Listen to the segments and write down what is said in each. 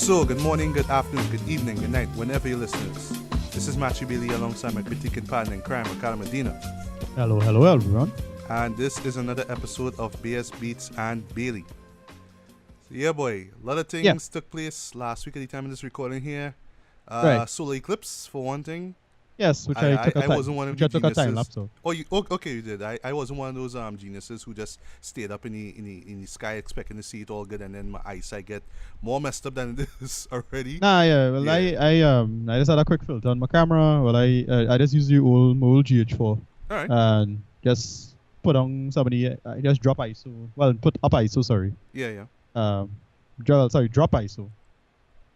So, good morning, good afternoon, good evening, good night, whenever you listen to this. This is Matthew Bailey alongside my critique and partner in crime, Ricardo Medina. Hello, everyone. And this is another episode of BS Beats and Bailey. So, yeah, boy, a lot of things took place last week at the time of this recording here. Right. Solar eclipse, for one thing. Yes, which I took a time. Wasn't one of the I took a time lapse. Oh, okay, you did. I wasn't one of those geniuses who just stayed up in the sky expecting to see it all good, and then my eyesight get more messed up than it is already. Nah, yeah. Well, yeah. I just had a quick filter on my camera. Well, I just used the old GH4. All right. And just put on somebody. I just drop ISO. Well, put up ISO. Sorry. Yeah. Drop ISO.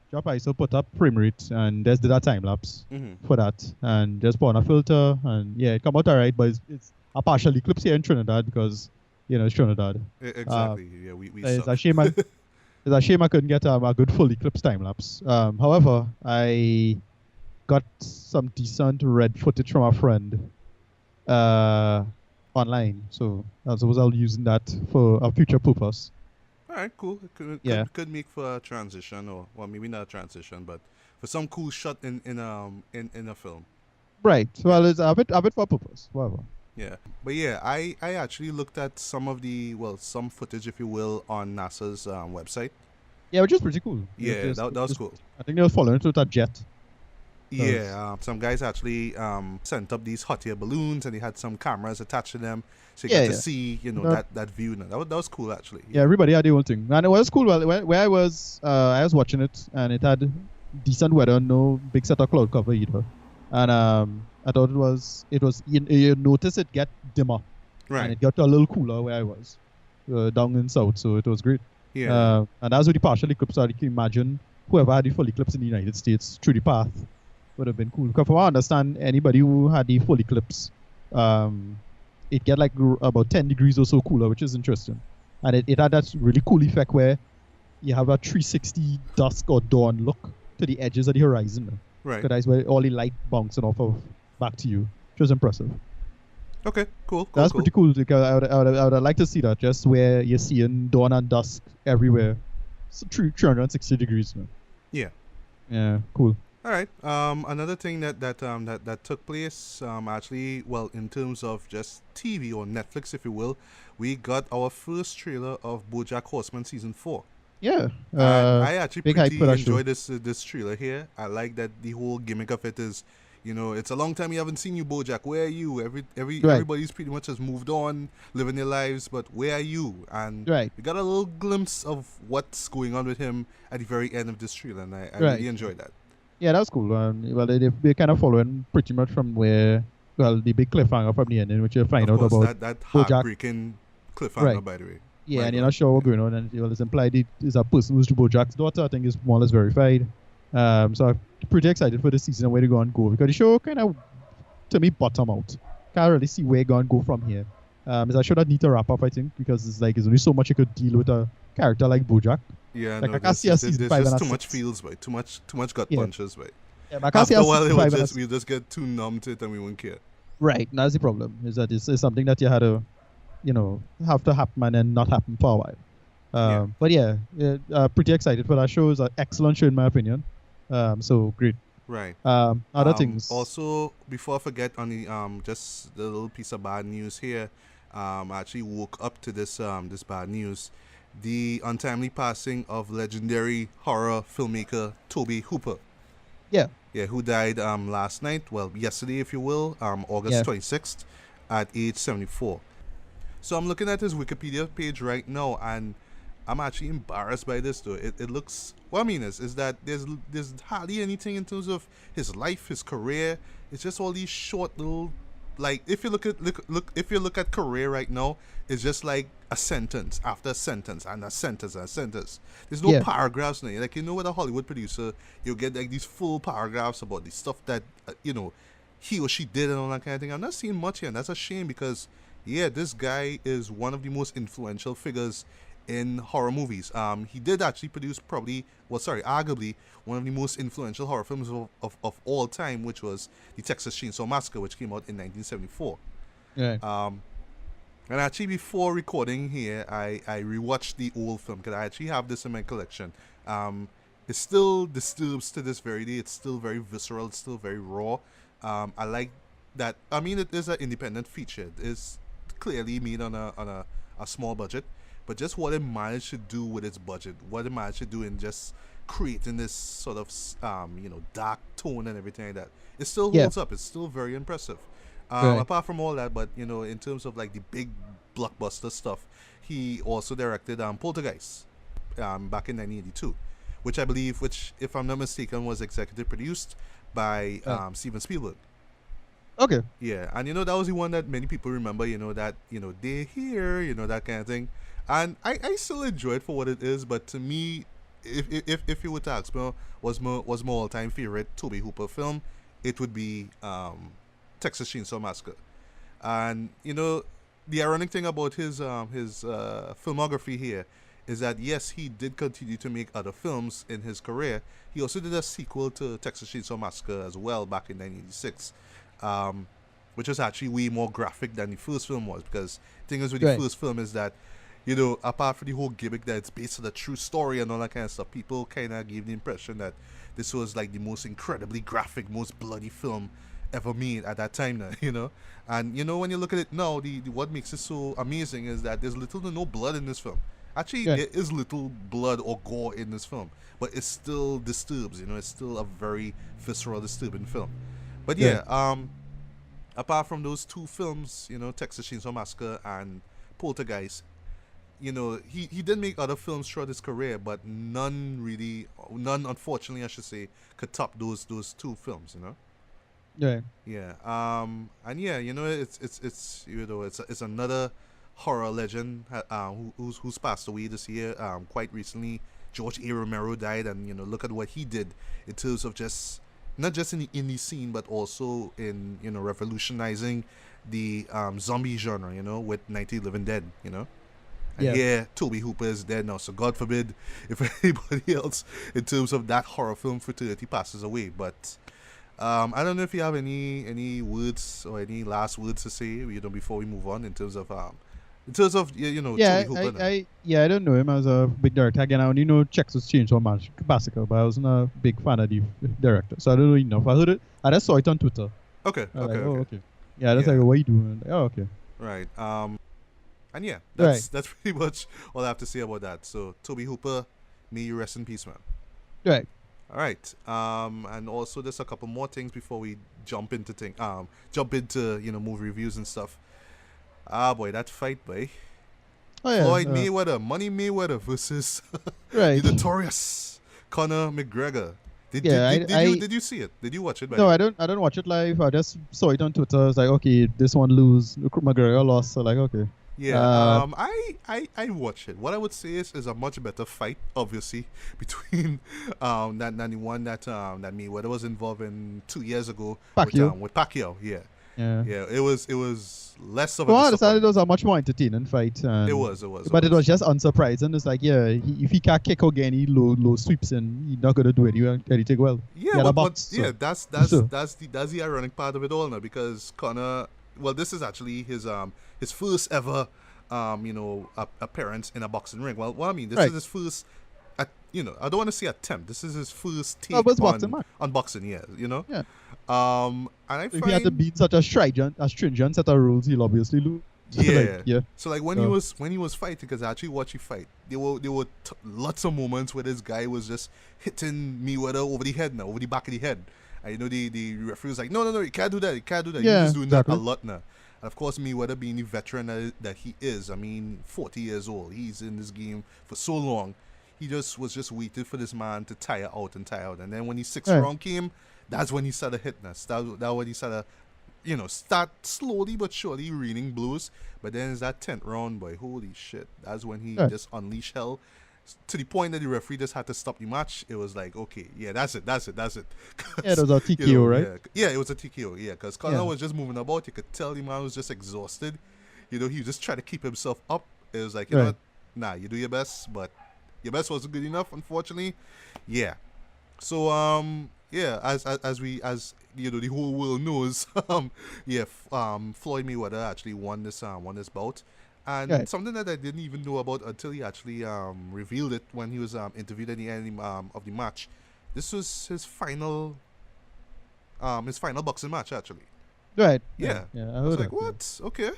Drop ISO, put up frame rate, and just did a time lapse for that, and just put on a filter, and yeah, it come out alright. But it's a partial eclipse here in Trinidad because it's Trinidad. Exactly. Yeah, we it's a shame. It's a shame I couldn't get a good full eclipse time lapse. However, I got some decent red footage from a friend online, so I was using that for a future purpose. All right, cool. It could make for a transition, or well, maybe not a transition, but for some cool shot in a film. Right. Well, it's a bit for a purpose. Whatever. Yeah, but yeah, I actually looked at some footage, if you will, on NASA's website. Yeah, which is pretty cool. Yeah, that was cool. I think they were following it with a jet. Yeah, some guys actually sent up these hot air balloons, and they had some cameras attached to them, so you got to see, that view. That was cool, actually. Yeah, everybody had their own thing, and it was cool. Well, where I was watching it, and it had decent weather, no big set of cloud cover either, and I thought it was you notice it get dimmer, right? And it got a little cooler where I was, down in south, so it was great. Yeah, and as with the partial eclipse, so you can imagine whoever had the full eclipse in the United States through the path would have been cool. Because from what I understand, anybody who had the full eclipse, it get like about 10 degrees or so cooler, which is interesting. And it had that really cool effect where you have a 360 dusk or dawn look to the edges of the horizon. Right. Because that's where all the light bouncing off of back to you, which was impressive. Okay, cool. That's pretty cool, because I would like to see that, just where you're seeing dawn and dusk everywhere. So 360 degrees, man. Yeah. Yeah, cool. All right. Another thing that took place, actually, well, in terms of just TV or Netflix, if you will, we got our first trailer of BoJack Horseman season 4. Yeah. I actually pretty enjoyed show. this trailer here. I like that the whole gimmick of it is, it's a long time we haven't seen you, BoJack. Where are you? Everybody's pretty much has moved on, living their lives, but where are you? And we got a little glimpse of what's going on with him at the very end of this trailer, and I really enjoyed that. Yeah, that was cool. Well, they're kind of following pretty much from where, the big cliffhanger from the ending, which you'll find out about that heartbreaking cliffhanger, by the way. Yeah, and you're not sure what's going on, and it's implied it is a person who's BoJack's daughter. I think is more or less verified. So I'm pretty excited for the season and where they're going to go, because the show kind of, to me, bottom out. Can't really see where they're going to go from here. It's a show that need to wrap up, I think, because it's only so much you could deal with a character like BoJack. Yeah, like, I can't see a season 5 just too much feels, right? Too much gut punches, right? Yeah, but I can't see a season 5 we'll just get too numb to it and we won't care. Right, and that's the problem. Is that it's something that you had to, have to happen and then not happen for a while. But yeah, pretty excited for that show. It's an excellent show in my opinion. So great. Right. Other things. Also, before I forget, on the just the little piece of bad news here. I actually woke up to this bad news. The untimely passing of legendary horror filmmaker Tobe Hooper. Yeah. Yeah, who died last night, well, yesterday, if you will, August 26th, at age 74. So I'm looking at his Wikipedia page right now, and I'm actually embarrassed by this, though. It looks, what I mean is that there's hardly anything in terms of his life, his career. It's just all these short little, like, if you look at career right now, it's just like a sentence after a sentence and a sentence and a sentence. There's no paragraphs in it. Like, with a Hollywood producer, you'll get like these full paragraphs about the stuff that he or she did and all that kind of thing. I'm not seeing much here, and that's a shame, because this guy is one of the most influential figures in horror movies. He did actually produce arguably one of the most influential horror films of all time, which was the Texas Chainsaw Massacre, which came out in 1974. Yeah. And actually, before recording here, I rewatched the old film, because I actually have this in my collection. it still disturbs to this very day. It's still very visceral. It's still very raw. I like that. I mean, it is an independent feature. It's clearly made on a small budget, but just what it managed to do with its budget, what it managed to do in just creating this sort of dark tone and everything like that, it still holds up. It's still very impressive. Apart from all that, but in terms of like the big blockbuster stuff, he also directed Poltergeist back in 1982, which I believe, if I'm not mistaken, was executive produced by Steven Spielberg. Okay. Yeah, and that was the one that many people remember, that, they're here, that kind of thing. And I still enjoy it for what it is, but to me, if you were to ask me, was my all-time favorite Tobe Hooper film, it would be Texas Chainsaw Massacre. And, the ironic thing about his filmography here is that, yes, he did continue to make other films in his career. He also did a sequel to Texas Chainsaw Massacre as well back in 1986, which was actually way more graphic than the first film was, because the thing is with the first film is that, apart from the whole gimmick that it's based on a true story and all that kind of stuff, people kind of gave the impression that this was like the most incredibly graphic, most bloody film ever made at that time now, And, when you look at it now, the what makes it so amazing is that there's little to no blood in this film. Actually, there is little blood or gore in this film, but it still disturbs, it's still a very visceral, disturbing film. But apart from those two films, Texas Chainsaw Massacre and Poltergeist, he did make other films throughout his career, but none, unfortunately, I should say, could top those two films, Yeah. Yeah. And yeah, it's another horror legend who's passed away this year. Quite recently, George A. Romero died, and look at what he did in terms of just not just in the indie scene, but also in revolutionizing the zombie genre. With Night of the Living Dead. And Tobe Hooper is dead now, so God forbid if anybody else in terms of that horror film fraternity passes away. But I don't know if you have any words or any last words to say, before we move on in terms of Tobe Hooper. I don't know him as a big director. Again, I only know Texas Chainsaw Massacre, but I wasn't a big fan of the director, so I don't know enough. I heard it. I just saw it on Twitter. Okay. Okay. Yeah, that's like, what are you doing? Like, okay. Right. And yeah, that's pretty much all I have to say about that. So Tobe Hooper, may you rest in peace, man. Right. All right. And also there's a couple more things before we jump into movie reviews and stuff. Boy, that fight, boy. Floyd Mayweather, Money Mayweather versus the notorious Conor McGregor. Did you see it? Did you watch it? No, I don't watch it live. I just saw it on Twitter. I was like, okay, this one lose. McGregor lost. So like, okay. Yeah, I watched it. What I would say is a much better fight, obviously, between that the one that Mayweather was involved in 2 years ago with Pacquiao. Yeah. It was less of a. Well, I understand it was a much more entertaining fight. It was. But it was just unsurprising. It's like, if he can't kick again, he low sweeps and he's not gonna do anything well. Yeah, that's the ironic part of it all now, because Conor. Well, this is actually his first ever appearance in a boxing ring. Well, what I mean, this is his first. I don't want to say attempt. This is his first take on boxing. Yeah. Yeah. And I if he had to beat such a stringent set of rules, he'll obviously lose. Yeah. So like when he was fighting, because I actually watched him fight, there were lots of moments where this guy was just hitting Mayweather over the head now, over the back of the head. And the referee was like, no, you can't do that. Yeah, you're just doing that a lot now. And of course, Mayweather being the veteran that he is, 40 years old, he's in this game for so long. He was just waiting for this man to tire out. And then when the sixth round came, that's when he started hitting us. That's when he started, start slowly but surely raining blows. But then it's that 10th round, boy, holy shit. That's when he just unleashed hell. To the point that the referee just had to stop the match. It was like, okay, yeah, that's it. Yeah, it was a TKO, right? Yeah, it was a TKO, because Conor was just moving about. You could tell the man was just exhausted. He was just trying to keep himself up. It was like, you know what? Nah, you do your best, but your best wasn't good enough, unfortunately. Yeah. So, as the whole world knows, Floyd Mayweather actually won this bout. And something that I didn't even know about until he actually revealed it when he was interviewed at the end of the match. This was his final boxing match, actually. Right. Yeah. I I was heard like, that, what? Okay.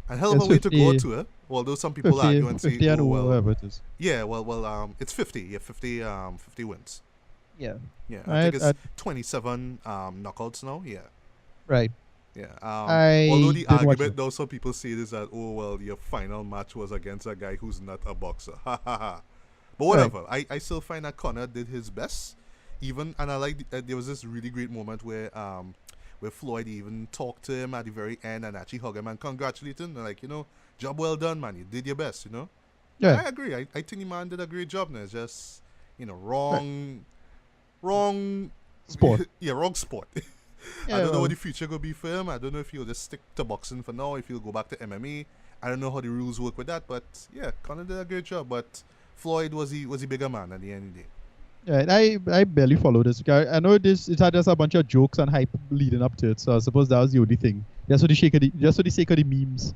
And hell of a way to go to it. Although some people 50, argue and say, 50 and oh, well, whatever it is. yeah, it's 50. Yeah, 50 wins. Yeah. Yeah, I think it's 27 knockouts now. Yeah. Right. Yeah. I Although the didn't watch argument, it. though, some people say is that, oh, well, your final match was against a guy who's not a boxer. Ha ha ha. But whatever. I still find that Conor did his best. And I like, there was this really great moment where Floyd even talked to him at the very end and actually hugged him and congratulated him. Like, job well done, man. You did your best, Yeah. I agree. I think the man did a great job now. It's just, wrong Sport. Yeah, wrong sport. Yeah, I don't know what the future could be for him. I don't know if he'll just stick to boxing for now, if he'll go back to MMA. I don't know how the rules work with that, but yeah, Conor did a great job. But Floyd was the bigger man at the end of the day. Yeah, I barely follow this. I know it had just a bunch of jokes and hype leading up to it, so I suppose that was the only thing. Just for the sake of the memes,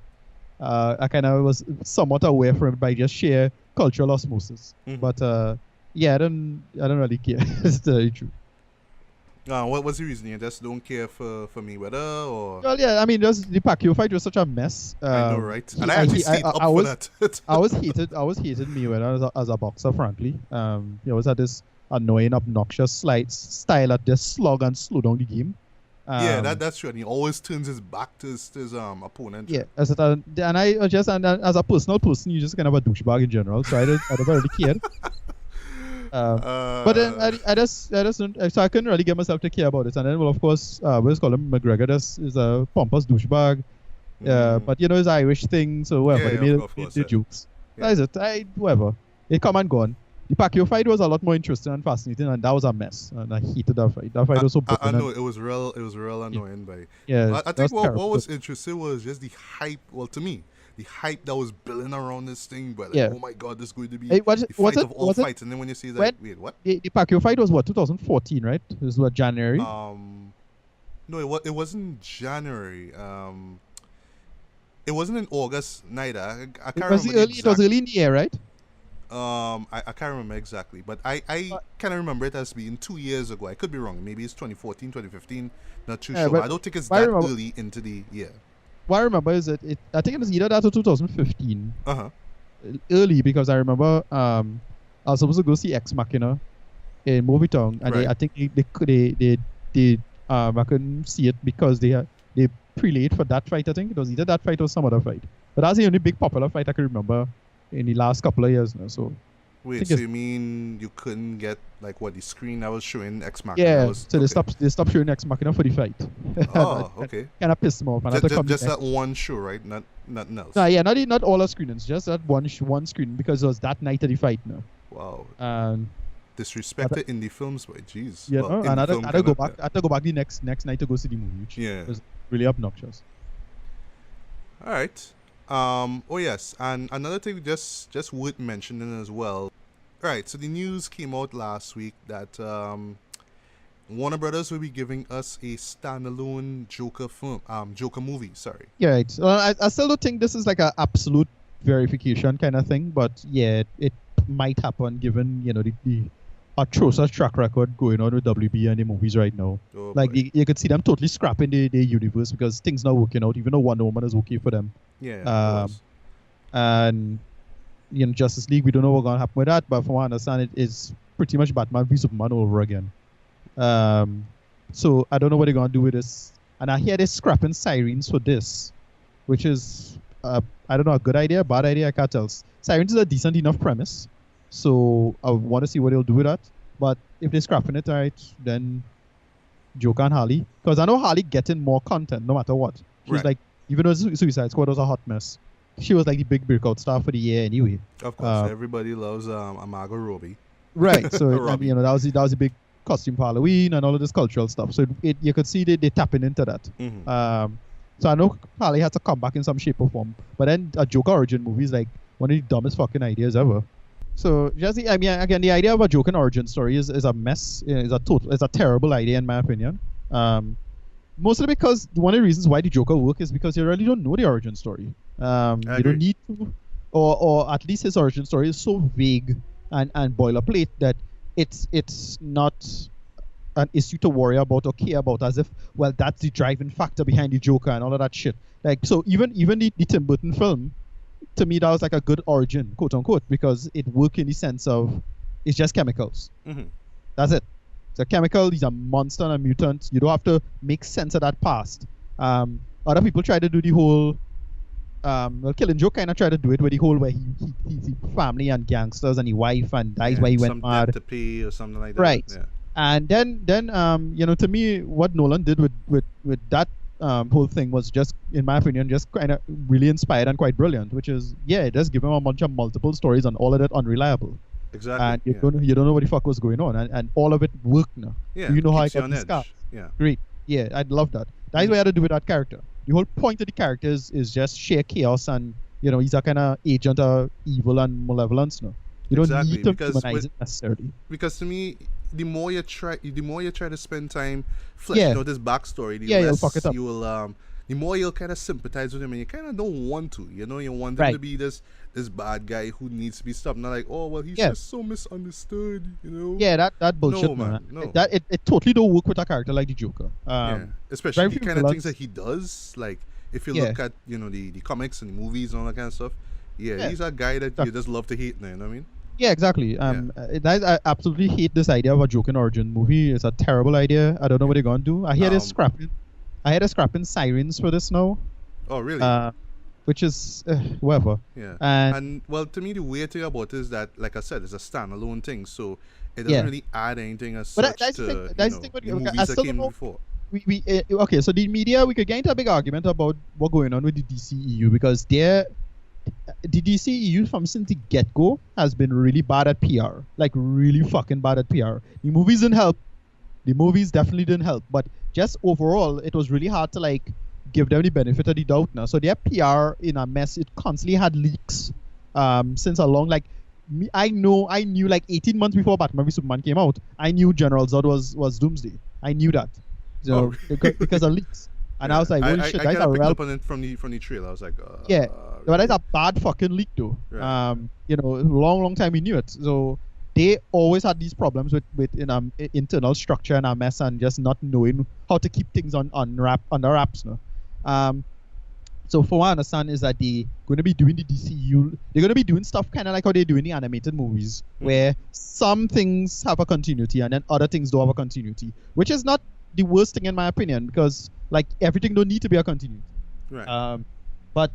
I kind of was somewhat aware from it by just sheer cultural osmosis. Mm-hmm. But yeah, I don't really care. It's very true. What was the reason? You just don't care for Mayweather, or? Well, yeah, I mean, just the Pacquiao fight was such a mess. I know, right? And I actually stayed up for that. I was hated Mayweather as a boxer, frankly. He always had this annoying, obnoxious style that just slog and slow down the game. Yeah, that's true. And he always turns his back to his opponent. Yeah, as a personal person, you're just kind of a douchebag in general. So I don't really care. But then I just don't, so I couldn't really get myself to care about it. And then, well, of course, we just call him McGregor. This is a pompous douchebag. But his Irish thing, so whatever. They made the jokes. Yeah. That is it. Whatever. It come and gone. The Pacquiao fight was a lot more interesting and fascinating, and that was a mess. And I hated that fight. That fight was so broken. I know it was real annoying. Yeah. I think what was interesting was just the hype. Well, to me, the hype that was building around this thing, but like, oh my god, this is going to be the fight of all fights. And then when you see that, wait, what? The Pacquiao fight was what, 2014, right? It was what, January? No, it wasn't January. It wasn't in August neither. I can't remember. It was early in the year, right? I can't remember exactly, but I kind of remember it as being 2 years ago. I could be wrong. Maybe it's 2014, 2015. Not too sure. But I don't think it's that early into the year. What I remember is that I think it was either that or 2015. Early, because I remember I was supposed to go see Ex Machina in Movitown, and I think they I couldn't see it because they pre-laid for that fight. I think it was either that fight or some other fight. But that's the only big popular fight I can remember in the last couple of years now. So wait, so you mean you couldn't get the screen that was showing Ex Machina? Yeah, so they stopped showing Ex Machina for the fight. Oh, okay. Kind of pissed them off. Just that one show, right? Nothing else. Not all the screenings, just that one screen because it was that night of the fight now. Wow. And disrespect to indie films, boy. Jeez. Yeah, and I had to go back. I had to go back the next night to go see the movie. Which was really obnoxious. All right. Oh yes, and another thing just worth mentioning as well. Right, so the news came out last week that Warner Brothers will be giving us a standalone Joker movie. Sorry. Yeah, right. Well, I still don't think this is like an absolute verification kind of thing, but yeah, it might happen given the atrocious track record going on with WB and the movies right now. Oh, you could see them totally scrapping the universe because things not working out, even though Wonder Woman is okay for them. Yeah. And Justice League, we don't know what's gonna happen with that, but from what I understand, it is pretty much Batman v Superman all over again. So I don't know what they're gonna do with this. And I hear they're scrapping Sirens for this, which is I don't know, a good idea, bad idea, I can't tell. Sirens is a decent enough premise, so I want to see what they'll do with that. But if they're scrapping it, right, then Joker and Harley, because I know Harley getting more content no matter what. She's like, even though Suicide Squad was a hot mess, she was like the big breakout star for the year anyway. Of course, everybody loves Margot Robbie. Right, so that was a big costume for Halloween and all of this cultural stuff. So you could see they tapping into that. Mm-hmm. So I know Harley had to come back in some shape or form. But then a Joker origin movie is like one of the dumbest fucking ideas ever. So again, the idea of a Joker origin story is a mess. It's a terrible idea in my opinion. Mostly because one of the reasons why the Joker work is because you really don't know the origin story. You don't need to, or at least his origin story is so vague and boilerplate that it's not an issue to worry about or care about, as if, well, that's the driving factor behind the Joker and all of that shit. Like, so even the Tim Burton film, to me, that was like a good origin, quote unquote, because it worked in the sense of it's just chemicals. That's it. It's a chemical. He's a monster and a mutant. You don't have to make sense of that past. Other people try to do the whole Killing Joke kind of tried to do it with the whole where he's family and gangsters and his wife and dies why he went mad. Some debt to pay or something like that. Right. Yeah. And then to me, what Nolan did with that whole thing was just, in my opinion, just kind of really inspired and quite brilliant. Which is, it does give him a bunch of multiple stories and all of that unreliable. Exactly. And you don't know what the fuck was going on, and all of it worked now. Yeah. You know how I got got the scars. Yeah. Great. Yeah, I'd love that. That's what I had to do with that character. The whole point of the character is just sheer chaos, and he's a kind of agent of evil and malevolence. No, you don't need to humanize it necessarily. Because to me, the more you try to spend time fleshing out this backstory, the you'll less fuck it up. you will the more you'll kind of sympathize with him, and you kind of don't want to. You want him to be this bad guy who needs to be stopped. Not like, oh well, he's just so misunderstood. Yeah, that bullshit. No, man. No. That it totally don't work with a character like the Joker. Especially the kind of things that he does. Like if you look at the comics and the movies and all that kind of stuff. Yeah, he's a guy that you just love to hate. You know what I mean? Yeah, exactly. I absolutely hate this idea of a Joker origin movie. It's a terrible idea. I don't know what they're gonna do. I hear they're scrapping Sirens for this now. Oh, really? Which is whatever. Yeah. And well, to me, the weird thing about it is that, like I said, it's a standalone thing, so it doesn't really add anything as such to the movies that came before. Okay, so the media, we could get into a big argument about what's going on with the DCEU, because the DCEU from since the get-go has been really bad at PR, like really fucking bad at PR. The movies didn't help. The movies definitely didn't help, but just overall, it was really hard to give them the benefit of the doubt now. So their PR in a mess. It constantly had leaks since along. Like me, I knew 18 months before Batman v Superman came out, I knew General Zod was Doomsday. I knew that, because of leaks. And I was like, holy shit, that's a real... up on it from the trailer. I was like, but that's a bad fucking leak though. Right. Long time we knew it. So they always had these problems with internal structure and a mess, and just not knowing how to keep things under wraps. No. So for what I understand is that they're going to be doing the DCU. They're going to be doing stuff kind of like how they do in the animated movies, where some things have a continuity and then other things don't have a continuity, which is not the worst thing in my opinion, because everything don't need to be a continuity. Right. But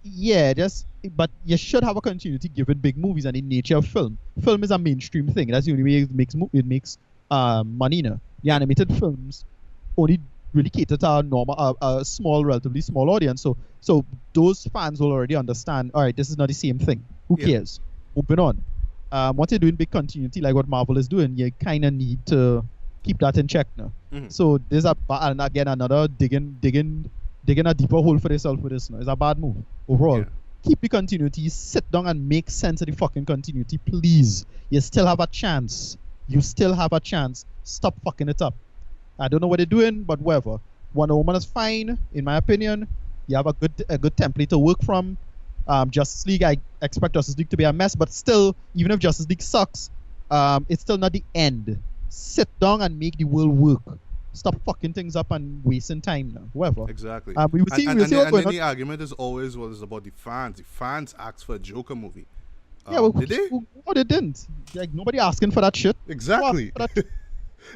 you should have a continuity given big movies and the nature of film. Film is a mainstream thing. That's the only way it makes money now. The animated films only really cater to a relatively small audience. So those fans will already understand, all right, this is not the same thing. Who cares? Moving on. Once you're doing big continuity like what Marvel is doing, you kind of need to keep that in check now. So there's another digging a deeper hole for yourself with this now. It's a bad move overall. Keep the continuity, sit down and make sense of the fucking continuity, please. You still have a chance. Stop fucking it up. I don't know what they're doing, but whatever. Wonder Woman is fine, in my opinion. You have a good template to work from. Justice League, I expect Justice League to be a mess, but still, even if Justice League sucks, it's still not the end. Sit down and make the world work. Stop fucking things up and wasting time now. Whatever. Exactly. We'll see what's going on. The argument is always about the fans. The fans asked for a Joker movie. Did they? No, they didn't. Nobody asking for that shit. Exactly.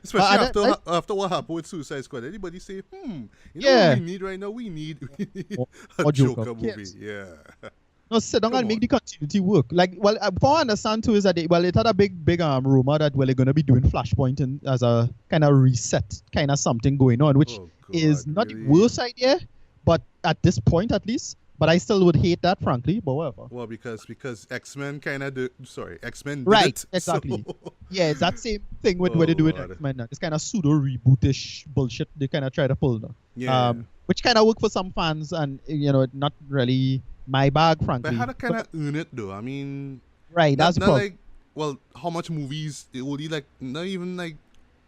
Especially after what happened with Suicide Squad. Anybody say, what we need right now? We need a Joker movie. Yeah. No, sit down and make the continuity work. For what I understand too is that it had a big rumor that they're going to be doing Flashpoint as a kind of reset, kind of something going on, which is not the worst idea, but at this point at least. But I still would hate that, frankly. But whatever. Well, because X-Men kind of X-Men. Right. Did it, exactly. So. Yeah, it's that same thing with what they do with X-Men. It's kind of pseudo rebootish bullshit they kind of try to pull now. Yeah. Which kind of work for some fans, and not really my bag, frankly. But how to kind of earn it though? I mean. Right. That's the problem. How much movies? It only not even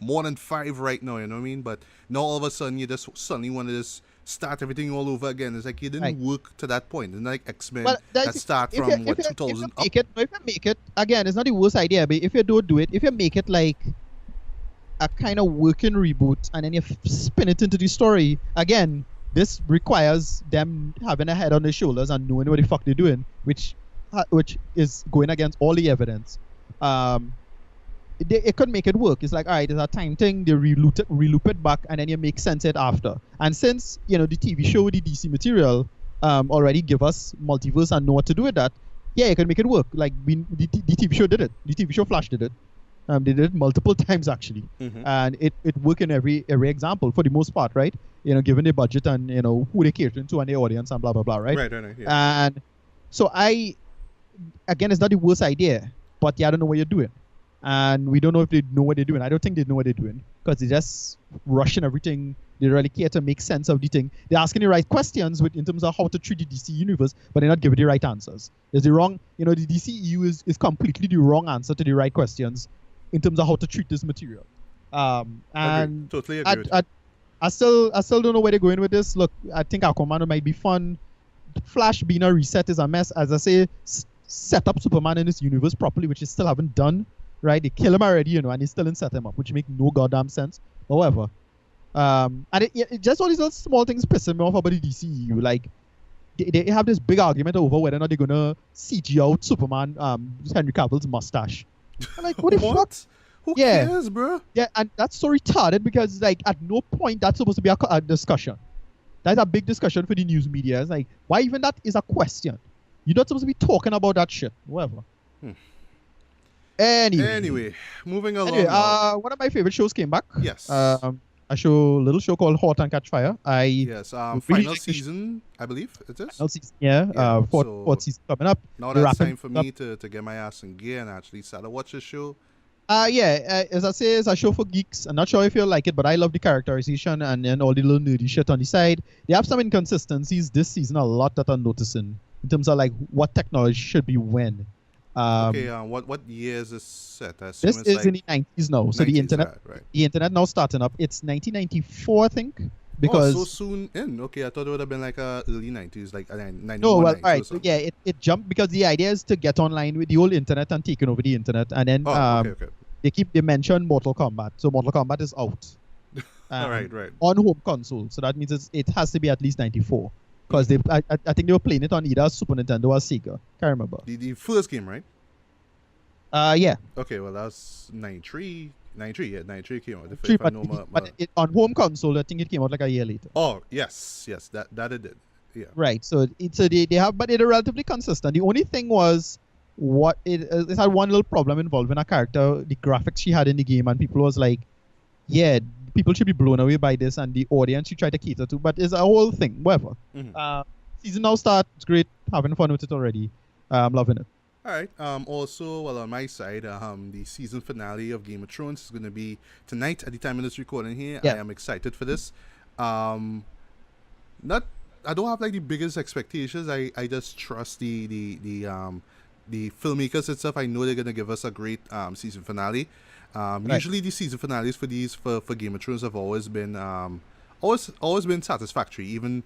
more than 5 right now. You know what I mean? But now all of a sudden you just suddenly want to just start everything all over again. It's like you didn't Right. work to that point. It's like X-Men Well, that start if from you 2000 up. make it, if you make it again, it's not the worst idea. But if you don't do it, if you make it like a kind of working reboot and then you spin it into the story again, this requires them having a head on their shoulders and knowing what the fuck they're doing, which is going against all the evidence. It could make it work. It's like, all right, it's a time thing. They reloop it back, and then you make sense of it after. And since the TV show, the DC material, already give us multiverse and know what to do with that, yeah, you can make it work. Like the TV show did it. The TV show Flash did it. They did it multiple times actually, and it worked in every example for the most part, right? Given the budget and who they catering to and the audience and blah blah blah, right? Right. Yeah. And so again, it's not the worst idea, but I don't know what you're doing. And we don't know if they know what they're doing. I don't think they know what they're doing because they just rushing everything. They really care to make sense of the thing. They're asking the right questions in terms of how to treat the DC universe, but they're not giving the right answers. It's the wrong, the DCEU is completely the wrong answer to the right questions in terms of how to treat this material. And totally agree with you. I still don't know where they're going with this. Look, I think Aquaman might be fun. Flash being a reset is a mess. As I say, set up Superman in this universe properly, which they still haven't done. Right, they kill him already, and they still didn't set him up, which make no goddamn sense. However, and it just all these little small things pissing me off about the DCEU. Like they have this big argument over whether or not they're gonna CG out Superman, Henry Cavill's mustache. I'm like, what the fuck? Who cares, bro? Yeah, and that's so retarded because like at no point that's supposed to be a discussion. That's a big discussion for the news media. It's like, why even that is a question? You're not supposed to be talking about that shit. Whatever. Anyway, moving along. One of my favorite shows came back. Yes. A little show called Halt and Catch Fire. Final season, I believe it is. Final season, yeah. Fourth season coming up. Now that's time for me to get my ass in gear and actually start to watch the show. As I say, it's a show for geeks. I'm not sure if you'll like it, but I love the characterization and then all the little nerdy shit on the side. They have some inconsistencies this season, a lot that I'm noticing in terms of like what technology should be when. What year is this set? This is in the 90s now. So 90s, the internet now starting up. It's 1994, I think. Because so soon in. Okay, I thought it would have been like early 90s, like 91. No, well, all right. So yeah, it jumped because the idea is to get online with the old internet and taking over the internet, and then they mention Mortal Kombat. So Mortal Kombat is out. Right. On home console. So that means it has to be at least 94. Because I think they were playing it on either Super Nintendo or Sega. Can't remember. The first game, right? Yeah. Okay, well that's 93. 93, yeah, 93 came out. But on home console, I think it came out like a year later. Oh, yes, that it did. Yeah. Right. So they have, but they're relatively consistent. The only thing was it had one little problem involving a character, the graphics she had in the game, and people was like, yeah, people should be blown away by this, and the audience you try to cater to, but it's a whole thing, whatever. Season now starts, it's great, having fun with it already. I'm loving it. All right. Also, well, on my side, the season finale of Game of Thrones is going to be tonight at the time of this recording here. Yeah. I am excited for this. I don't have like the biggest expectations. I just trust the filmmakers and stuff. I know they're going to give us a great season finale. Usually the season finales for Game of Thrones have always been always been satisfactory. Even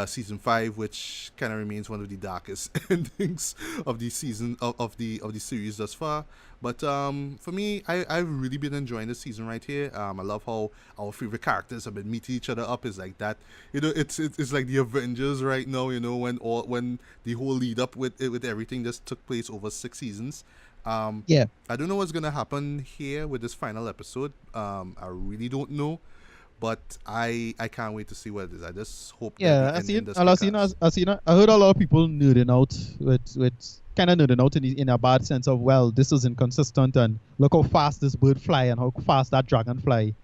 season 5, which kind of remains one of the darkest endings of the season of the series thus far. But for me, I've really been enjoying this season right here. I love how our favorite characters have been meeting each other up. It's like that, it's like the Avengers right now. When the whole lead up with everything just took place over 6 seasons. I don't know what's gonna happen here with this final episode. I really don't know, but I can't wait to see what it is. I just hope. I heard a lot of people nerding out with kind of nerding out in a bad sense of, well, this is inconsistent and look how fast this bird fly and how fast that dragon fly.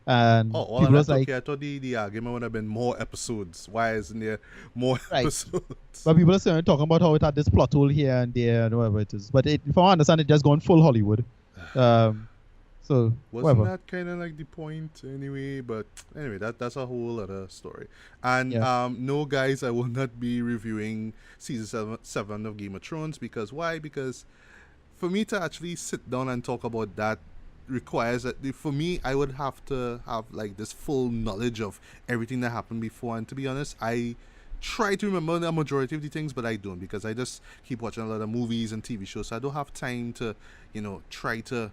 And people was like, I thought the argument would have been more episodes. Why isn't there more episodes? But people are still talking about how it had this plot hole here and there and whatever it is. But if I understand, it just gone full Hollywood. So wasn't that kind of like the point anyway? But anyway, that's a whole other story. And no, guys, I will not be reviewing season 7 of Game of Thrones because why? Because for me to actually sit down and talk about that requires that for me, I would have to have like this full knowledge of everything that happened before. And to be honest, I try to remember the majority of the things, but I don't, because I just keep watching a lot of movies and TV shows. So I don't have time to, try to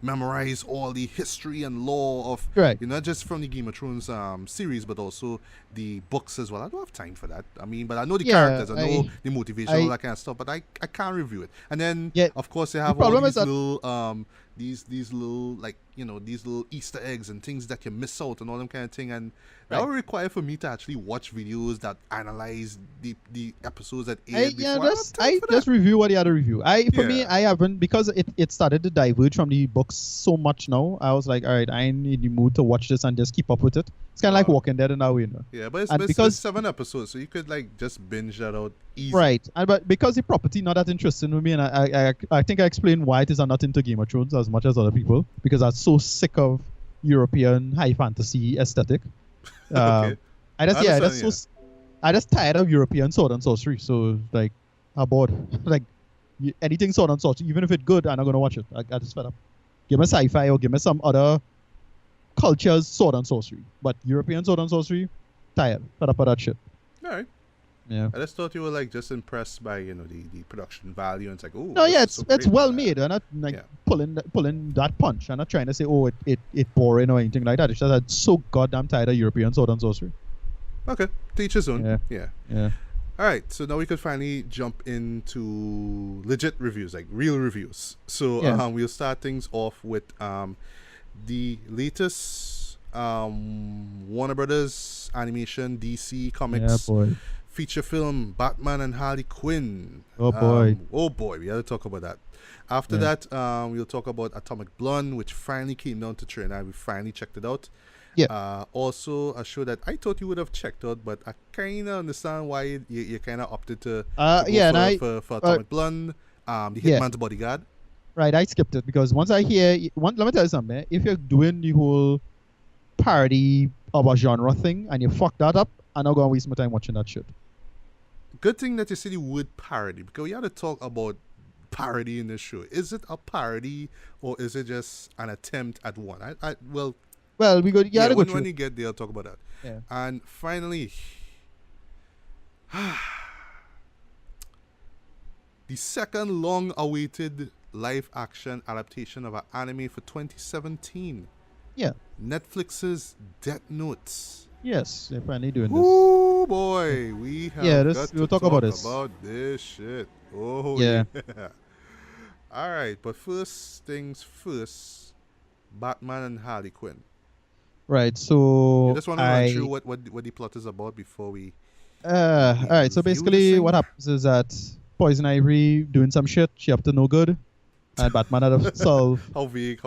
memorize all the history and lore of, not just from the Game of Thrones series, but also the books as well. I don't have time for that. I mean, but I know the characters, I know the motivation, all that kind of stuff, but I can't review it. And then, of course, they have all these little, these little, like, these little Easter eggs and things that you miss out and all them kind of thing. And that would require for me to actually watch videos that analyze the episodes that aired before. I just review what you had to review. For me, I haven't, because it started to diverge from the books so much now. I was like, all right, I need the mood to watch this and just keep up with it. It's kind of like Walking Dead in a way, Yeah, but it's 7 episodes, so you could like just binge that out easy. Right, but because the property not that interesting to me, and I think I explained why it is I'm not into Game of Thrones as much as other people, because I'm so sick of European high fantasy aesthetic. Okay. I just tired of European sword and sorcery. So like, I'm bored. Like anything sword and sorcery, even if it's good, I'm not gonna watch it. I just fed up. Give me sci-fi or give me some other cultures sword and sorcery. But European sword and sorcery, tired. Fed up of that shit. All right. Yeah. I just thought you were like just impressed by the production value, and it's like, oh. No, yeah, it's well made. I'm not like pulling that punch. I'm not trying to say it boring or anything like that. It's just I'm so goddamn tired of European sword and sorcery. Okay, teach his own. Yeah. All right, so now we could finally jump into legit reviews, like real reviews. So we'll start things off with the latest Warner Brothers animation DC Comics feature film, Batman and Harley Quinn. Oh boy, we had to talk about that. After that, we'll talk about Atomic Blonde, which finally came down to trailer. We finally checked it out. Yeah. Also, a show that I thought you would have checked out, but I kind of understand why you kind of opted to go for Atomic Blonde, the Hitman'S Bodyguard. Right, I skipped it because once I hear... let me tell you something. If you're doing the whole parody of a genre thing and you fuck that up, I'm not going to waste my time watching that shit. Good thing that you said the word parody, because we had to talk about parody in this show. Is it a parody or is it just an attempt at one? Well, we go. When you get there, I'll talk about that. Yeah. And finally, the second long-awaited live-action adaptation of an anime for 2017. Yeah. Netflix's Death Note. Yes, they're finally doing this. Oh boy, we have we'll talk about this. About this shit. Oh yeah. All right, but first things first, Batman and Harley Quinn. Right, so you just want to run through what the plot is about before we. All right, so basically, what happens is that Poison Ivy doing some shit. She up to no good, and Batman had to solve. How vague.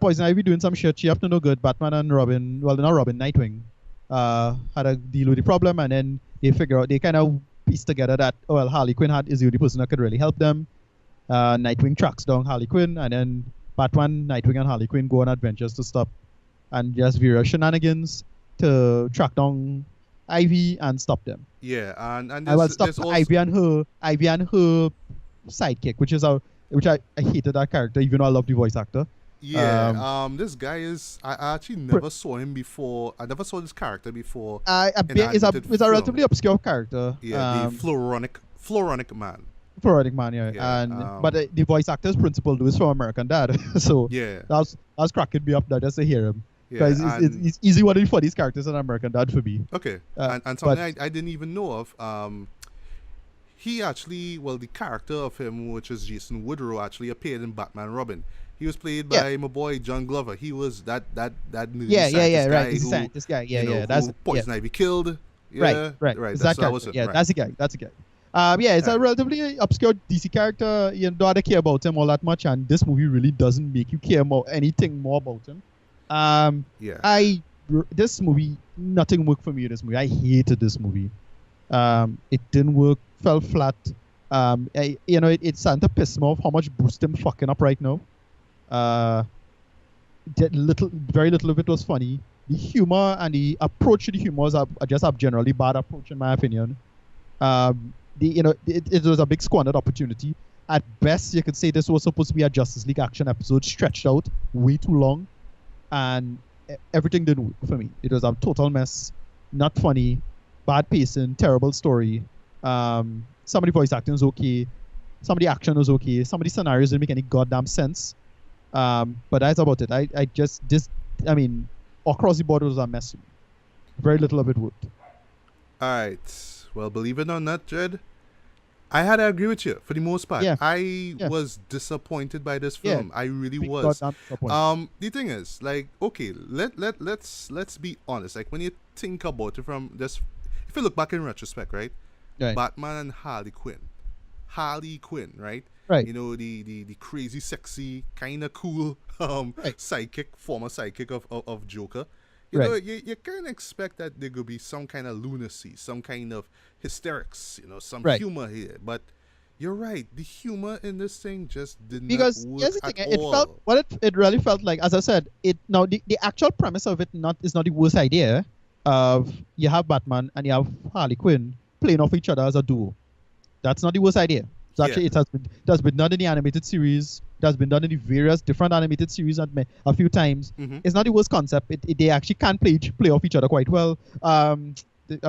Poison Ivy doing some shit. She up to no good. Batman and Robin, well, not Robin, Nightwing, had to deal with the problem, and then they kind of piece together that Harley Quinn is the only person that could really help them. Nightwing tracks down Harley Quinn, and then Batman, Nightwing, and Harley Quinn go on adventures to stop and just various shenanigans to track down Ivy and stop them. Yeah, and I will stop Ivy and her sidekick, which I hated that character, even though I love the voice actor. Yeah, this guy is. I actually never saw him before. I never saw this character before. It's a relatively obscure character. Yeah, the Floronic Man. Floronic Man, yeah. But the voice actor's principal is from American Dad, so yeah, that was cracking me up there just to hear him. Because it's easy one of the funniest characters in American Dad for me. Okay, and something I didn't even know of. He actually, the character of him, which is Jason Woodrow, actually appeared in Batman Robin. He was played by my boy John Glover. He was that movie scientist guy who that's Poison Ivy killed. Yeah, right. That's the guy. It's a relatively obscure DC character. You don't care about him all that much, and this movie really doesn't make you care anything more about him. This movie, nothing worked for me in this movie. I hated this movie. It didn't work, fell flat. It's starting to piss me off how much Bruce him fucking up right now. Very little of it was funny. The humor and the approach to the humor is just a generally bad approach in my opinion. It was a big squandered opportunity. at best, you could say this was supposed to be a Justice League action episode stretched out way too long, and everything didn't work for me. It was a total mess, not funny, bad pacing, terrible story. Some of the voice acting was okay, some of the action was okay, some of the scenarios didn't make any goddamn sense. But that's about it. I mean, across the board it was a mess. Very little of it worked. All right. Well, believe it or not, Jed, I had to agree with you for the most part. Yeah. I was disappointed by this film. I really was. The thing is, like, okay, let's be honest. Like, when you think about it from this, if you look back in retrospect, right? Batman and Harley Quinn, right? Right. You know, the crazy, sexy, kind of cool former sidekick of Joker. You know, you kind of expect that there could be some kind of lunacy, some kind of hysterics, you know, some humor here. But you're right, the humor in this thing just did not work here's the thing, at all. It felt what it really felt like. As I said, the actual premise of it is not the worst idea. Of you have Batman and you have Harley Quinn playing off each other as a duo. That's not the worst idea. So actually, it has been done in the animated series. It has been done in the various different animated series a few times. Mm-hmm. It's not the worst concept. They actually can play off each other quite well. I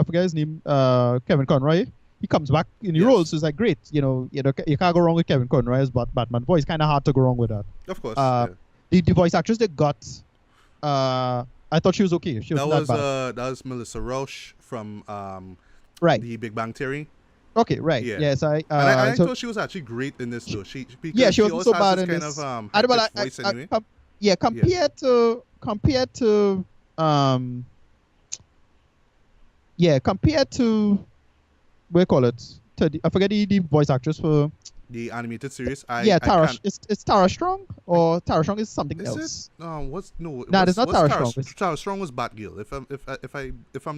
forget his name. Kevin Conroy. He comes back in the role, so it's like great. You know, you can't go wrong with Kevin Conroy as Batman voice. Kind of hard to go wrong with that. Of course. The voice actress they got, I thought she was okay. She was that was Melissa Rauch from the Big Bang Theory. Okay, right. Yeah. Yes, I thought she was actually great in this though. She wasn't so bad in kind this. Of voice anyway. Compared to what do you call it? I forget the voice actress for the animated series. Tara. It's Tara Strong, or Tara Strong is something else. Is it? It's not Tara Strong. Tara Strong was Batgirl. If I'm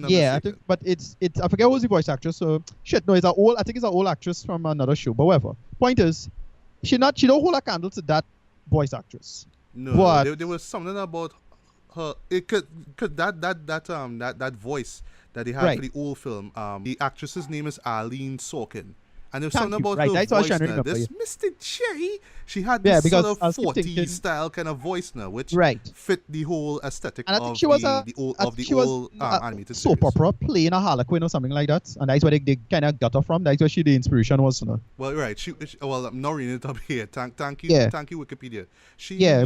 not mistaken. I think, but it's I forget who's the voice actress. So shit, no, I think it's an old actress from another show. But whatever. Point is, she don't hold a candle to that voice actress. No, but there was something about her. It could that voice that they had for the old film. The actress's name is Arlene Sorkin. And there's something about her voice now. This Mr. J, she had this sort of 40s style kind of voice now, which fit the whole aesthetic of the old animated series. Soap opera playing a Harley Quinn or something like that, and that's where they kind of got her from. That's where the inspiration was. Well, right. I'm not reading it up here. Thank you, Wikipedia.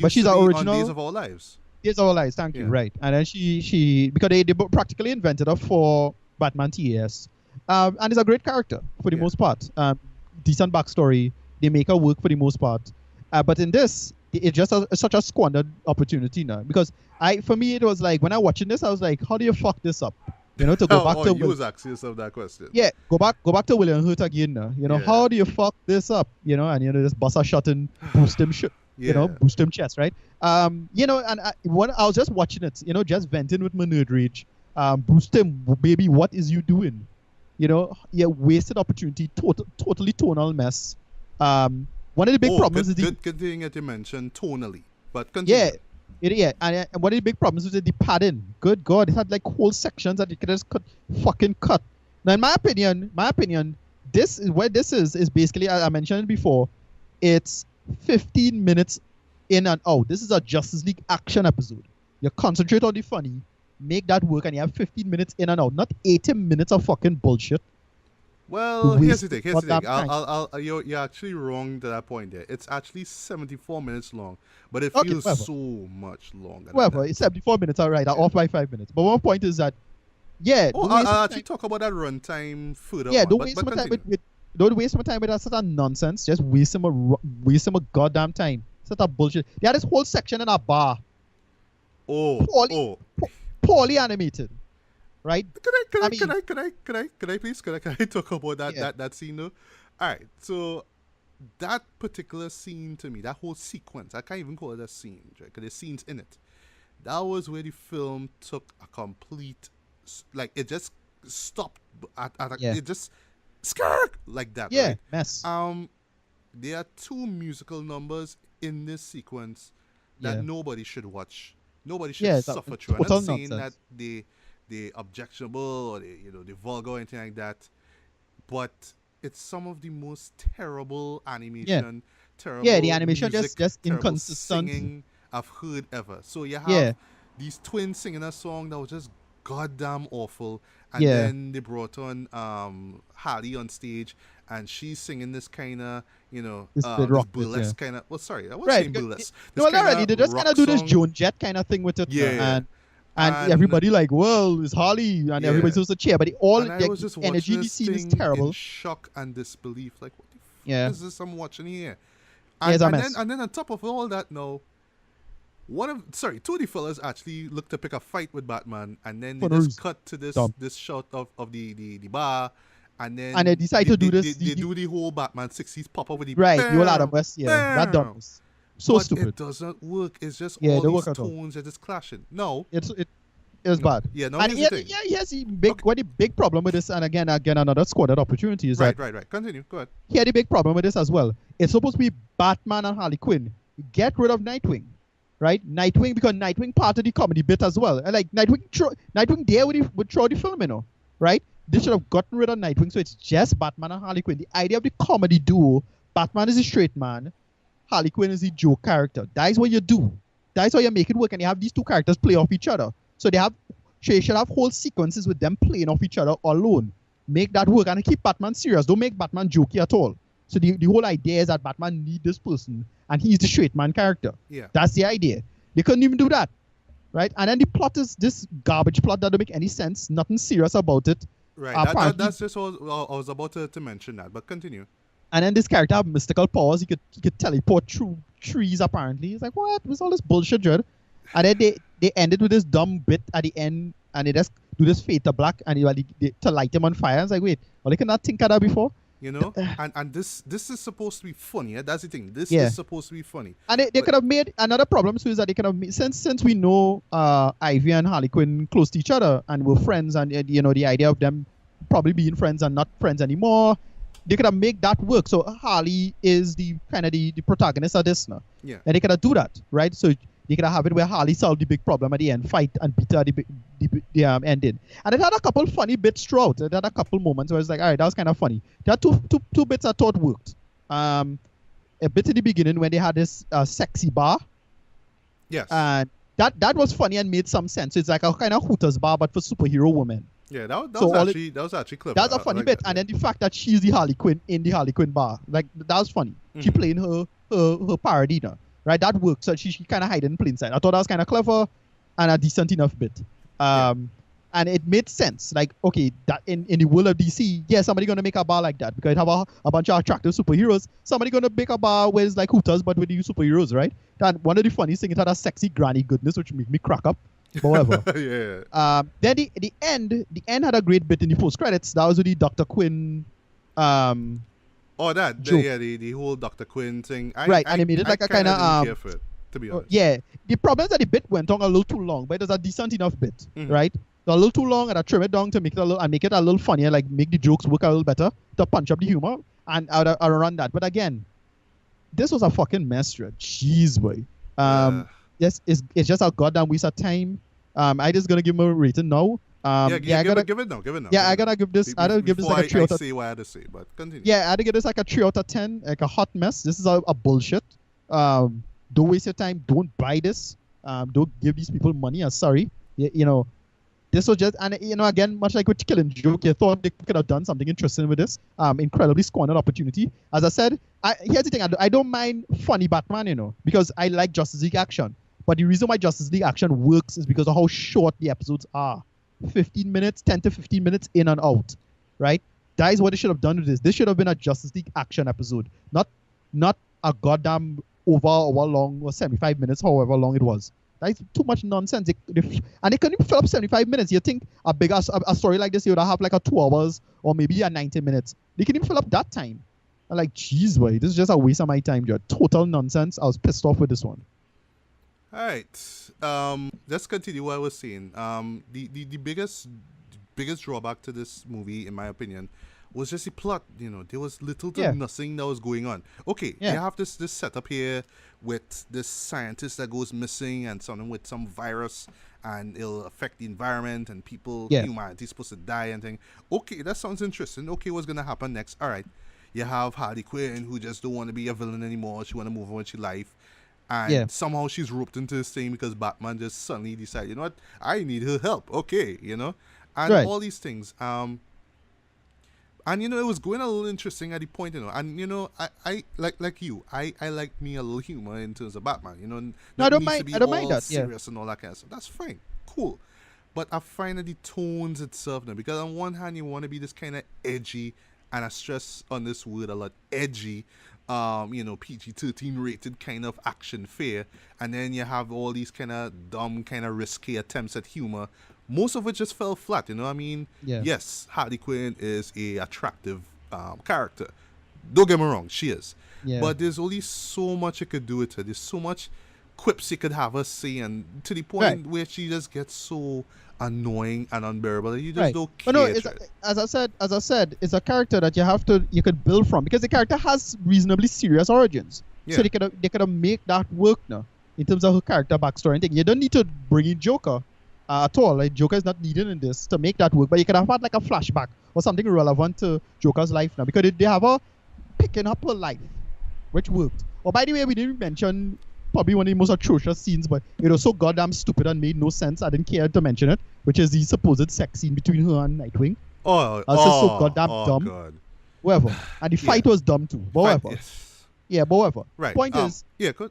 But she's our original. On Days of Our Lives. Days of Our Lives. Thank you. Right, and then she because they practically invented her for Batman TAS. And it's a great character for the most part. Decent backstory. They make her work for the most part. But in this, it's just such a squandered opportunity now. Because for me, it was like, when I watching this, I was like, how do you fuck this up? You know, to go back to... you was asking yourself that question. Yeah, go back to William Hurt again now. You know, how do you fuck this up? You know, and, just bust a shot and boost him shit. You know, boost him chest, right? You know, and I was just watching it, you know, just venting with my nerd rage. Boost him, baby, what is you doing? You know, wasted opportunity, totally tonal mess. One of the big problems is good thing that you mentioned tonally, but continue. And one of the big problems is the padding. Good God, it had like whole sections that you could just fucking cut. Now, in my opinion, this is basically, as I mentioned before, it's 15 minutes in and out. This is a Justice League action episode. You concentrate on the funny. Make that work, and you have 15 minutes in and out, not 80 minutes of fucking bullshit. Well, here's the thing. You're actually wrong to that point there. It's actually 74 minutes long, but it feels so much longer. It's 74 minutes, all right. Off by 5 minutes. But one point is that, I'll actually talk about that runtime further. Don't waste my time with that sort of nonsense. Just waste some of goddamn time. Sort of bullshit. They had this whole section in a bar. Poorly animated, right? Can I please talk about that scene though? All right, so that particular scene to me, that whole sequence, I can't even call it a scene, right? Because there's scenes in it. That was where the film took a complete, like it just stopped it just skirt like that. Right? Mess. There are two musical numbers in this sequence that nobody should watch. Nobody should suffer through. I'm not saying that they objectionable or they vulgar or anything like that, but it's some of the most terrible animation, terrible the animation music, just terrible inconsistent. singing I've heard ever. So you have Yeah. these twins singing a song that was just goddamn awful, and Yeah. then they brought on Harley on stage, and she's singing this kind of This bit this rock bit, burlesque kind of. Well, sorry, I was Right. saying burlesque. No, This not really. kinda They just kind rock of do this song. Joan Jett kind of thing with it. Yeah. And everybody like, well, it's Harley, and Yeah. everybody's supposed to cheer, but And I like, was just energy watching in the this scene is thing terrible. in shock and disbelief. Like, what the fuck Yeah. is this I'm watching here? Yeah, it's a And mess. then on top of all that, no. Two of the fellas actually looked to pick a fight with Batman, and then they For no just reason. cut to Dumb. this shot of the bar, and then And they decide to do this. They do the whole Batman 60s pop up with the Right, the old Adam bam, West, that bam. dumb. So But stupid. it doesn't work. It's just Yeah, it all don't these work at all. tones are just clashing. No. It was bad. Yeah, no, And here's the thing. he has the big problem with this, and again another squandered opportunity is that Right. Continue. Go ahead. he had a big problem with this as well. It's supposed to be Batman and Harley Quinn. Get rid of Nightwing, right? Nightwing, because Nightwing part of the comedy bit as well. And like Nightwing there would throw the film, right? They should have gotten rid of Nightwing, so it's just Batman and Harley Quinn. The idea of the comedy duo: Batman is a straight man, Harley Quinn is the joke character. That is what you do. That's how you make it work, and you have these two characters play off each other. So you should have whole sequences with them playing off each other alone. Make that work and keep Batman serious. Don't make Batman jokey at all. So the whole idea is that Batman needs this person, and he's the straight man character. Yeah. That's the idea. They couldn't even do that, right? And then the plot is this garbage plot that don't make any sense. Nothing serious about it. Right. That's just what I was about to mention that, but continue. And then this character have mystical powers. He could teleport through trees, apparently. It's like, what? What's all this bullshit, Judd? And then they ended with this dumb bit at the end, and they just do this fade to black, and to light him on fire. It's like, wait, well, they could not think of that before. And this is supposed to be funny. That's the thing. This is supposed to be funny. And they could have made another problem too, is that they could have made, since we know Ivy and Harley Quinn close to each other and were friends, and the idea of them probably being friends and not friends anymore, they could have made that work. So Harley is the kind of the protagonist of this now. Yeah. And they could have do that, right? So they could have it where Harley solved the big problem at the end, fight and beat her at the ending. And it had a couple funny bits throughout. It had a couple moments where it's like, all right, that was kind of funny. There are two bits I thought worked. A bit in the beginning when they had this sexy bar. Yes. And that was funny and made some sense. It's like a kind of Hooters bar, but for superhero women. Yeah, that was actually clever. That's a funny bit. And then the fact that she's the Harley Quinn in the Harley Quinn bar, like that was funny. She playing her parody now, right? That works. So she kind of hide in plain sight. I thought that was kind of clever and a decent enough bit. And it made sense. Like, okay, that in the world of DC, somebody gonna make a bar like that because it have a bunch of attractive superheroes. Somebody gonna make a bar where it's like Hooters but with the superheroes, right? And one of the funniest things, it had a sexy granny goodness which made me crack up. But whatever. Yeah. Then the end had a great bit in the post credits. That was with the Dr. Quinn. The whole Dr. Quinn thing. And they made it like a kind of care for it, to be honest. Yeah, the problem is that the bit went on a little too long, but it was a decent enough bit, right? So a little too long, and I trim it down to make it a little funnier, like make the jokes work a little better to punch up the humor, and I'll run that. But again, this was a fucking mess, jeez, boy. Yes, it's just a goddamn waste of time. I just gonna give him a rating now. Give it now. Yeah, I gotta give this. I gotta give this like a 3 out of. I say what I had to say, but continue. Yeah, I had to give this like a 3 out of 10, like a hot mess. This is a bullshit. Don't waste your time. Don't buy this. Don't give these people money. I'm sorry. This was just, and again, much like with Killing Joke, you thought they could have done something interesting with this. Incredibly squandered opportunity. As I said, here's the thing. I don't mind funny Batman, because I like Justice League action. But the reason why Justice League action works is because of how short the episodes are. 15 minutes, 10 to 15 minutes in and out, right? That is what they should have done with this. This should have been a Justice League action episode, not a goddamn over long or 75 minutes, however long it was. That is too much nonsense. And they couldn't even fill up 75 minutes. You think a story like this, you would have like a 2 hours or maybe a 90 minutes. They couldn't even fill up that time. I'm like, jeez, boy, this is just a waste of my time, dude. Total nonsense. I was pissed off with this one. All right. Let's continue what I was saying. The biggest drawback to this movie, in my opinion, was just a plot. There was little to Yeah. nothing that was going on. Okay, Yeah. you have this setup here with this scientist that goes missing and something with some virus, and it'll affect the environment and people, Yeah. humanity's supposed to die and thing. Okay, that sounds interesting. Okay, what's gonna happen next? All right, you have Harley Quinn who just don't want to be a villain anymore. She want to move on with her life. And Yeah. somehow she's roped into this thing because Batman just suddenly decided, you know what, I need her help. Okay, and Right. all these things. And it was going a little interesting at the point, and I like you, I like me a little humor in terms of Batman, No, I don't needs to mind. be I don't all mind that. Yeah. serious and all that kind of stuff. That's fine, cool. But I find that the tones itself now, because on one hand you want to be this kind of edgy, and I stress on this word a lot, edgy, PG-13 rated kind of action fare, and then you have all these kind of dumb, kind of risky attempts at humor, most of it just fell flat. Yeah. Yes, Harley Quinn is a attractive character. Don't get me wrong, she is. Yeah. But there's only so much you could do with her. There's so much quips you could have her say, and to the point where she just gets so annoying and unbearable that you just don't care. But no, to it. as I said, it's a character that you could build from, because the character has reasonably serious origins. Yeah. So they could have make that work now in terms of her character backstory and thing. You don't need to bring in Joker at all. Like, Joker is not needed in this to make that work, but you could have had like a flashback or something relevant to Joker's life now, because they have her picking up her life, which worked. Oh, by the way, we didn't mention probably one of the most atrocious scenes, but it was so goddamn stupid and made no sense. I didn't care to mention it, which is the supposed sex scene between her and Nightwing. Just so goddamn dumb. God. Whatever. And the fight was dumb too. But whatever. Yes. Yeah, but whatever. Right. Point is, yeah, good.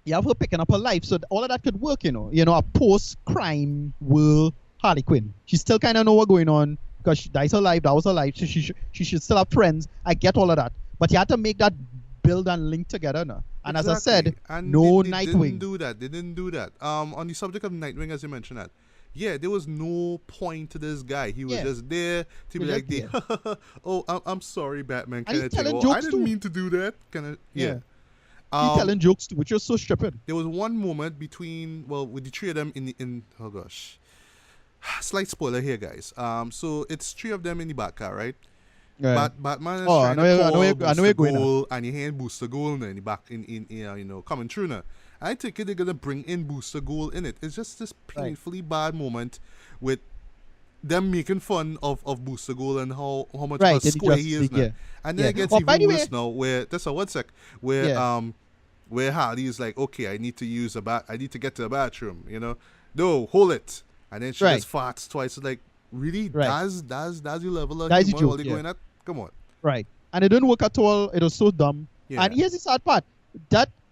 you have her picking up her life, so all of that could work, a post-crime world Harley Quinn. She still kind of know what's going on, because that is her life, that was her life, so she should still have friends. I get all of that. But you had to make that build and link together now. And Exactly. As I said, and no they Nightwing. They didn't do that. On the subject of Nightwing, as you mentioned that, yeah, there was no point to this guy. He was just there to be like, oh, I'm sorry, Batman. And he's telling I jokes didn't too. mean to do that. He's telling jokes too, which was so stupid. There was one moment with the three of them in oh gosh, slight spoiler here, guys. So it's three of them in the back car, right? Right. Batman is I trying know to call where Booster you're going Gold, and you hear Booster Gold in the back coming through now. I think they're gonna bring in Booster Gold in it. It's just this painfully bad moment with them making fun of Booster Gold and how much of a square he is now. Yeah. And then it gets even worse now, where where Harley is like, okay, I need to get to the bathroom, No, hold it. And then she just farts twice. It's like, really? That's your level of humor while they're going at? Come on. Right. And it didn't work at all. It was so dumb. Yeah. And here's the sad part.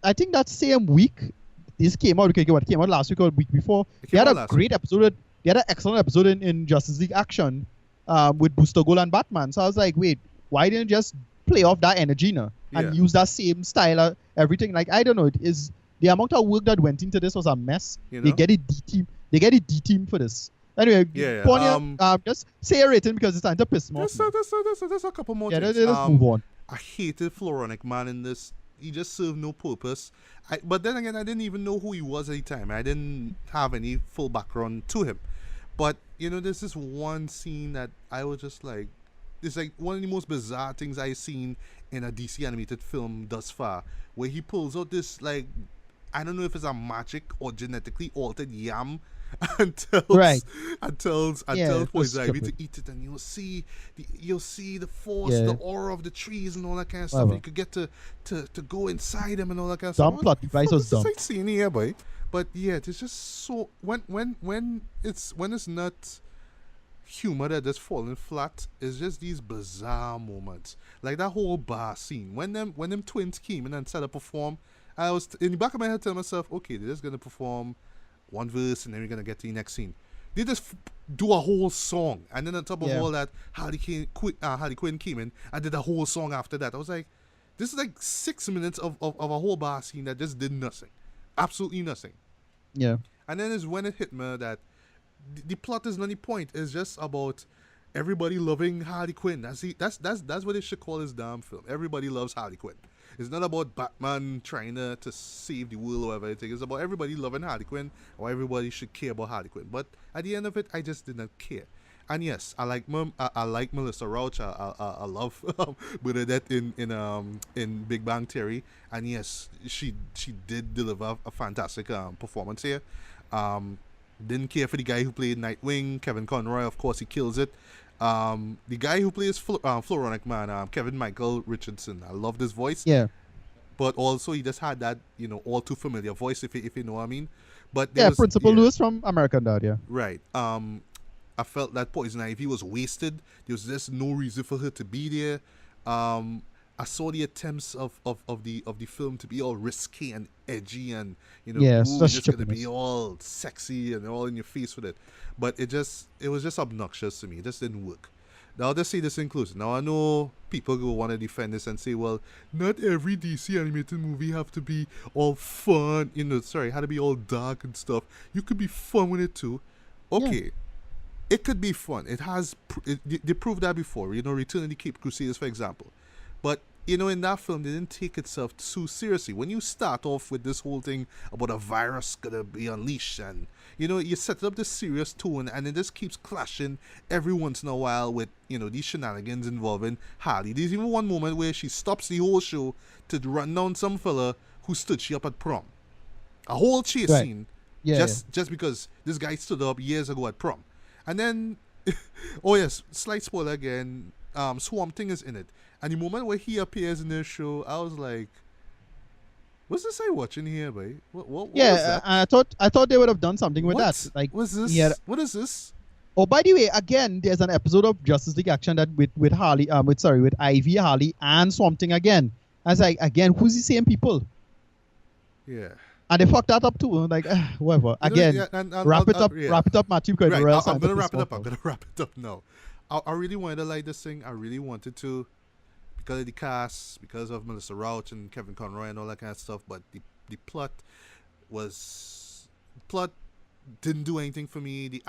I think that same week, this came out. What came out last week or week before? They had a great episode. They had an excellent episode in Justice League Action with Booster Gold and Batman. So I was like, wait, why didn't you just play off that energy now and use that same style, everything? Like, I don't know. It is the amount of work that went into this was a mess. They get it D-team. They get it D-team for this. Anyway, Ponya, just say a rating because it's time to piss me off. There's a couple more things. Let's move on. I hated Floronic Man in this. He just served no purpose. But then again, I didn't even know who he was at the time. I didn't have any full background to him. But, there's this one scene that I was just like, it's like one of the most bizarre things I've seen in a DC animated film thus far, where he pulls out this, like, I don't know if it's a magic or genetically altered yam, and tells Poison Ivy to eat it, and you'll see the force, the aura of the trees and all that kind of stuff. You could get to go inside them and all that kind of dumb stuff. Plot device was dumb. It's scene here, boy. But yeah, it's just so when it's not humor that just falling flat, it's just these bizarre moments, like that whole bar scene when them twins came in and started to perform. I was in the back of my head telling myself, okay, they're just gonna perform one verse and then we're gonna get to the next scene. They just do a whole song, and then on top of all that, Harley Quinn came in and did a whole song after that. I was like, this is like 6 minutes of a whole bar scene that just did nothing, absolutely nothing. Yeah. And then is when it hit me that the plot is not the point. It's just about everybody loving Harley Quinn. That's what they should call this damn film. Everybody loves Harley Quinn. It's not about Batman trying to save the world or whatever. It's about everybody loving Harley Quinn, or everybody should care about Harley Quinn. But at the end of it, I just did not care. And yes, I like Melissa Rauch. I love Bernadette in Big Bang Theory. And yes, she did deliver a fantastic performance here. Didn't care for the guy who played Nightwing, Kevin Conroy. Of course, he kills it. The guy who plays Floronic Man, Kevin Michael Richardson. I love this voice. Yeah. But also he just had that, all too familiar voice, if you know what I mean. But Principal Lewis from American Dad, yeah. Right. I felt that Poison Ivy was wasted. There was just no reason for her to be there. I saw the attempts of the film to be all risky and edgy and just gonna be all sexy and all in your face with it. But it was just obnoxious to me. It just didn't work. Now let's see this inclusion. Now I know people will want to defend this and say, well, not every DC animated movie have to be all fun, had to be all dark and stuff. You could be fun with it too. Okay. Yeah. It could be fun. They proved that before. Return of the Cape Crusaders, for example. But, in that film, they didn't take itself too seriously. When you start off with this whole thing about a virus gonna be unleashed and, you set up this serious tone and it just keeps clashing every once in a while with, these shenanigans involving Harley. There's even one moment where she stops the whole show to run down some fella who stood she up at prom. A whole chase scene. Yeah, just because this guy stood up years ago at prom. And then, oh yes, slight spoiler again, Swamp Thing is in it. And the moment where he appears in this show, I was like, what's this I watching here, boy? What was that? I thought they would have done something with that. Like, what's this? Yeah. What is this? Oh, by the way, again, there's an episode of Justice League Action that with Harley, with Ivy, Harley, and Swamp Thing again. I was like, again, who's the same people? Yeah. And they fucked that up too. Like, whatever. Again, wrap it up, Matthew. Right, I'm gonna wrap it up now. I really wanted to like this thing. I really wanted to, because of the cast, because of Melissa Rauch and Kevin Conroy and all that kind of stuff. But the plot didn't do anything for me. The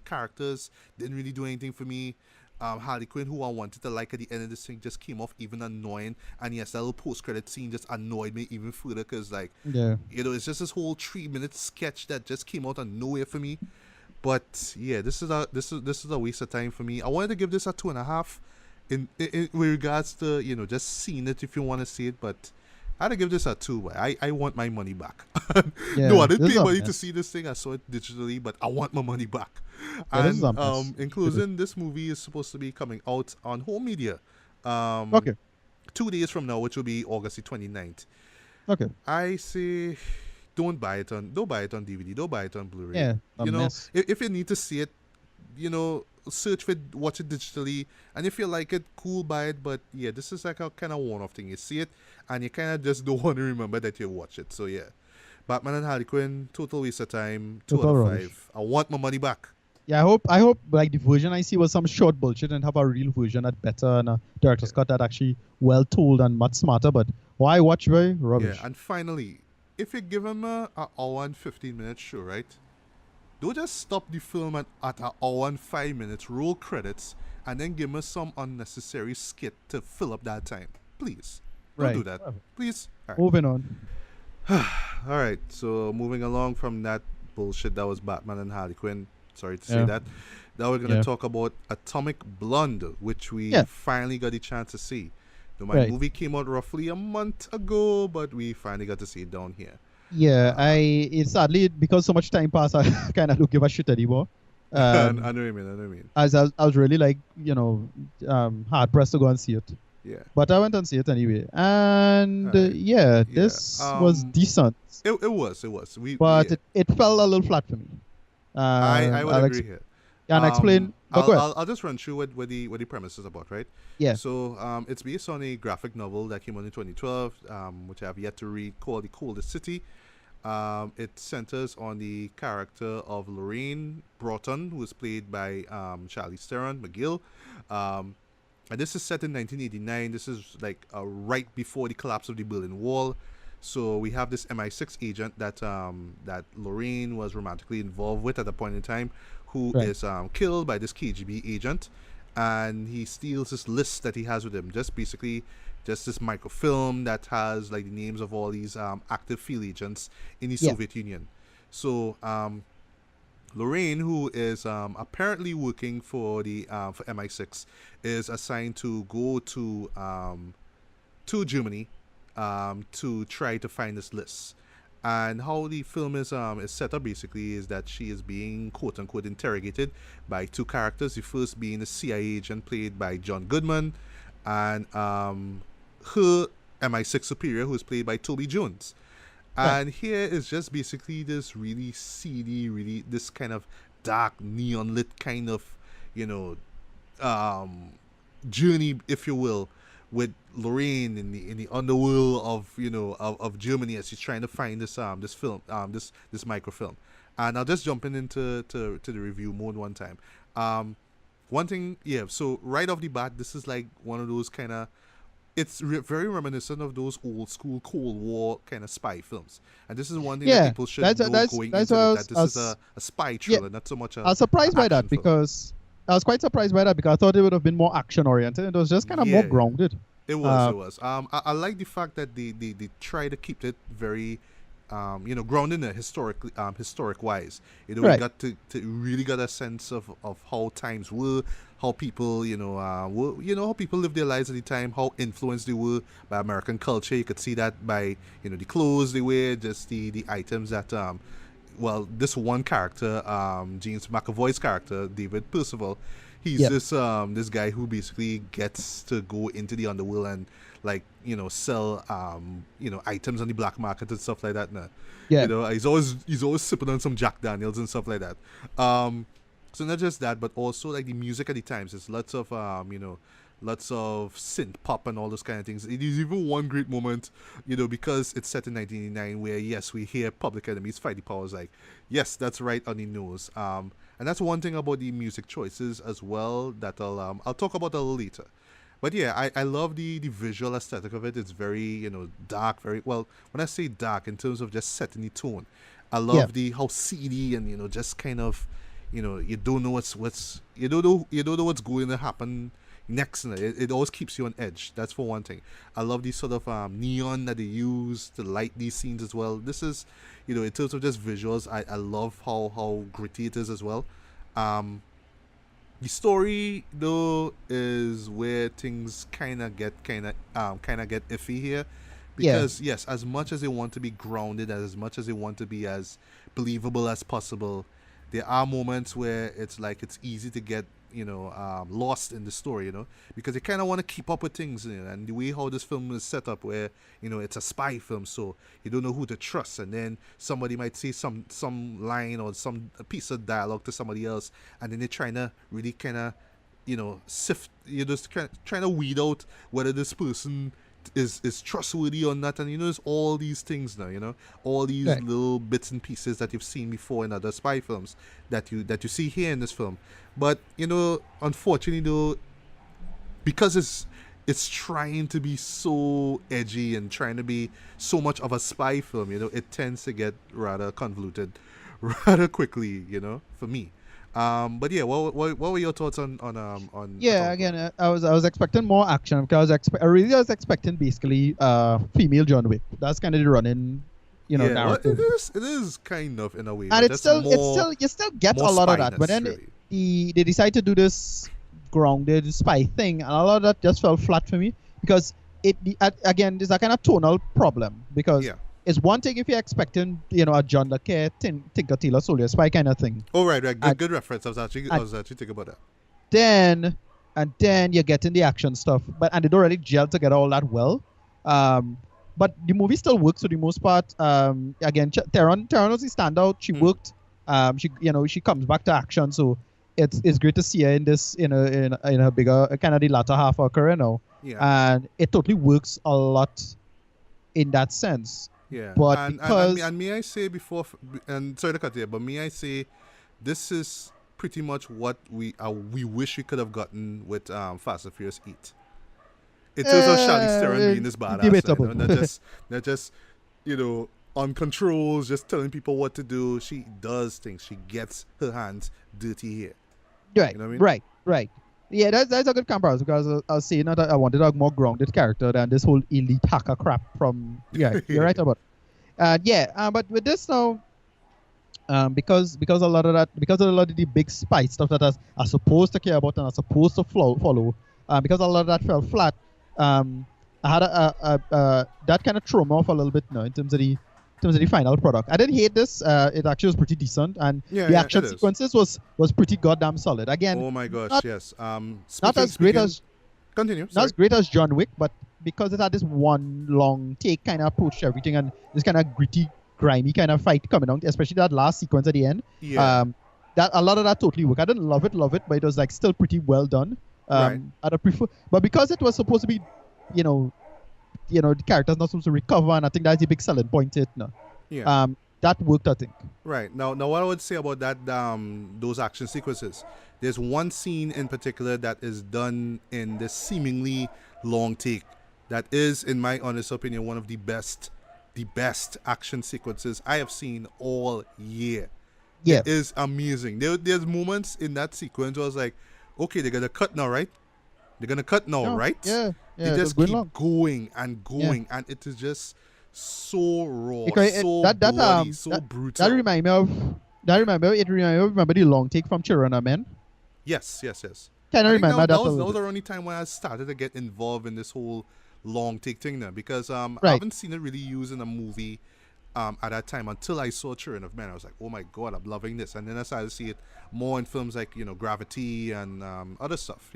characters didn't really do anything for me. Harley Quinn, who I wanted to like at the end of this thing, just came off even annoying. And yes, that little post-credit scene just annoyed me even further because, it's just this whole 3-minute sketch that just came out of nowhere for me. But yeah, this is a waste of time for me. I wanted to give this a 2.5 in regards to just seeing it if you want to see it, but I had to give this a 2. I want my money back. No, I didn't pay money to see this thing. I saw it digitally, but I want my money back. And including this movie is supposed to be coming out on home media. 2 days from now, which will be August the 29th. Okay. I say don't buy it on DVD, don't buy it on Blu-ray. Yeah, if you need to see it, search for it, watch it digitally, and if you like it, cool, buy it. But yeah, this is like a kind of one-off thing. You see it and you kind of just don't want to remember that you watch it. So yeah, Batman and Harley Quinn, total waste of time. 2 out of 5. I want my money back. Yeah, I hope like the version I see was some short bullshit and have a real version that better and a director's cut that actually well told and much smarter. But why watch very rubbish? Yeah, and finally, if you give him an hour and 15-minute show, right? Don't just stop the film at an hour and 5 minutes, roll credits, and then give us some unnecessary skit to fill up that time. Please. Don't do that. Please. Right. Moving on. Alright, so moving along from that bullshit that was Batman and Harley Quinn. Sorry to say that. Now we're going to talk about Atomic Blonde, which we finally got the chance to see. My movie came out roughly a month ago, but we finally got to see it down here. Yeah, it's sadly because so much time passed, I kind of don't give a shit anymore. I know what you mean. As I was really like, hard pressed to go and see it. Yeah. But I went and see it anyway, and this was decent. It was. It fell a little flat for me. I would agree here. And explain. I'll just run through what the premise is about, right? Yeah. So it's based on a graphic novel that came out in 2012, which I have yet to read, called The Coldest City. It centers on the character of Lorraine Broughton, who is played by Charlize Theron, McGill. And this is set in 1989. This is like right before the collapse of the Berlin Wall. So we have this MI6 agent that Lorraine was romantically involved with at a point in time, who is killed by this KGB agent, and he steals this list that he has with him. Just this microfilm that has like the names of all these active field agents in the Soviet Union. So Lorraine, who is apparently working for the for MI6, is assigned to go to Germany to try to find this list. And how the film is set up basically is that she is being quote unquote interrogated by two characters. The first being the CIA agent played by John Goodman, and her MI6 superior who is played by Toby Jones. And here is just basically this really seedy, really this kind of dark neon lit kind of, journey, if you will, with Lorraine in the underworld of Germany as she's trying to find this film this microfilm. And I'll just jump into the review mode one time. One thing, so right off the bat, this is like one of those kind of, it's very reminiscent of those old school Cold War kind of spy films. And this is one thing that people should know going into that this is a spy thriller, not so much a... I was surprised by that film. because... I was quite surprised by that because I thought it would have been more action-oriented. It was just kind of more grounded. It was. I like the fact that they try to keep it very... grounded in a historic wise. We got to really got a sense of how times were, how people how people lived their lives at the time, how influenced they were by American culture. You could see that by the clothes they wear, just the items that this one character, James McAvoy's character, David Percival, he's this guy who basically gets to go into the underworld and sell items on the black market and stuff like that. He's always sipping on some Jack Daniels and stuff like that. So not just that, but also like the music at the times. There's lots of lots of synth pop and all those kind of things. It is even one great moment, because it's set in 1989, where yes, we hear Public Enemy's Fight the Powers. Like, yes, that's right on the nose. And that's one thing about the music choices as well that I'll talk about a little later. But yeah, I love the visual aesthetic of it. It's very dark, very well. When I say dark, in terms of just setting the tone, I love how seedy and just kind of you don't know what's you don't know what's going to happen next. It always keeps you on edge. That's for one thing. I love these sort of neon that they use to light these scenes as well. This is in terms of just visuals, I love how gritty it is as well. The story though is where things kind of get iffy here, because yes, as much as they want to be grounded, as much as they want to be as believable as possible, there are moments where it's like it's easy to get lost in the story, because they kind of want to keep up with things, and the way how this film is set up, where it's a spy film, so you don't know who to trust, and then somebody might say some line or some piece of dialogue to somebody else, and then they're trying to really kind of sift, just trying to weed out whether this person is trustworthy or not, and there's all these things now, all these little bits and pieces that you've seen before in other spy films that you see here in this film. But unfortunately though, because it's trying to be so edgy and trying to be so much of a spy film, it tends to get rather convoluted rather quickly, for me. But yeah, what were your thoughts on again, I was expecting more action, because I really was expecting basically female John Wick. That's kind of the running narrative. Well, it is kind of in a way, and you still get a lot of that, but then really. They decide to do this grounded spy thing, and a lot of that just fell flat for me, because again, there's a kind of tonal problem, because it's one thing if you're expecting a John le Carre, Tinker Tailor Soldier Spy kind of thing. Oh right, good reference. I was actually thinking about that. Then you're getting the action stuff, and they don't really gel together all that well. But the movie still works for the most part. Again, Theron was the standout. She worked. She comes back to action, so it's great to see her in this in a bigger kind of the latter half of her career now. Yeah. And it totally works a lot in that sense. Yeah. But and may I say before, and sorry to cut you, but may I say, this is pretty much what we wish we could have gotten with Fast and Furious 8. In terms of Charlize Theron being this badass, not just on controls, just telling people what to do. She does things. She gets her hands dirty here. Right. You know what I mean? Right. Yeah, that's a good comparison, because I was saying that I wanted a more grounded character than this whole elite hacker crap from. Yeah, you're right about it. But with this now, Because a lot of that, because of a lot of the big spy stuff that are supposed to care about and are supposed to follow, because a lot of that fell flat. I had that kind of threw me off a little bit now in terms of the final product. I didn't hate this. It actually was pretty decent, and Yeah, the yeah, it action is. sequences was pretty goddamn solid. Again, Oh my gosh, not yes. not as great as Continue. not Sorry. as great as John Wick, but because it had this one long take kind of approach to everything, and this kind of gritty, grimy kind of fight coming out, especially that last sequence at the end. Yeah. That a lot of that totally worked. I didn't love it, but it was like still pretty well done. Right. I'd prefer, but because it was supposed to be, you know, the character's not supposed to recover, and I think that's the big selling point. Yeah. That worked, I think. Right. Now, what I would say about that, those action sequences, there's one scene in particular that is done in this seemingly long take that is, in my honest opinion, one of the best action sequences I have seen all year. Yeah. It is amazing. There's moments in that sequence where I was like, okay, they're gonna cut now, right? They're gonna cut now, No, right? Yeah. They just keep going and Yeah. going, and it is just so raw, Because so that bloody, so brutal. That remind me of remember the long take from Chirona Man. Yes. Kind of I think remember that. that a was little the bit. only time when I started to get involved in this whole long take thing now, because I Right. haven't seen it really used in a movie at that time until I saw Children of Men. I was like, oh my god, I'm loving this. And then I started to see it more in films like, Gravity and other stuff,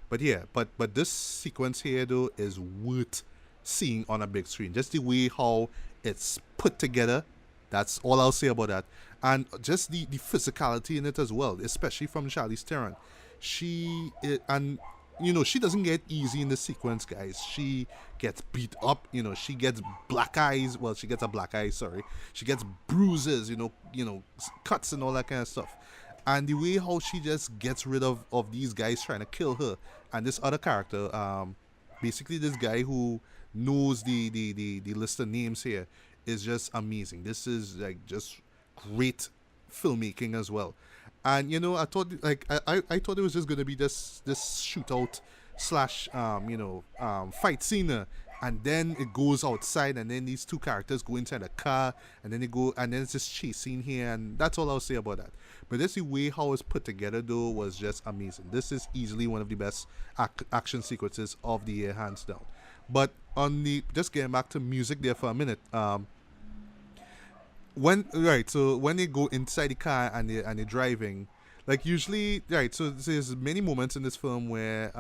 But yeah, but this sequence here though is worth seeing on a big screen. Just the way how it's put together, that's all I'll say about that. And just the physicality in it as well, especially from Charlize Theron. She doesn't get easy in the sequence, guys. She gets beat up, she gets black eyes. Well, she gets a black eye, sorry. She gets bruises, cuts and all that kind of stuff. And the way how she just gets rid of these guys trying to kill her, and this other character, basically this guy who knows the list of names here, is just amazing. This is like just great filmmaking as well. And I thought I thought it was just gonna be this shootout slash fight scene, and then it goes outside, and then these two characters go inside a car, and then it's just chase scene here, and that's all I'll say about that. But this the way how it's put together though was just amazing. This is easily one of the best action sequences of the year, hands down. But just getting back to music there for a minute, when they go inside the car and they're driving, like usually, right, so there's many moments in this film where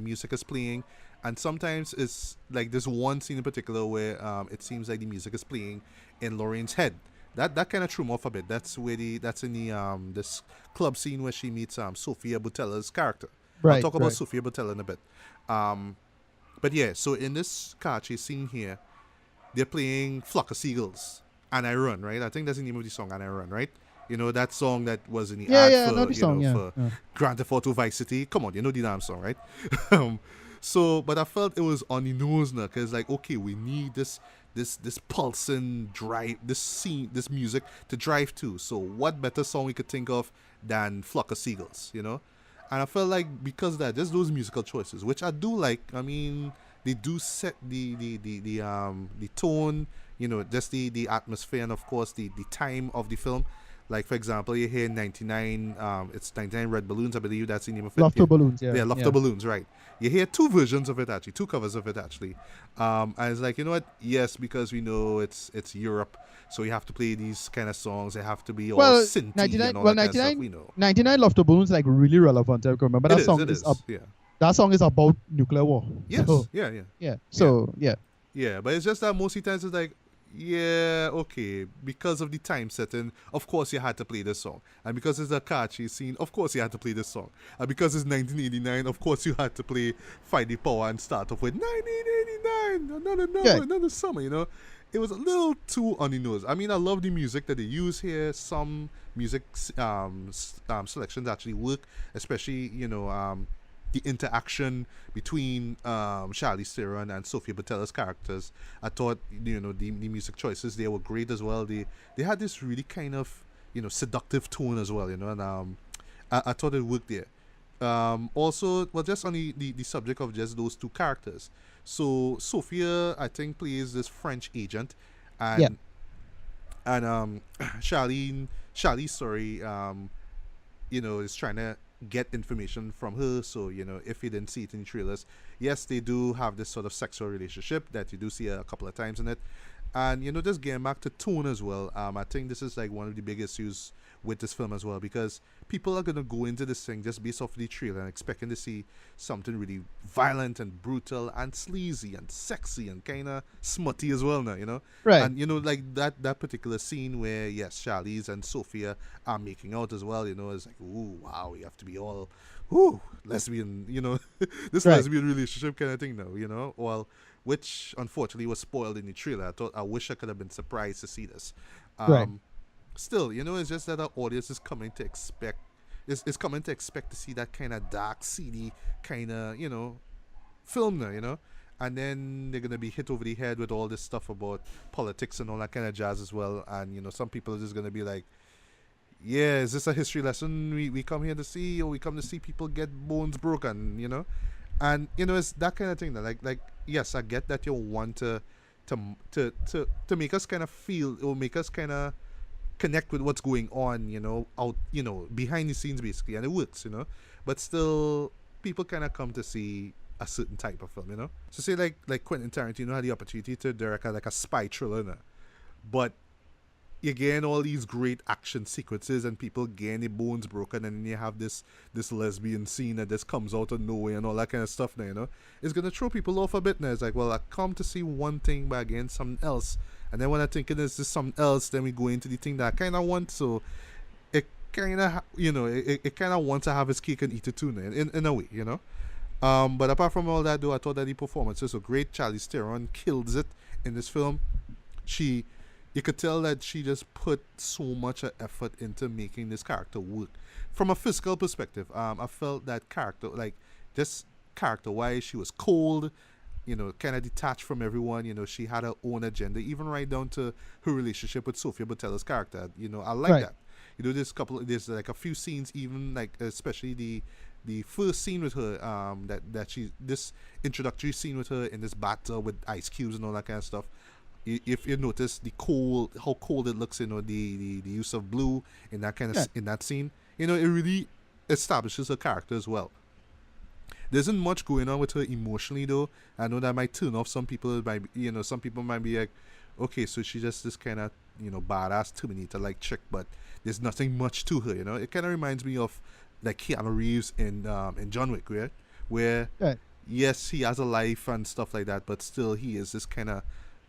music is playing, and sometimes it's like there's one scene in particular where it seems like the music is playing in Lorraine's head. That kind of threw me off a bit. That's in the this club scene where she meets Sofia Boutella's character. Right, I'll talk about right. Sofia Boutella in a bit. But yeah, so in this car chase scene here, they're playing Flock of Seagulls, And I Run, right? I think that's the name of the song, And I Run, right? That song that was in the ad I for, know the song, for Grand Theft Auto Vice City. Come on, you know the damn song, right? But I felt it was on the nose now, because like, okay, we need this pulsing drive, this music to drive to. So what better song we could think of than Flock of Seagulls, And I felt like because of that, just those musical choices, which I do like. I mean, they do set the tone, just the atmosphere, and of course the time of the film. Like, for example, you hear 99, it's 99 Red Balloons, I believe that's the name of it. Love to Balloons, yeah. Yeah, Love to Balloons, right. You hear two versions of it, actually, two covers of it, actually. And it's like, you know what? Yes, because we know it's Europe, so you have to play these kind of songs. They have to be all synthy 99, and all well, that 99, kind of stuff, we know. 99 Love to Balloons, like, really relevant, I remember. That song is, yeah. That song is about nuclear war. Yes, so, yeah. So, yeah. Yeah, but it's just that most of the times it's like, yeah, okay, because of the time setting, of course you had to play this song. And because it's a car chase scene, of course you had to play this song. And because it's 1989, of course you had to play Fight the Power and start off with 1989, another summer, It was a little too on the nose. I mean, I love the music that they use here. Some music selections actually work, especially, the interaction between Charlize Theron and Sofia Boutella's characters. I thought, the music choices there were great as well. They had this really kind of, seductive tone as well, and I thought it worked there. Also, well, just on the subject of just those two characters. So Sofia, I think, plays this French agent, and And Charlene's story, is trying to get information from her. So, if you didn't see it in the trailers, yes, they do have this sort of sexual relationship that you do see a couple of times in it. And, just getting back to tone as well, I think this is like one of the big issues with this film as well, because people are going to go into this thing just based off the trailer and expecting to see something really violent and brutal and sleazy and sexy and kind of smutty as well now. Right. And, like that particular scene where, yes, Charlize and Sophia are making out as well, it's like, ooh, wow, you have to be all, ooh, lesbian, this Right. lesbian relationship kind of thing now, well, which unfortunately was spoiled in the trailer. I wish I could have been surprised to see this. Right. Still, it's just that our audience is coming to expect to see that kind of dark, seedy kind of, film now, and then they're gonna be hit over the head with all this stuff about politics and all that kind of jazz as well. And some people are just gonna be like, yeah, is this a history lesson we come here to see, or we come to see people get bones broken, and it's that kind of thing that like yes, I get that you want to make us kind of feel, or make us kind of connect with what's going on, out, behind the scenes basically, and it works, but still people kind of come to see a certain type of film. So say like Quentin Tarantino had the opportunity to direct like a spy thriller, but you're getting all these great action sequences and people getting their bones broken, and then you have this lesbian scene that just comes out of nowhere and all that kind of stuff now, it's gonna throw people off a bit now. It's like, well, I come to see one thing but again something else, and then when I think it is just something else, then we go into the thing that I kind of want. So it kind of it kind of wants to have its cake and eat it too now, in a way, but apart from all that though, I thought that the performances were great. Charlize Theron kills it in this film. You could tell that she just put so much effort into making this character work. From a physical perspective, I felt that character, like, just character-wise, she was cold, kind of detached from everyone. She had her own agenda, even right down to her relationship with Sofia Boutella's character. I like Right. that. There's like a few scenes, even like, especially the first scene with her, this introductory scene with her in this bathtub with ice cubes and all that kind of stuff. If you notice how cold it looks, the use of blue in that kind of in that scene, it really establishes her character as well. There isn't much going on with her emotionally though. I know that might turn off some people. Some people might be like, okay, so she's just this kind of badass Terminator like chick, but there's nothing much to her. It kind of reminds me of like Keanu Reeves in John Wick, right? Where yes, he has a life and stuff like that, but still he is this kind of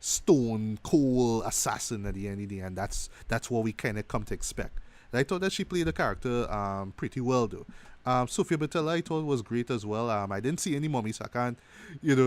stone cold assassin at the end of the day, and that's what we kind of come to expect. And I thought that she played the character pretty well though. Sofia Boutella I thought was great as well. I didn't see any mummy, so I can't,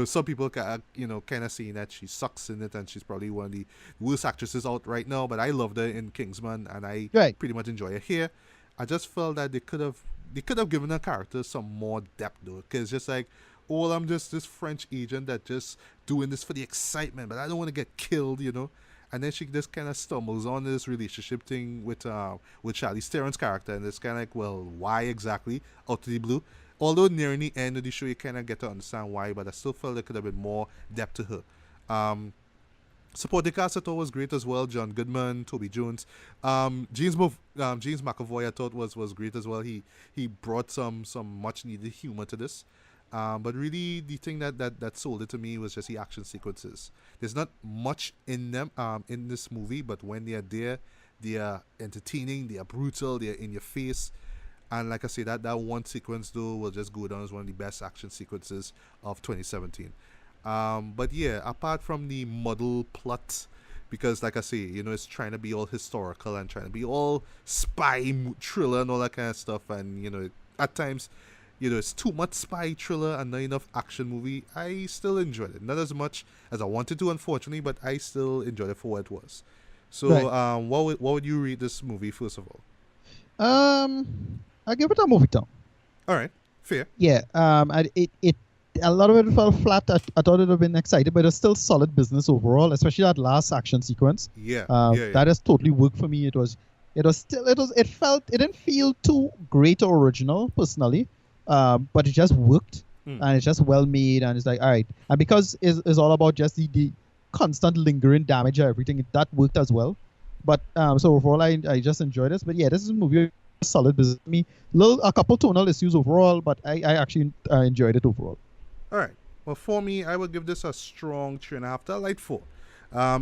some people kind of saying that she sucks in it and she's probably one of the worst actresses out right now, but I loved her in Kingsman and I pretty much enjoy her here. I just felt that they could have given her character some more depth though, because just like, oh, I'm just this French agent that just doing this for the excitement, but I don't want to get killed, And then she just kind of stumbles on this relationship thing with Charlize Theron's character, and it's kind of like, well, why exactly out of the blue? Although nearing the end of the show, you kind of get to understand why, but I still felt there could have been more depth to her. Supporting cast I thought was great as well. John Goodman, Toby Jones, James McAvoy I thought was great as well. He brought some much needed humor to this. But really, the thing that sold it to me was just the action sequences. There's not much in them in this movie, but when they are there, they are entertaining, they are brutal, they are in your face. And like I say, that one sequence, though, will just go down as one of the best action sequences of 2017. But yeah, apart from the muddle plot, because like I say, it's trying to be all historical and trying to be all spy thriller and all that kind of stuff. And, at times, it's too much spy thriller and not enough action movie. I still enjoyed it. Not as much as I wanted to, unfortunately, but I still enjoyed it for what it was. So, what would you rate this movie, first of all? I give it a movie down. All right, fair. Yeah. It a lot of it fell flat. I thought it would have been exciting, but it's still solid business overall, especially that last action sequence. Yeah. That has totally worked for me. It didn't feel too great or original personally. But it just worked, and it's just well made, and it's like, all right. And because it's all about just the constant lingering damage of everything, that worked as well. But so overall, I just enjoyed this. But yeah, this is a movie solid business. Me, a couple tonal issues overall, but I actually enjoyed it overall. All right. Well, for me, I would give this a strong 3.5 to a light 4.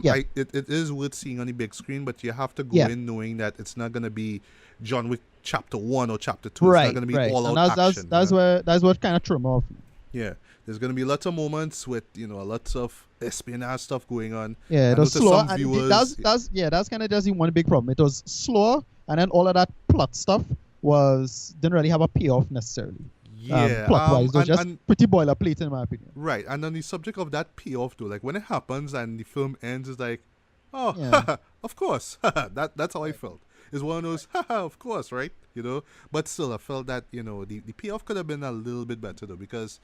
Yeah. It is worth seeing on the big screen, but you have to go Yeah. in knowing that it's not gonna be John Wick Chapter 1 or Chapter 2. Right. It's not gonna be Right. all And out that's action. that's what kind of threw me off. Yeah, there's gonna be lots of moments with lots of espionage stuff going on. Yeah, I it know was to slow. some And viewers, that's kind of just the one big problem. It was slower, and then all of that plot stuff didn't really have a payoff necessarily. yeah, Plot wise, it was just and pretty boilerplate in my opinion. right, and on the subject of that payoff though, like when it happens and the film ends, it's like, oh, Yeah. of course, that's how I felt. It's one of those, of course, right? But still, I felt that the payoff could have been a little bit better though, because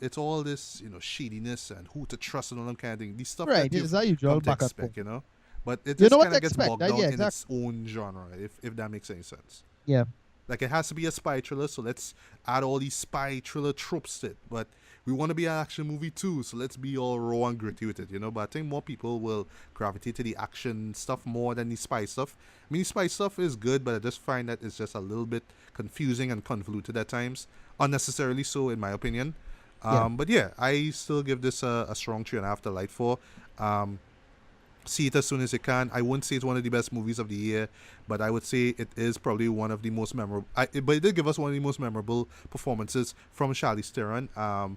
it's all this shadiness and who to trust and all that kind of thing. The stuff Right, that it's you've our usual come to back and expect, forth. But it You just know what kind of to gets expect, bogged right? down Yeah, in exactly. its own genre, if that makes any sense. Yeah. Like it has to be a spy thriller, so let's add all these spy thriller tropes to it. But we want to be an action movie too, so let's be all raw and gritty with it, But I think more people will gravitate to the action stuff more than the spy stuff. I mean, the spy stuff is good, but I just find that it's just a little bit confusing and convoluted at times, unnecessarily so, in my opinion. Yeah. But yeah, I still give this a strong 3.5 to light 4. See it as soon as you can. I wouldn't say it's one of the best movies of the year, but I would say it is probably one of the most memorable. But it did give us one of the most memorable performances from Charlize Theron. And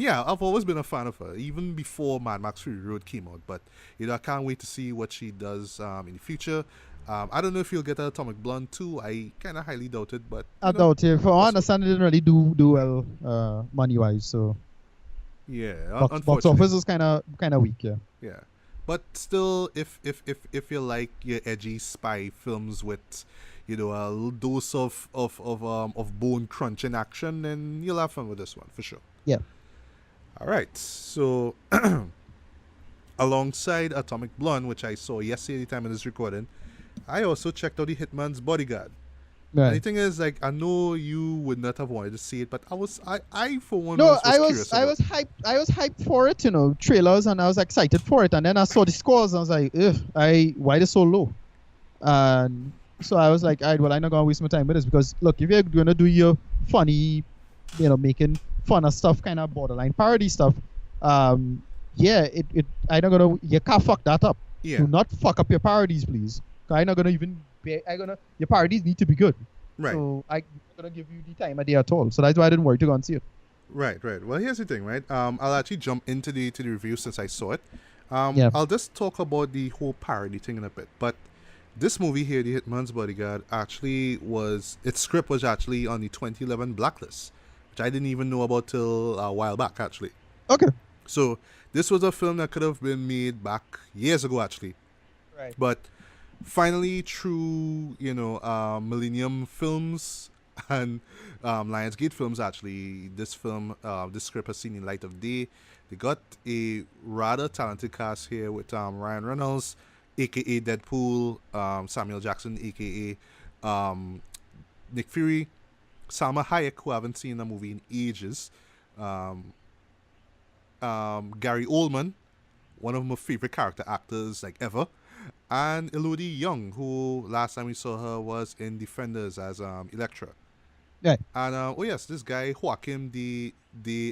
yeah, I've always been a fan of her, even before Mad Max Fury Road came out. But I can't wait to see what she does in the future. I don't know if you'll get an Atomic Blonde too. I kind of highly doubt it, but I doubt it. From what I understand, it didn't really do well money wise. So yeah, box unfortunately, office is kind of weak. Yeah. yeah. But still, if you like your edgy spy films with, a little dose of bone crunching action, then you'll have fun with this one for sure. Yeah. All right. So, alongside Atomic Blonde, which I saw yesterday at the time of this recording, I also checked out the Hitman's Bodyguard. And the Right. thing is, like, I know you would not have wanted to see it, but I for one No, was I curious about was hyped. I was hyped for it, trailers, and I was excited for it. And then I saw the scores, and I was like, ugh, why they so low? And so I was like, all right, well, I'm not gonna waste my time with this because look, if you're gonna do your funny, making fun of stuff, kind of borderline parody stuff, yeah, I'm not gonna. You can't fuck that up. Yeah. Do not fuck up your parodies, please. I'm not gonna even. Your parodies need to be good. Right. So I'm not gonna give you the time of day at all. So that's why I didn't worry to go and see it. Right. Well, here's the thing, right? I'll actually jump into the review since I saw it. Yeah. I'll just talk about the whole parody thing in a bit. But this movie here, The Hitman's Bodyguard, actually its script was actually on the 2011 blacklist, which I didn't even know about till a while back, actually. Okay. So this was a film that could have been made back years ago, actually. Right. But finally, through Millennium Films and Lionsgate Films, actually, this script has seen the light of day. They got a rather talented cast here with Ryan Reynolds, aka Deadpool, Samuel Jackson, aka Nick Fury, Salma Hayek, who I haven't seen a movie in ages, Gary Oldman, one of my favorite character actors like ever, and Elodie Young, who last time we saw her was in Defenders as Elektra. Right. And oh yes, this guy Joaquin de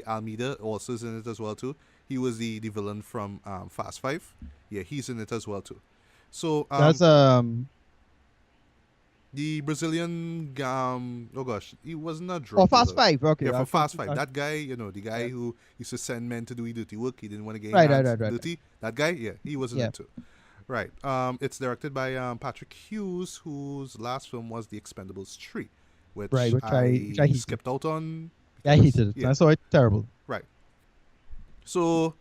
Almeida also is in it as well too. He was the villain from Fast 5. Yeah, he's in it as well too. So That's the Brazilian oh gosh, he wasn't a drug Oh, Fast dealer. 5. Okay. Yeah, for Fast 5. I- That guy, the guy who used to send men to do dirty work. He didn't want to get Right. dirty. That guy, yeah, he was in Yeah. it too. Right. It's directed by Patrick Hughes, whose last film was The Expendables 3, which, Right, which I hated. skipped out on. I hated it. Yeah. I saw it terrible. Right. So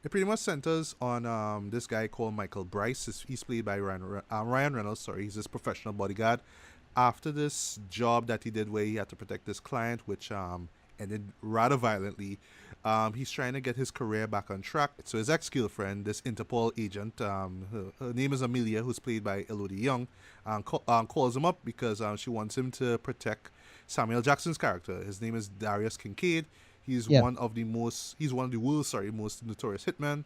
it pretty much centers on this guy called Michael Bryce. He's played by Ryan Reynolds. Sorry, he's his professional bodyguard. After this job that he did where he had to protect this client, which ended rather violently, he's trying to get his career back on track. So his ex-girlfriend, this Interpol agent, her name is Amelia, who's played by Elodie Young, calls him up because she wants him to protect Samuel Jackson's character. His name is Darius Kincaid. He's one of the world's most notorious hitmen.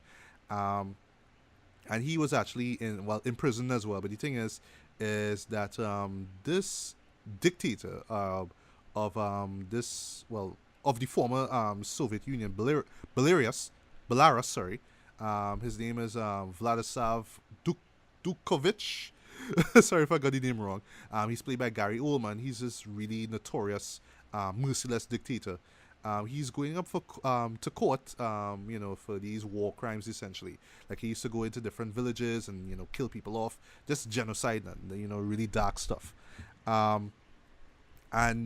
and he was actually in prison as well. But the thing is that this dictator of the former Soviet Union, Belarus, sorry, his name is Vladislav Dukovich. Sorry if I got the name wrong. He's played by Gary Oldman. He's this really notorious, merciless dictator. He's going up to court, for these war crimes essentially. Like he used to go into different villages and kill people off, just genocide and really dark stuff. And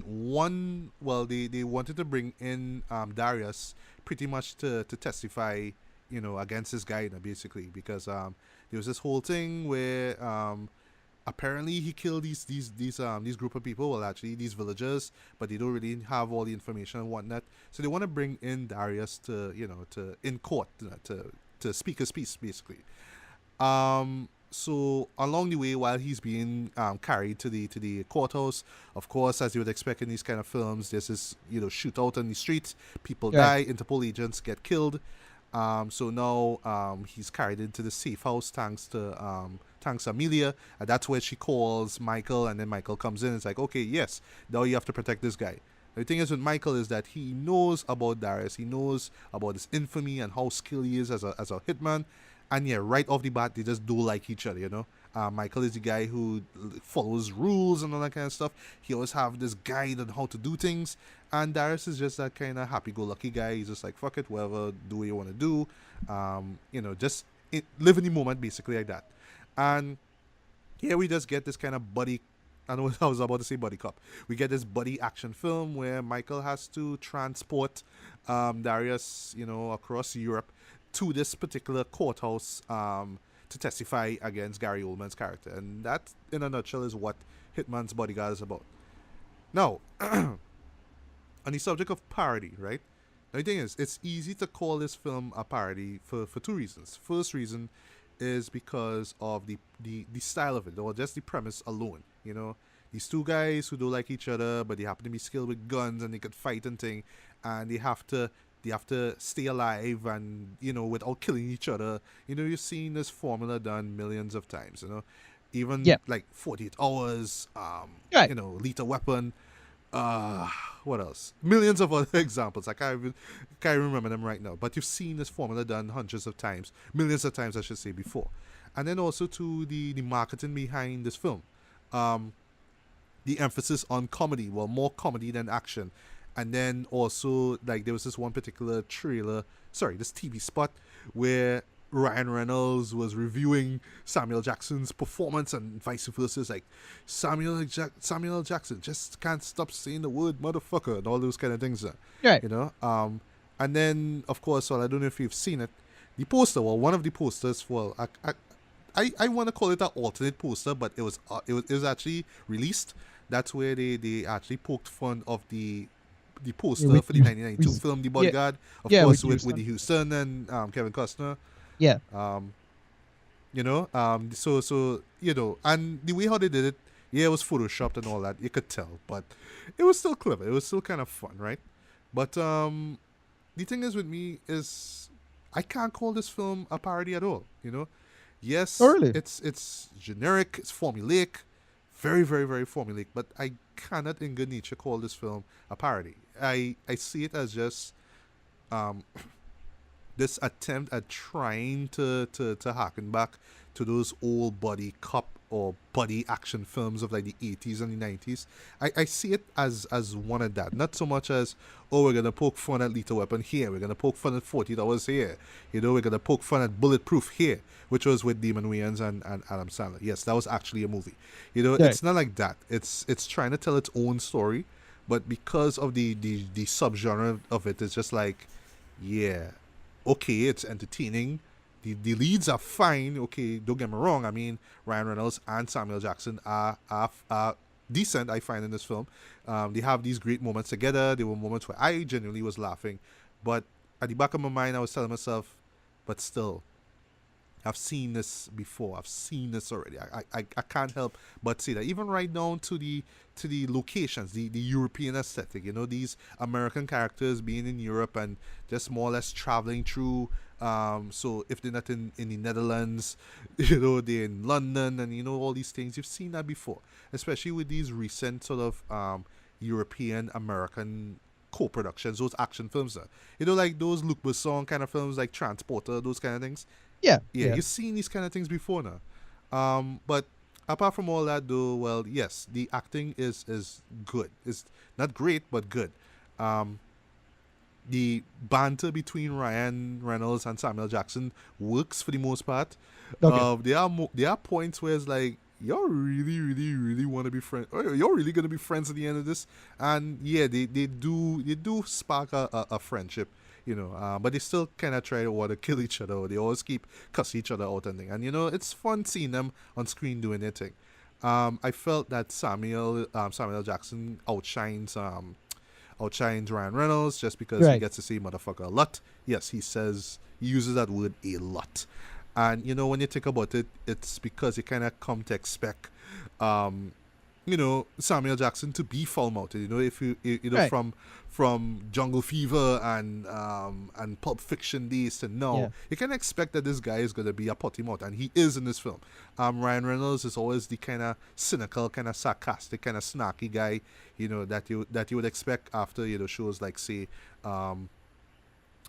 they wanted to bring in Darius pretty much to testify, against this guy, basically, because there was this whole thing where apparently he killed these group of people, well actually these villagers, but they don't really have all the information and whatnot. So they want to bring in Darius to in court to speak his piece, basically. So along the way, while he's being carried to the courthouse, of course, as you would expect in these kind of films, there's this shootout on the streets, people die, Interpol agents get killed. So now he's carried into the safe house thanks to Amelia, and that's where she calls Michael, and then Michael comes in. It's like, okay, yes, now you have to protect this guy. The thing is with Michael is that he knows about Darius, he knows about his infamy and how skilled he is as a hitman. And yeah, right off the bat, they just do like each other, Michael is the guy who follows rules and all that kind of stuff. He always have this guide on how to do things. And Darius is just that kind of happy-go-lucky guy. He's just like, fuck it, whatever, do what you want to do. Just live in the moment, basically, like that. And here we just get this kind of buddy, I know I was about to say buddy cop. We get this buddy action film where Michael has to transport Darius, across Europe to this particular courthouse to testify against Gary Oldman's character. And that, in a nutshell, is what Hitman's Bodyguard is about. Now, on the subject of parody, right? Now, the thing is, it's easy to call this film a parody for two reasons. First reason is because of the style of it, or just the premise alone. These two guys who don't like each other, but they happen to be skilled with guns and they could fight and thing, and they have to stay alive and without killing each other. You've seen this formula done millions of times. Even like 48 Hours, Lethal Weapon. What else? Millions of other examples. I can't remember them right now. But you've seen this formula done hundreds of times, millions of times, I should say, before. And then also to the marketing behind this film, the emphasis on comedy, well, more comedy than action. And then also, like, there was this one particular this TV spot where Ryan Reynolds was reviewing Samuel Jackson's performance and vice versa. It's like, Samuel Jackson just can't stop saying the word motherfucker and all those kind of things. Right. And then, of course, well, I don't know if you've seen it, the poster, well, one of the posters, well, I want to call it an alternate poster, but it was actually released. That's where they actually poked fun of the poster for the 1992 film The Bodyguard, of course, with Whitney Houston and Kevin Costner. Yeah. So and the way how they did it, it was photoshopped and all that, you could tell, but it was still clever. It was still kind of fun, right? But the thing is with me is I can't call this film a parody at all. Yes, really? It's generic, it's formulaic, very, very, very formulaic, but I cannot in good nature call this film a parody. I see it as just this attempt at trying to harken back to those old buddy cop or buddy action films of like the 80s and the 90s. I see it as one of that. Not so much as, oh, we're going to poke fun at Lethal Weapon here, we're going to poke fun at 48 Hours here, we're going to poke fun at Bulletproof here, which was with Damon Wayans and Adam Sandler. Yes, that was actually a movie. It's not like that. It's trying to tell its own story, but because of the subgenre of it, it's just like, yeah, okay, it's entertaining. The leads are fine. Okay, don't get me wrong. I mean, Ryan Reynolds and Samuel Jackson are decent, I find, in this film. They have these great moments together. There were moments where I genuinely was laughing. But at the back of my mind, I was telling myself, but still, I've seen this before. I've seen this already. I can't help but say that. Even right down to the locations, the European aesthetic. You know, these American characters being in Europe and just more or less traveling through. So if they're not in the Netherlands, you know, they're in London, and you know all these things. You've seen that before, especially with these recent sort of European American co-productions, those action films. You know, like those Luc Besson kind of films, like Transporter, those kind of things. Yeah. You've seen these kind of things before now. But apart from all that, though, well, yes, the acting is good. It's not great, but good. The banter between Ryan Reynolds and Samuel Jackson works for the most part. Okay. There are points where it's like, you're really, really, really want to be friends. You're really gonna be friends at the end of this, and yeah, they do spark a friendship, you know. But they still kind of try to want to kill each other. Or they always keep cuss each other out and thing. And you know, it's fun seeing them on screen doing their thing. I felt that Samuel Jackson outshines Ryan Reynolds just because he gets to say motherfucker a lot. Yes, he uses that word a lot. And, you know, when you think about it, it's because you kind of come to expect, you know, Samuel Jackson to be foul-mouthed. You know, if you know, from Jungle Fever and Pulp Fiction days to now, you can expect that this guy is going to be a potty mouth, and he is in this film. Ryan Reynolds is always the kind of cynical, kind of sarcastic, kind of snarky guy, you know, that you would expect after, you know, shows like, say,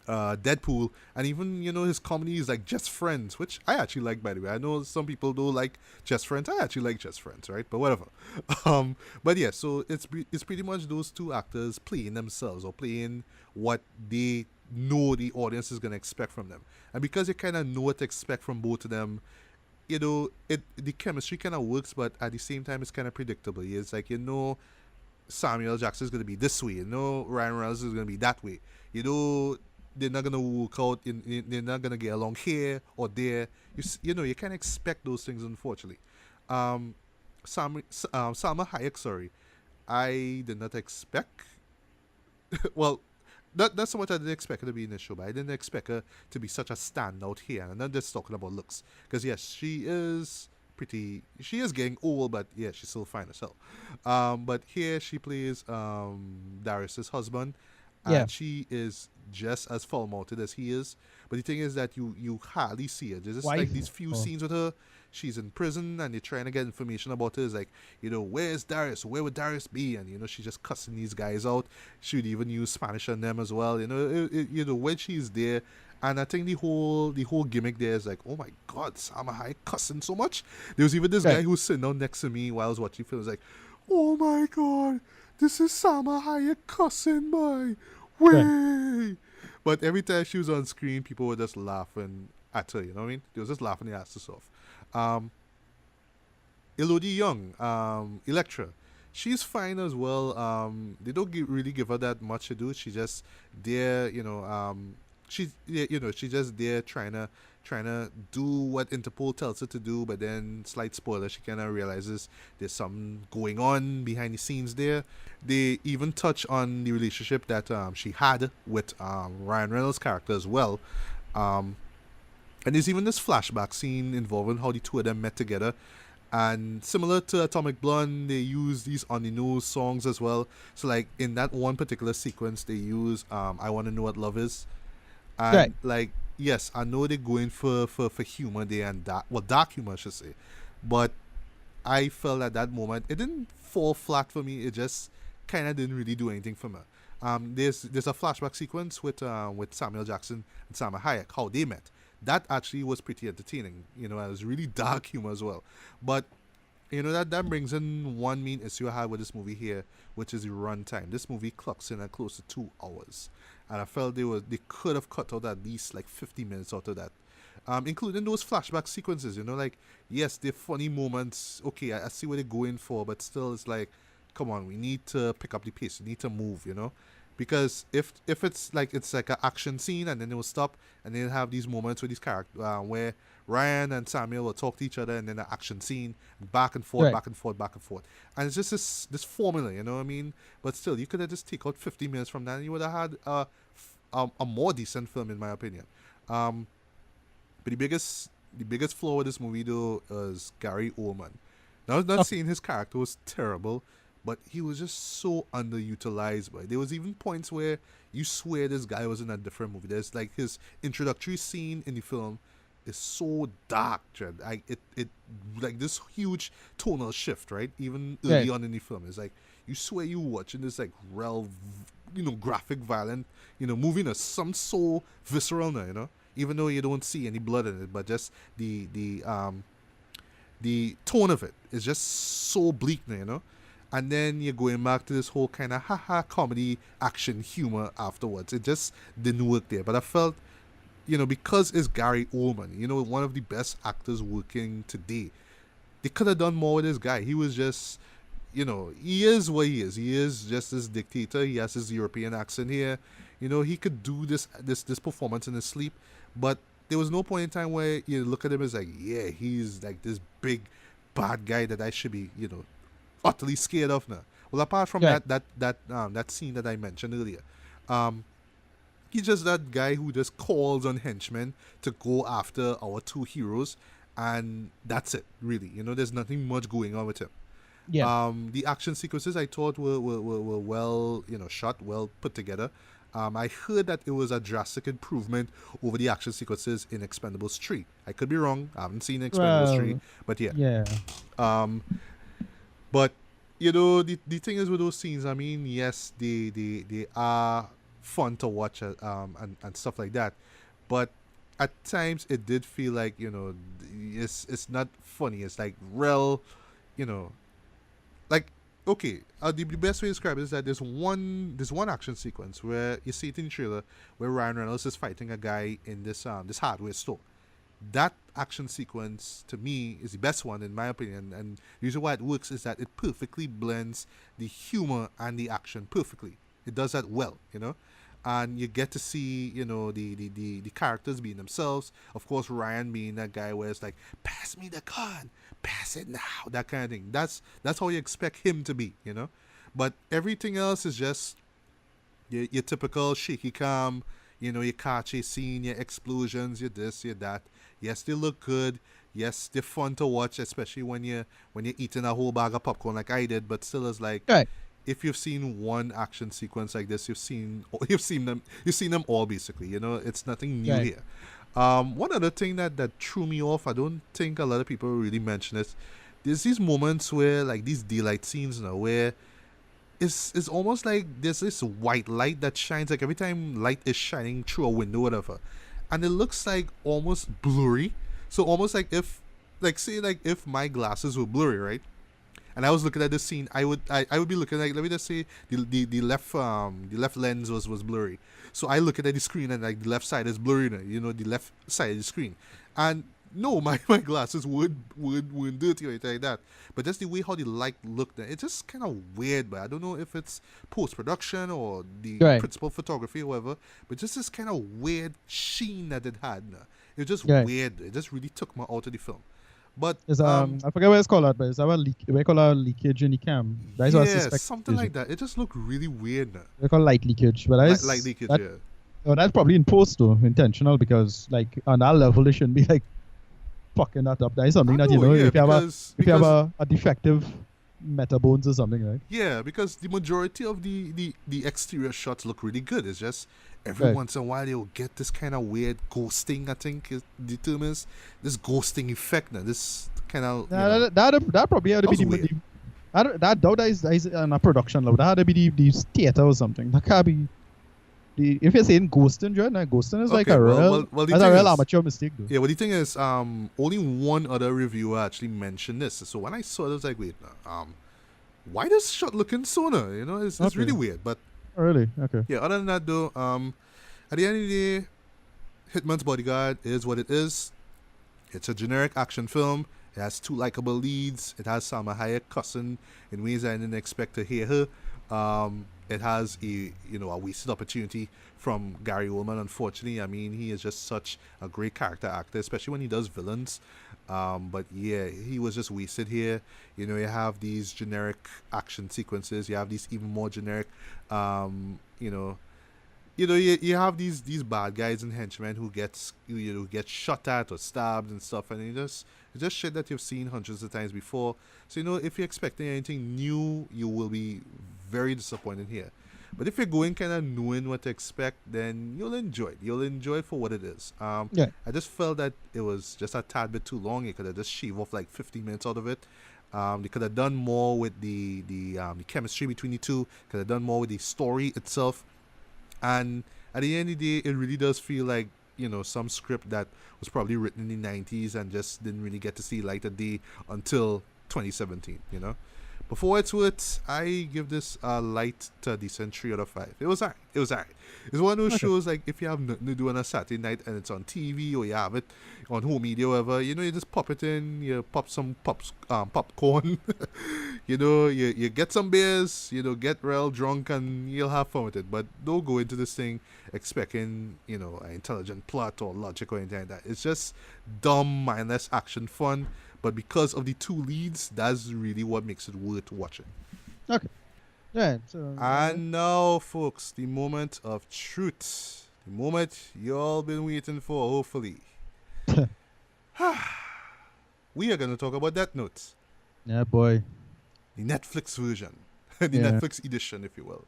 Deadpool, and even, you know, his comedy is like Just Friends, which I actually like, by the way. I know some people don't like Just Friends. I actually like Just Friends, right? But whatever. But yeah, so it's pretty much those two actors playing themselves, or playing what they know the audience is gonna expect from them. And because you kind of know what to expect from both of them, you know, the chemistry kind of works, but at the same time it's kind of predictable. It's like, you know, Samuel Jackson is gonna be this way, you know, Ryan Reynolds is gonna be that way, you know. They're not gonna work out. They're not gonna get along here or there. You know, you can't expect those things, unfortunately. Salma Hayek, sorry, I did not expect. Well, not so much I didn't expect her to be in the show, but I didn't expect her to be such a standout here. And I'm not just talking about looks, because yes, she is pretty. She is getting old, but yeah, she's still fine as hell. But here she plays Darius's husband, and she is just as foul-mouthed as he is. But the thing is that you hardly see her. There's just like these few scenes with her. She's in prison, and they're trying to get information about her. It's like, you know, where's Darius? Where would Darius be? And, you know, she's just cussing these guys out. She would even use Spanish on them as well. You know, you know, when she's there. And I think the whole gimmick there is like, oh my God, Salma Hayek cussing so much. There was even this guy who was sitting down next to me while I was watching films, like, oh my God, this is Salma Hayek cussing, my way. But every time she was on screen, people were just laughing at her, you know what I mean? They were just laughing their asses off. Elodie Young, Electra, she's fine as well. They don't really give her that much to do. She's just there, you know. She's just there trying to do what Interpol tells her to do, but then, slight spoiler, she kind of realizes there's something going on behind the scenes there. They even touch on the relationship that she had with Ryan Reynolds' character as well. And there's even this flashback scene involving how the two of them met together. And similar to Atomic Blonde, they use these on the nose songs as well. So like in that one particular sequence, they use I Want to Know What Love Is. And like, yes, I know they're going for humor there, and dark humor I should say. But I felt at that moment it didn't fall flat for me. It just kind of didn't really do anything for me. There's a flashback sequence with Samuel Jackson and Salma Hayek, how they met. That actually was pretty entertaining. You know, it was really dark humor as well. But you know, that brings in one main issue I had with this movie here, which is the runtime. This movie clocks in at close to 2 hours. And I felt they could have cut out at least like 50 minutes out of that. Including those flashback sequences, you know, like, yes, they're funny moments. Okay, I see what they're going for, but still it's like, come on, we need to pick up the pace. We need to move, you know? Because if it's like an action scene and then it will stop and then have these moments with these characters where Ryan and Samuel will talk to each other and then an action scene, back and forth, back and forth, back and forth. And it's just this formula, you know what I mean? But still, you could have just take out 50 minutes from that and you would have had a more decent film, in my opinion. But the biggest the biggest flaw with this movie though is Gary Oldman. Now, not saying his character was terrible, but he was just so underutilized. But there was even points where you swear this guy was in a different movie. There's like his introductory scene in the film is so dark, Jed. Like it like this huge tonal shift, right? Even early on in the film, it's like you swear you watching this like real, graphic, violent, movie that's some so visceral now, even though you don't see any blood in it, but just the tone of it is just so bleak now, and then you're going back to this whole kind of haha comedy action humor afterwards. It just didn't work there. But I felt, because it's Gary Oldman, one of the best actors working today, they could have done more with this guy. He was just, he is what he is. He is just this dictator. He has his European accent here. He could do this performance in his sleep, but there was no point in time where you look at him as like, yeah, he's like this big bad guy that I should be, utterly scared of now. Well, apart from that scene that I mentioned earlier, he's just that guy who just calls on henchmen to go after our two heroes, and that's it, really. There's nothing much going on with him. Yeah. The action sequences I thought were well, shot, well put together. I heard that it was a drastic improvement over the action sequences in Expendables 3. I could be wrong. I haven't seen Expendables 3, but yeah. Yeah. But the thing is with those scenes, I mean, yes, they are fun to watch and stuff like that, but at times it did feel like it's not funny. It's like real, like, okay, the best way to describe it is that there's one action sequence where you see it in the trailer where Ryan Reynolds is fighting a guy in this hardware store. That action sequence to me is the best one in my opinion, and the reason why it works is that it perfectly blends the humor and the action perfectly. It does that well, and you get to see the characters being themselves. Of course, Ryan being that guy where it's like, pass me the gun, pass it now, that kind of thing. That's how you expect him to be, but everything else is just your typical shaky cam, your car chase scene, your explosions, your this, your that. Yes, they look good. Yes, they're fun to watch, especially when you're eating a whole bag of popcorn like I did. But still, it's like, if you've seen one action sequence like this, you've seen them all basically. It's nothing new here. One other thing that threw me off, I don't think a lot of people really mention it. There's these moments where like these daylight scenes now where it's almost like there's this white light that shines, like every time light is shining through a window or whatever, and it looks like almost blurry. So almost like if my glasses were blurry, right? And I was looking at this scene, I would be looking like, let me just say the left lens was blurry. So I look at the screen and like the left side is blurry, the left side of the screen. And no, my glasses weren't dirty or anything like that. But just the way how the light looked, it's just kind of weird. But I don't know if it's post-production or the principal photography or whatever. But just this kind of weird sheen that it had. It was just weird. It just really took me out of the film. But I forget what it's called, but it's our we call it leakage in the cam. That's what I suspect. Something like that. It just looked really weird. We call light leakage, but light leakage. Oh, that's probably in post though, intentional, because like on that level it shouldn't be like fucking that up. That is something that if you have a defective meta bones or something, right? Yeah, because the majority of the exterior shots look really good. It's just every once in a while you'll get this kind of weird ghosting. I think it determines this ghosting effect. Now this kind of that probably had to be that doubt is on a production level. That had to be the theater or something. That can't be. If you're saying ghosting, ghosting is like a real amateur mistake, though. Yeah, well, the thing is, only one other reviewer actually mentioned this. So when I saw it, I was like, wait, why does shot looking so now? It's really weird. But really, okay. Yeah, other than that, though, at the end of the day, Hitman'S Bodyguard is what it is. It's a generic action film. It has two likable leads. It has Salma Hayek cussing in ways I didn't expect to hear her. It has a wasted opportunity from Gary Oldman, unfortunately. I mean, he is just such a great character actor, especially when he does villains. But yeah, he was just wasted here. You have these generic action sequences. You have these even more generic, you have these bad guys and henchmen who get shot at or stabbed and stuff, and it's just shit that you've seen hundreds of times before. So if you're expecting anything new, you will be very disappointed here. But if you're going kind of knowing what to expect, then you'll enjoy it. You'll enjoy it for what it is. I just felt that it was just a tad bit too long. You could have just shaved off like 15 minutes out of it. They could have done more with the chemistry between the two. Could have done more with the story itself. And at the end of the day, it really does feel like, some script that was probably written in the 90s and just didn't really get to see light of day until 2017, Before it's worth, I give this a light to a decent 3 out of 5. It was alright. It's one of those shows, like, if you have nothing to do on a Saturday night and it's on TV or you have it on home media or whatever, you just pop it in, you pop some popcorn, you get some beers, get real drunk and you'll have fun with it. But don't go into this thing expecting, an intelligent plot or logic or anything like that. It's just dumb, mindless action fun. But because of the 2 leads, that's really what makes it worth watching. Okay. Yeah. So, and now, folks, the moment of truth. The moment you all been waiting for, hopefully. We are going to talk about Death Note. Yeah, boy. The Netflix version. The Netflix edition, if you will.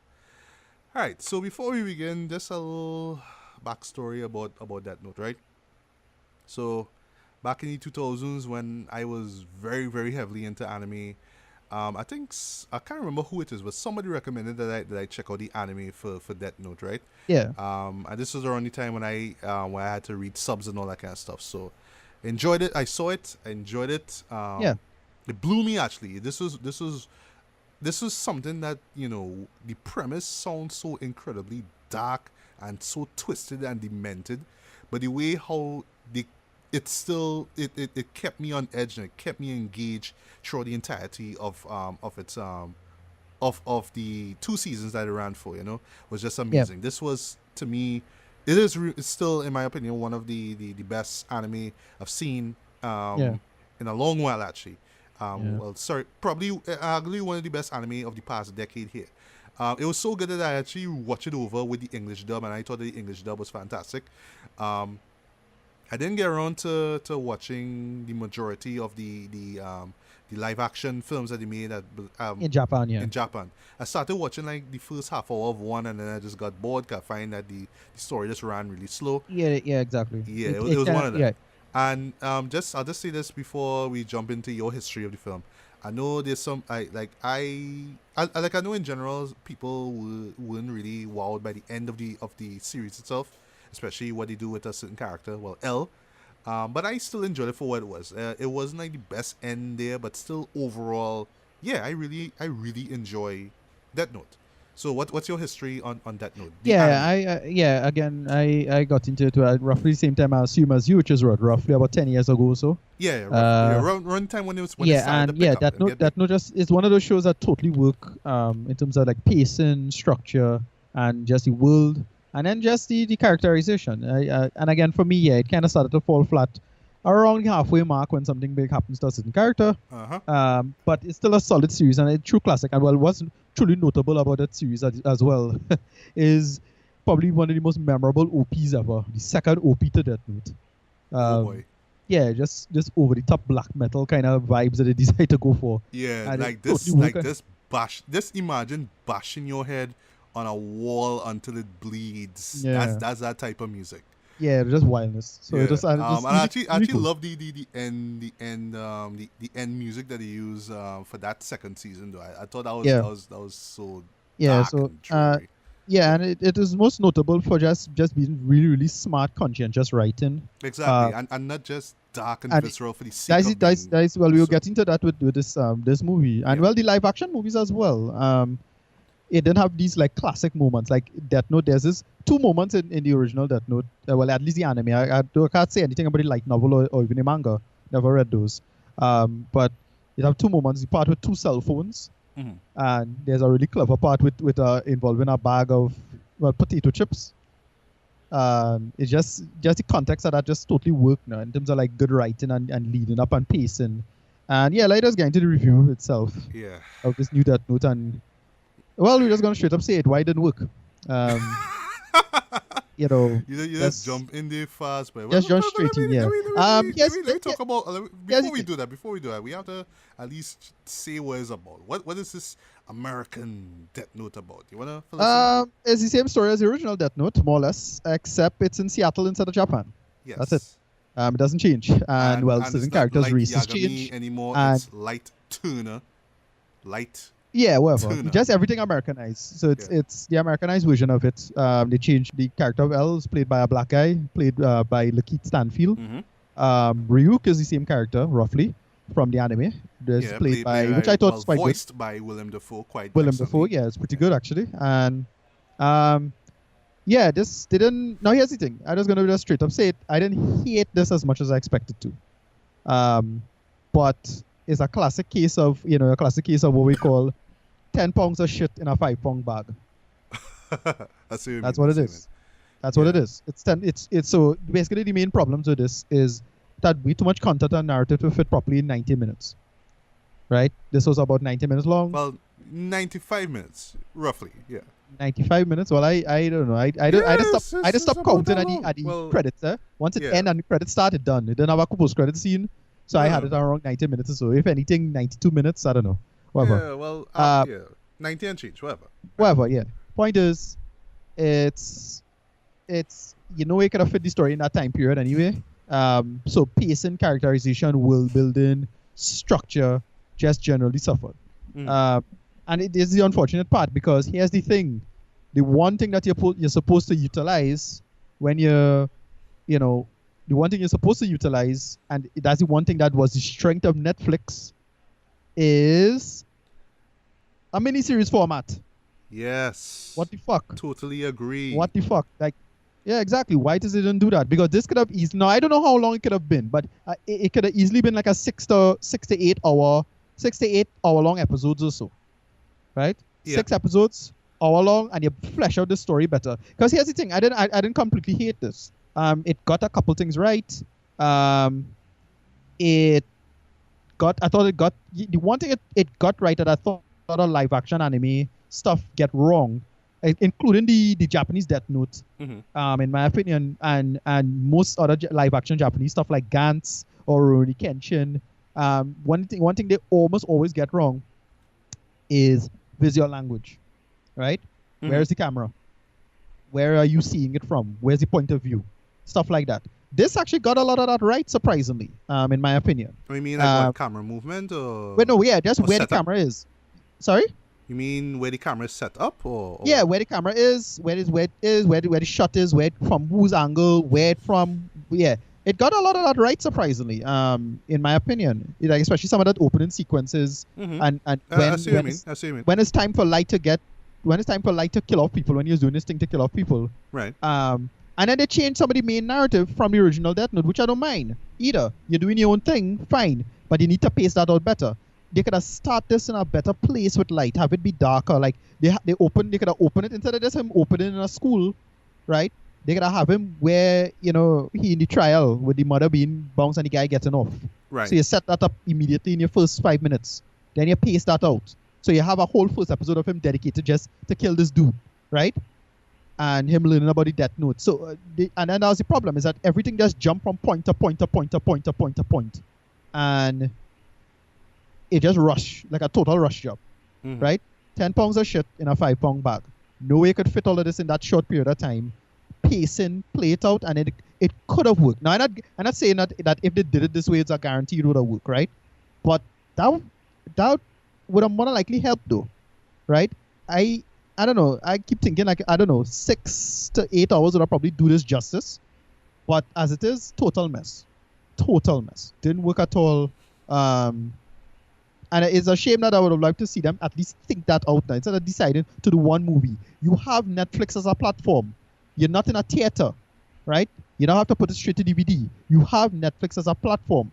All right. So before we begin, just a little backstory about Death Note, right? So back in the 2000s, when I was very, very heavily into anime, I think I can't remember who it is, but somebody recommended that I check out the anime for Death Note, right? Yeah. And this was around the time when I had to read subs and all that kind of stuff. So enjoyed it. I saw it. I enjoyed it. It blew me actually. This was something that the premise sounds so incredibly dark and so twisted and demented, but the way how it kept me on edge and it kept me engaged throughout the entirety of the 2 seasons that it ran for, was just amazing. This was, to me, it's still, in my opinion, one of the best anime I've seen in a long while, actually. Probably arguably one of the best anime of the past decade here. It was so good that I actually watched it over with the English dub, and I thought the English dub was fantastic. I didn't get around to watching the majority of the live action films that they made in Japan. In Japan, I started watching like the first half hour of one, and then I just got bored. Cause I find that the story just ran really slow. Yeah, exactly. Yeah, it was one of them. Yeah. And I'll just say this before we jump into your history of the film. I know there's some I know in general people weren't really wowed by the end of the series itself, especially what they do with a certain character, L. But I still enjoyed it for what it was. It wasn't like the best end there, but still overall, I really enjoy Death Note. So what's your history on Death Note? I got into it at roughly the same time I assume as you, which is roughly about 10 years ago or so. Around time when it started to pick up. Death Note just is one of those shows that totally work in terms of like pacing, structure, and just the world. And then just the characterization. And again, for me, it kind of started to fall flat around the halfway mark when something big happens to a certain character. But it's still a solid series and a true classic. And what's truly notable about that series as well is probably one of the most memorable OPs ever. The second OP to Death Note. Oh boy. Yeah, just over the top black metal kind of vibes that they decide to go for. Yeah, and just imagine bashing your head on a wall until it bleeds. Yeah. That's that type of music. Yeah, just wildness. So yeah. I actually love the end music that they use for that second season though. I thought that was so dark and dreary. And it is most notable for just being really, really smart, conscientious writing. Exactly, and not just dark and visceral for the sake of well, we'll get into that with this movie. And the live action movies as well. It didn't have these like classic moments like Death Note. There's this 2 moments in the original Death Note. At least the anime. I can't say anything about the light novel or even the manga. Never read those. But it have 2 moments. The part with 2 cell phones, and there's a really clever part with involving a bag of potato chips. It's just the context of that just totally worked now in terms of like good writing and leading up and pacing. And let us get into the review itself. Yeah. Of this new Death Note and. Well, we're just going to straight up say it. Why it didn't work? you know, You just jump in there fast, but just jump straight in. Yeah. Let me talk about before we do that. We have to at least say what it's about. What is this American Death Note about? You wanna fill us in? It's the same story as the original Death Note, more or less, except it's in Seattle instead of Japan. Yes. That's it. It doesn't change, and certain characters' like races Yagami change anymore. and it's Light Turner. Yeah, whatever. Tuna. Just everything Americanized. So it's the Americanized version of it. They changed the character of L is played by a black guy, played by Lakeith Stanfield. Mm-hmm. Ryuk is the same character, roughly, from the anime. Played by which I thought was quite voiced good. by Willem Dafoe, Willem Dafoe, yeah, it's pretty good actually. And yeah, this didn't. Now here's the thing. I'm just gonna just straight up say it. I didn't hate this as much as I expected to. But it's a classic case of what we call 10 pounds of shit in a 5-pound bag. That's what it is. That's what it is. It's so basically the main problems with this is that way too much content and narrative to fit properly in 90 minutes. Right? This was about 90 minutes long. Well, 95 minutes, roughly, yeah. 95 minutes? Well, I don't know. I just stopped counting at the credits. Once it ended and the credits started, done. It didn't have a post-credit scene. So I had it around 90 minutes or so. If anything, 92 minutes. I don't know. Whatever. Yeah, well, 90 and change, whatever. Whatever, yeah. Point is, it's it could have fit the story in that time period anyway. So pacing, characterization, world building, structure just generally suffered. And it is the unfortunate part because here's the thing. The one thing that you're supposed to utilize when the one thing you're supposed to utilize, and that's the one thing that was the strength of Netflix, is a miniseries format. Yes. What the fuck? Totally agree. What the fuck? Like, yeah, exactly. Why does it didn't do that? Because this could have easily. Now I don't know how long it could have been, but it could have easily been like a 6 to 8 hour long episodes or so, right? Yeah. 6 episodes, hour long, and you flesh out the story better. Because here's the thing: I didn't completely hate this. It got a couple things right. I thought it got the one thing it got right that I thought a lot of live action anime stuff get wrong, including the Japanese Death Note, in my opinion, and most other live action Japanese stuff like Gantz or Rurouni Kenshin. One thing they almost always get wrong is visual language, right? Where's the camera? Where are you seeing it from? Where's the point of view? Stuff like that. This actually got a lot of that right, surprisingly, in my opinion. You mean like what, camera movement or? Wait, no, yeah, just where the camera is. Sorry? You mean where the camera is set up or? Yeah, where the camera is, where the shot is, from whose angle, where it from. Yeah, it got a lot of that right, surprisingly, in my opinion. Like especially some of that opening sequences and when it's time for Light to kill off people, when he was doing this thing to kill off people. Right. And then they changed some of the main narrative from the original Death Note, which I don't mind either. You're doing your own thing, fine, but you need to pace that out better. They could have started this in a better place with Light, have it be darker. Like they could have opened it instead of just him opening in a school, right? They could have him where he in the trial with the mother being bounced and the guy getting off. Right. So you set that up immediately in your first 5 minutes. Then you pace that out. So you have a whole first episode of him dedicated just to kill this dude, right? And him learning about the Death Note. So, and then that was the problem, is that everything just jumped from point to point to point to point to point to point. And it just rushed, like a total rush job, right? 10 pounds of shit in a 5-pound bag. No way could fit all of this in that short period of time. Pacing, play it out, and it could have worked. Now, I'm not saying that if they did it this way, it's a guarantee it would have worked, right? But that would have more than likely helped, though, right? I don't know. I keep thinking 6 to 8 hours would have probably do this justice. But as it is, total mess. Total mess. Didn't work at all. And it's a shame that I would have liked to see them at least think that out now instead of deciding to do one movie. You have Netflix as a platform. You're not in a theater, right? You don't have to put it straight to DVD. You have Netflix as a platform.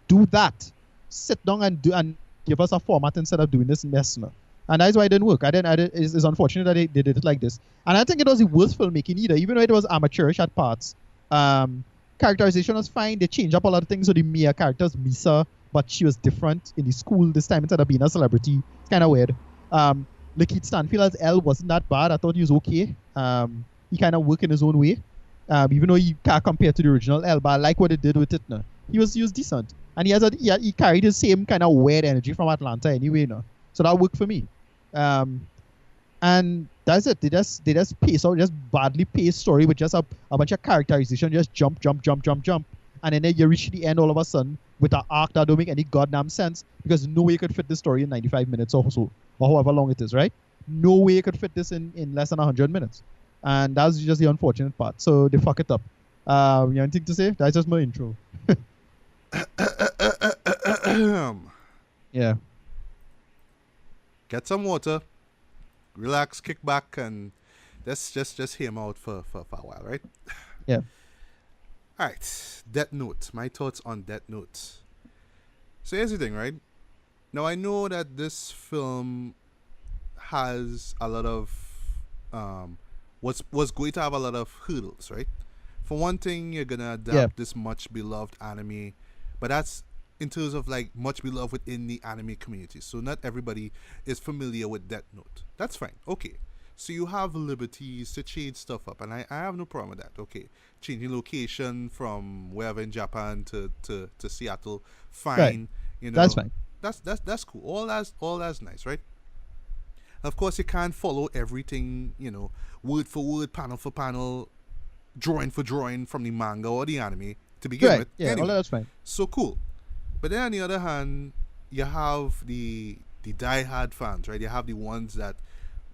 Do that. Sit down and give us a format instead of doing this mess now. And that's why it didn't work. It's unfortunate that they did it like this. And I think it was the worst filmmaking either, even though it was amateurish at parts. Characterization was fine. They changed up a lot of things. So the Mia character's Misa, but she was different in the school this time instead of being a celebrity. It's kind of weird. Lakeith Stanfield as L wasn't that bad. I thought he was okay. he kind of work in his own way. Even though he can't compare to the original L, but I like what it did with it now. He was decent. And he carried his same kind of weird energy from Atlanta anyway, no. So that worked for me. And that's it. They just pace out, just badly paced story with just a bunch of characterization, just jump. And then you reach the end all of a sudden with an arc that don't make any goddamn sense, because no way you could fit this story in 95 minutes or so, or however long it is, right? No way you could fit this in less than 100 minutes. And that's just the unfortunate part. So they fuck it up. You have anything to say? That's just my intro. Yeah. Get some water, relax, kick back, and let's just hear him out for a while, right? Yeah. All right, Death Note. My thoughts on Death Note. So here's the thing, right? Now I know that this film has a lot of was going to have a lot of hurdles, right? For one thing, you're gonna adapt this much beloved anime, but that's in terms of like much beloved within the anime community. So not everybody is familiar with Death Note. That's fine. Okay. So you have liberties to change stuff up, and I have no problem with that. Okay, changing location from wherever in Japan to Seattle, fine. Right. You know, that's fine. That's cool. All that's nice, right? Of course, you can't follow everything, you know, word for word, panel for panel, drawing for drawing from the manga or the anime to begin with. Yeah, anyway, all that's fine. So cool. But then on the other hand, you have the diehard fans, right? You have the ones that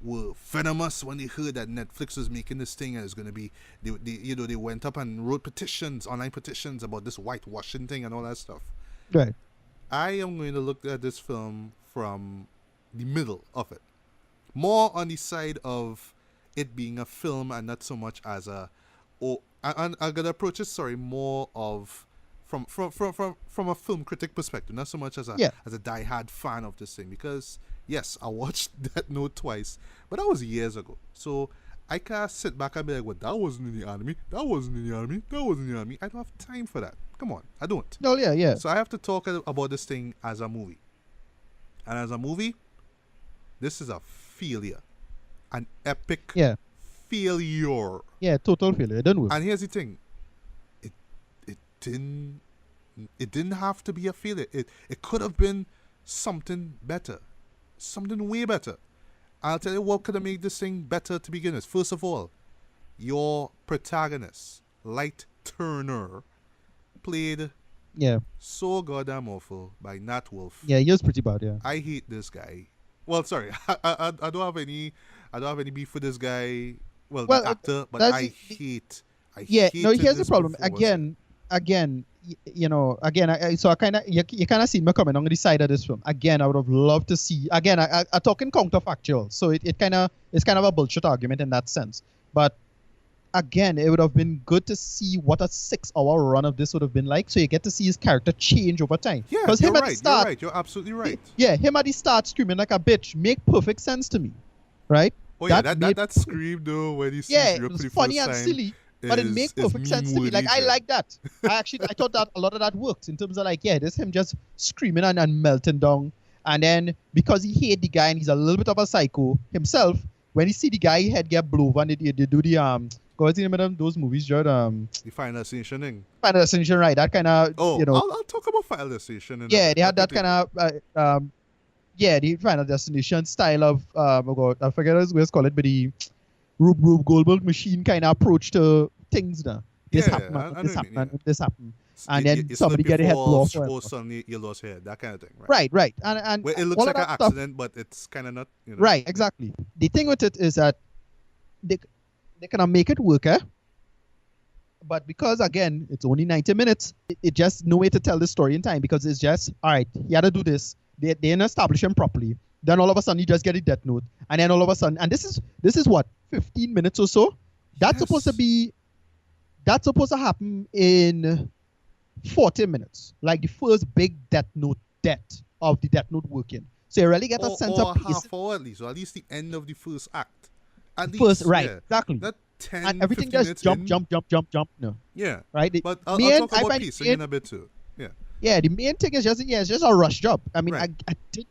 were venomous when they heard that Netflix was making this thing and it's going to be, they went up and wrote petitions, online petitions about this whitewashing thing and all that stuff. Right. I am going to look at this film from the middle of it. More on the side of it being a film and not so much as I'm going to approach it, more of from a film critic perspective, not so much as a diehard fan of this thing, because yes, I watched Death Note twice, but that was years ago. So I can't sit back and be like, well, that wasn't in the anime, that wasn't in the anime, that wasn't in the anime. I don't have time for that. Come on, I don't. No, yeah. So I have to talk about this thing as a movie. And as a movie, this is a failure. An epic failure. Yeah, total failure. It didn't work. And here's the thing. It didn't have to be a failure. It could have been something better. Something way better. I'll tell you what could have made this thing better to begin with. First of all, your protagonist, Light Turner, played so goddamn awful by Nat Wolff. Yeah, he was pretty bad, yeah. I hate this guy. Well, sorry, I don't have any beef with this guy. Well, the actor, but I hate. Here's the problem. Again, I kind of you kind of see me coming on the side of this film. Again, I would have loved to see. Again, I talking counterfactual, so it's kind of a bullshit argument in that sense. But again, it would have been good to see what a 6-hour run of this would have been like, so you get to see his character change over time. Yeah, you're right. You're absolutely right. Yeah, him at the start screaming like a bitch make perfect sense to me, right? Oh yeah, that scream though when he sees it was funny and silly, but it makes perfect sense to me. Like I like that. I thought that a lot of that worked in terms of like, this him just screaming and melting down, and then because he hate the guy and he's a little bit of a psycho himself, when he see the guy head get blown and they do the what's the name of those movies, Jared? The Final Destination thing. Final Destination, right? That kind of I'll talk about Final Destination. They had that kind of the Final Destination style of I forget what it's called, but the Rube Goldberg machine kind of approach to things now. This happened. And then somebody get a head blow or suddenly you lost head, that kind of thing, right? Right. And well, it looks like an accident, but it's kind of not, Right, exactly. The thing with it is that they cannot make it work, but because again it's only 90 minutes, it just no way to tell the story in time, because it's just all right, you had to do this, they didn't establish him properly, then all of a sudden you just get a Death Note, and then all of a sudden, and this is what 15 minutes or so, that's supposed to happen in 40 minutes, like the first big Death Note death of the Death Note working, so you really get a sense of half hour at least, or at least the end of the first act. At least, first, right, exactly. Not 10, and everything just jump. No. Yeah. Right. But I'll talk about pacing in a bit too. Yeah. Yeah. The main thing is it's just a rush job. I mean, right.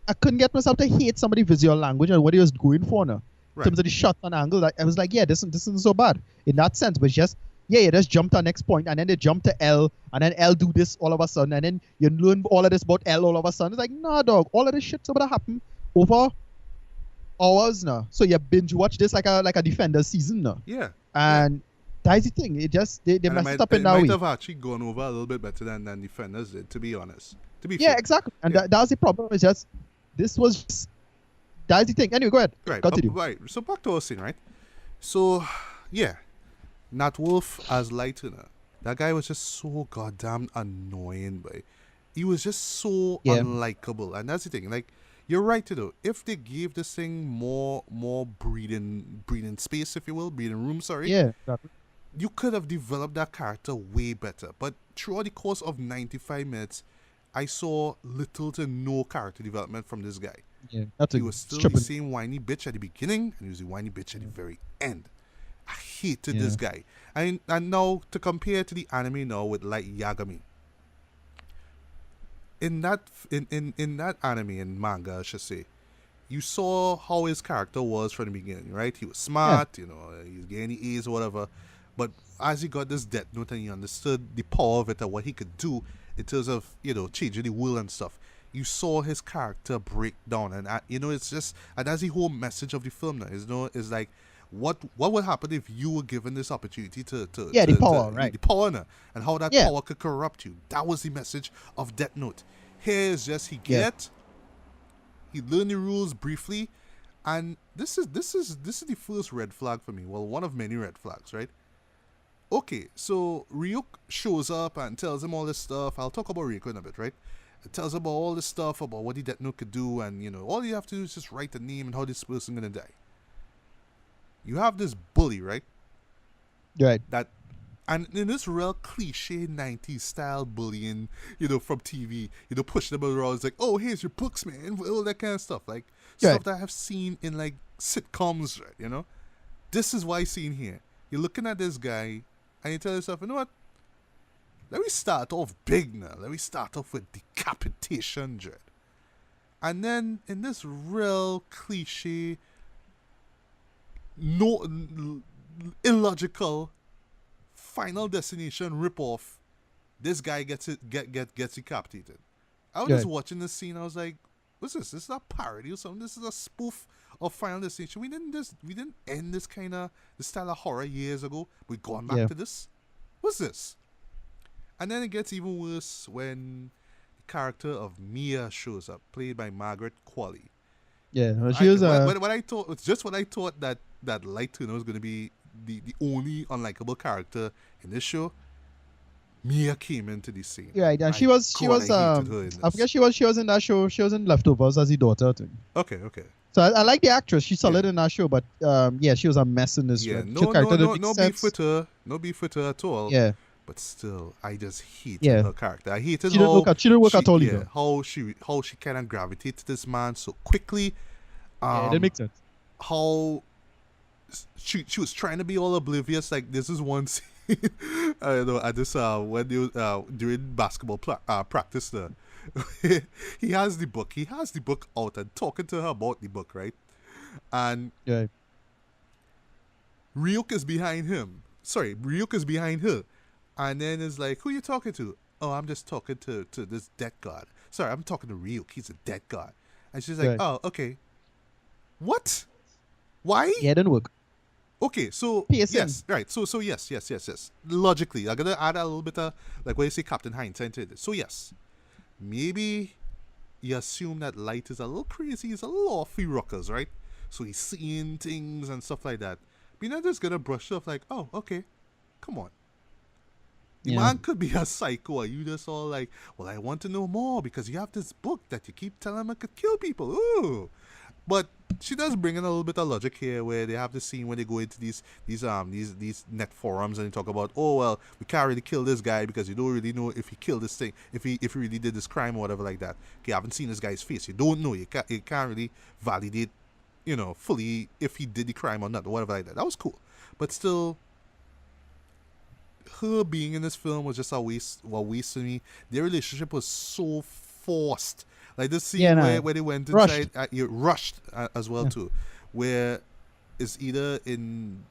I couldn't get myself to hate somebody's visual language and what he was going for now. in terms of the shot and angle. Like, I was like, yeah, this isn't so bad in that sense. But it's just, yeah, you just jump to the next point, and then they jump to L, and then L do this all of a sudden, and then you learn all of this about L all of a sudden. It's like, nah, dog, all of this shit's about to happen over hours now. So you binge watch this like a Defenders season now. Yeah. And that's the thing. It just they messed it up in that way. It might have actually gone over a little bit better than Defenders did, to be honest. To be yeah, fair. exactly. And that's the problem. It's just this was just, that's the thing. Anyway, go ahead. Right. Continue. Right. So back to our scene, right? So yeah, Nat Wolff as Lightner. That guy was just so goddamn annoying, boy. He was just so unlikable, and that's the thing. Like, you're right to do. If they gave this thing more breathing space, if you will, breathing room. Sorry. Yeah. Exactly. You could have developed that character way better. But throughout the course of 95 minutes, I saw little to no character development from this guy. Yeah, he was still the same whiny bitch at the beginning, and he was the whiny bitch at the very end. I hated this guy. And now, to compare to the anime now with Light Yagami. In that anime and manga, I should say, you saw how his character was from the beginning, right? He was smart, he's getting the A's or whatever. But as he got this death note and he understood the power of it and what he could do in terms of, changing the world and stuff, you saw his character break down. And, it's just, and that's the whole message of the film now, is like, what would happen if you were given this opportunity to the power, right? The power now, and how that power could corrupt you. That was the message of Death Note. Here is just he learned the rules briefly, and this is the first red flag for me. Well, one of many red flags, right? Okay, so Ryuk shows up and tells him all this stuff. I'll talk about Ryuk in a bit, right? It tells him about all this stuff about what the Death Note could do, and all you have to do is just write the name and how this person gonna die. You have this bully, right? Right. And in this real cliche 90s style bullying, from TV, pushing them around, it's like, oh, here's your books, man, all that kind of stuff. Like, stuff that I have seen in, like, sitcoms, right, This is what I seen here. You're looking at this guy, and you tell yourself, you know what? Let me start off big now. Let me start off with decapitation, Dread. And then, in this real cliche, illogical Final Destination ripoff, this guy gets decapitated. I was just watching this scene. I was like, "What's this? This is a parody or something. This is a spoof of Final Destination. We didn't end this style of horror years ago. We're going back to this. What's this?" And then it gets even worse when the character of Mia shows up, played by Margaret Qualley. Yeah, well, she was what I thought was just what I thought that Light Turner was going to be the only unlikable character in this show. Mia came into the scene. Yeah, and she was I forget she was in that show. She was in Leftovers as the daughter thing. Okay. So I like the actress. She's solid in that show, but she was a mess in this. Yeah, no beef with her. No beef with her at all. Yeah. But still, I just hated her character. I hated she didn't work at all either. How she kind of gravitated to this man so quickly. It didn't make sense. How she was trying to be all oblivious. Like, this is one scene, I don't know, at this when they during basketball practice, he has the book out and talking to her about the book, right? And Ryuk is behind him. Sorry, Ryuk is behind her. And then it's like, who you talking to? Oh, I'm just talking to this dead god. Sorry, I'm talking to Ryuk. He's a dead god. And she's like, oh, okay. What? Why? Yeah, it didn't work. Okay, so PSN. Yes, right. So yes. Logically, I'm gonna add a little bit of, like, what you say, Captain Hindsight to this. So yes, maybe you assume that Light is a little crazy. He's a little off the rockers, right? So he's seeing things and stuff like that. But you're not just gonna brush off like, oh, okay, come on. The man could be a psycho, or you just all like, well, I want to know more because you have this book that you keep telling me could kill people. Ooh. But she does bring in a little bit of logic here, where they have the scene where they go into these net forums and they talk about, oh, well, we can't really kill this guy because you don't really know if he killed this thing, if he really did this crime or whatever like that. Okay, you haven't seen this guy's face. You don't know. You can't really validate, fully if he did the crime or not or whatever like that. That was cool. But still, her being in this film was just a waste to me. Their relationship was so forced. Like this scene where they went inside, rushed as well too, where is either in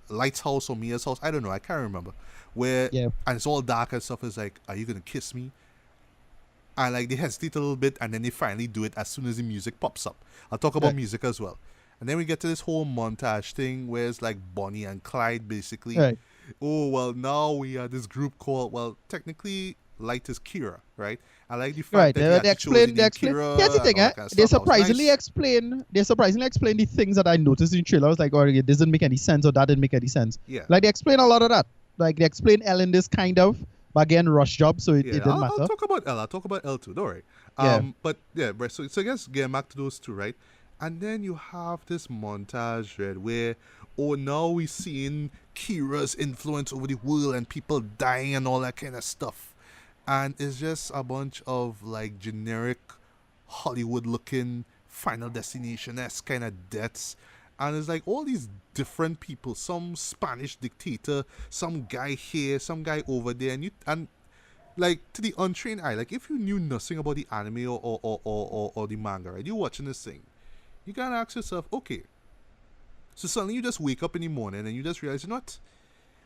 Light's house or Mia's house. I don't know. I can't remember. Where and it's all dark and stuff. Is like, are you gonna kiss me? And like they hesitate a little bit, and then they finally do it as soon as the music pops up. I'll talk about music as well. And then we get to this whole montage thing where it's like Bonnie and Clyde basically. Right. Oh, well, now we are this group called, well, technically Light is Kira, right? I like the fact that they explain. Kira. Here's the thing, they surprisingly nice. explain the things that I noticed in the trailer. I was like, oh, it doesn't make any sense, or that didn't make any sense. Yeah. Like they explain a lot of that. Like they explain Ellen this kind of, but again, rush job, so it didn't matter. I'll talk about L. I'll talk about L too. Don't worry. But yeah, right. So I guess getting back to those two, right? And then you have this montage, right, where now we're seeing Kira's influence over the world and people dying and all that kind of stuff. And it's just a bunch of like generic Hollywood-looking Final Destination-esque kind of deaths. And it's like all these different people, some Spanish dictator, some guy here, some guy over there, and like to the untrained eye, like if you knew nothing about the anime or the manga, right? You're watching this thing. You gotta ask yourself, okay, so suddenly you just wake up in the morning and you just realize, you know what?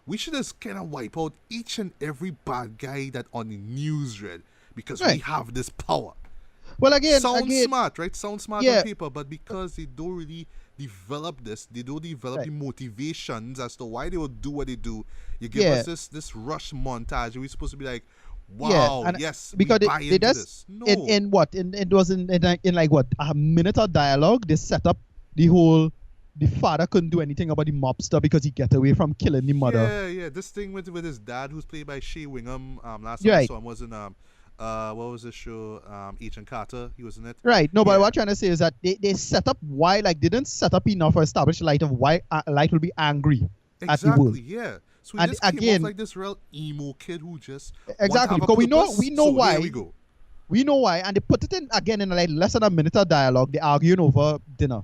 We should just kind of wipe out each and every bad guy that on the news read because we have this power. Well, again, sounds smart, right? Sounds smart on paper, but because they don't really develop this, they don't develop the motivations as to why they will do what they do. You give us this rush montage. We're supposed to be like, wow, yes, because we buy into this. No. It was in like what, a minute of dialogue, they set up the father couldn't do anything about the mobster because he get away from killing the mother. Yeah. This thing with his dad, who's played by Shea Wingham. Last time I saw him was in what was the show? Agent Carter. He was in it. Right. No, but what I'm trying to say is that they set up why, like, they didn't set up enough or establish Light of why Light will be angry at the world. Yeah. So he just came off like this real emo kid who just because we know why. Here we go. We know why, and they put it in again in like less than a minute of dialogue. They're arguing over dinner.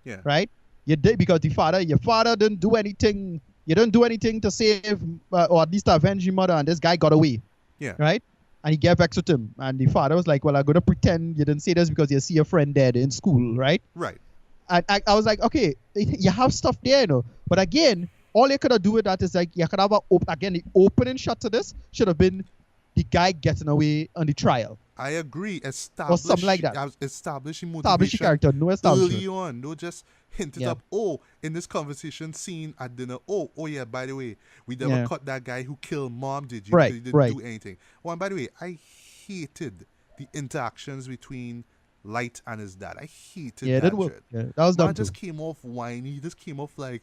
Yeah. Right. You did because your father didn't do anything. You didn't do anything to save or at least to avenge your mother, and this guy got away. Yeah. Right. And he gave vexed with him, and the father was like, "Well, I'm gonna pretend you didn't say this because you see your friend dead in school, right?" Right. And I was like, "Okay, you have stuff there, you know." But again, all you could have do with that is like you could have the opening shot to this should have been the guy getting away on the trial. I agree. Or something like that. Establishing motivation. Establish the character, no establishment. Early on, no just hinted up. Oh, in this conversation scene at dinner. Oh yeah. By the way, we never caught that guy who killed mom. Did you? Right. He didn't do anything. Oh, and by the way, I hated the interactions between Light and his dad. I hated that. Yeah, that work. Yeah, that was dumb. Man just came off whiny. He just came off like,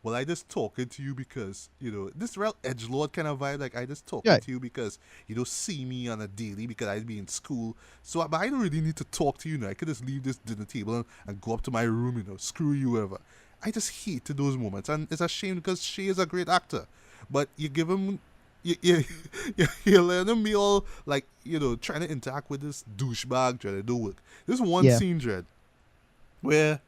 well, I just talking to you because, you know, this real edgelord kind of vibe. Like, I just talking to you because you don't see me on a daily because I'd be in school. So, but I don't really need to talk to you now. I could just leave this dinner table and go up to my room, you know, screw you ever. I just hated those moments. And it's a shame because she is a great actor. But you give him, you let him be all, like, you know, trying to interact with this douchebag, Dread. It don't work. There's one scene, Dread, where...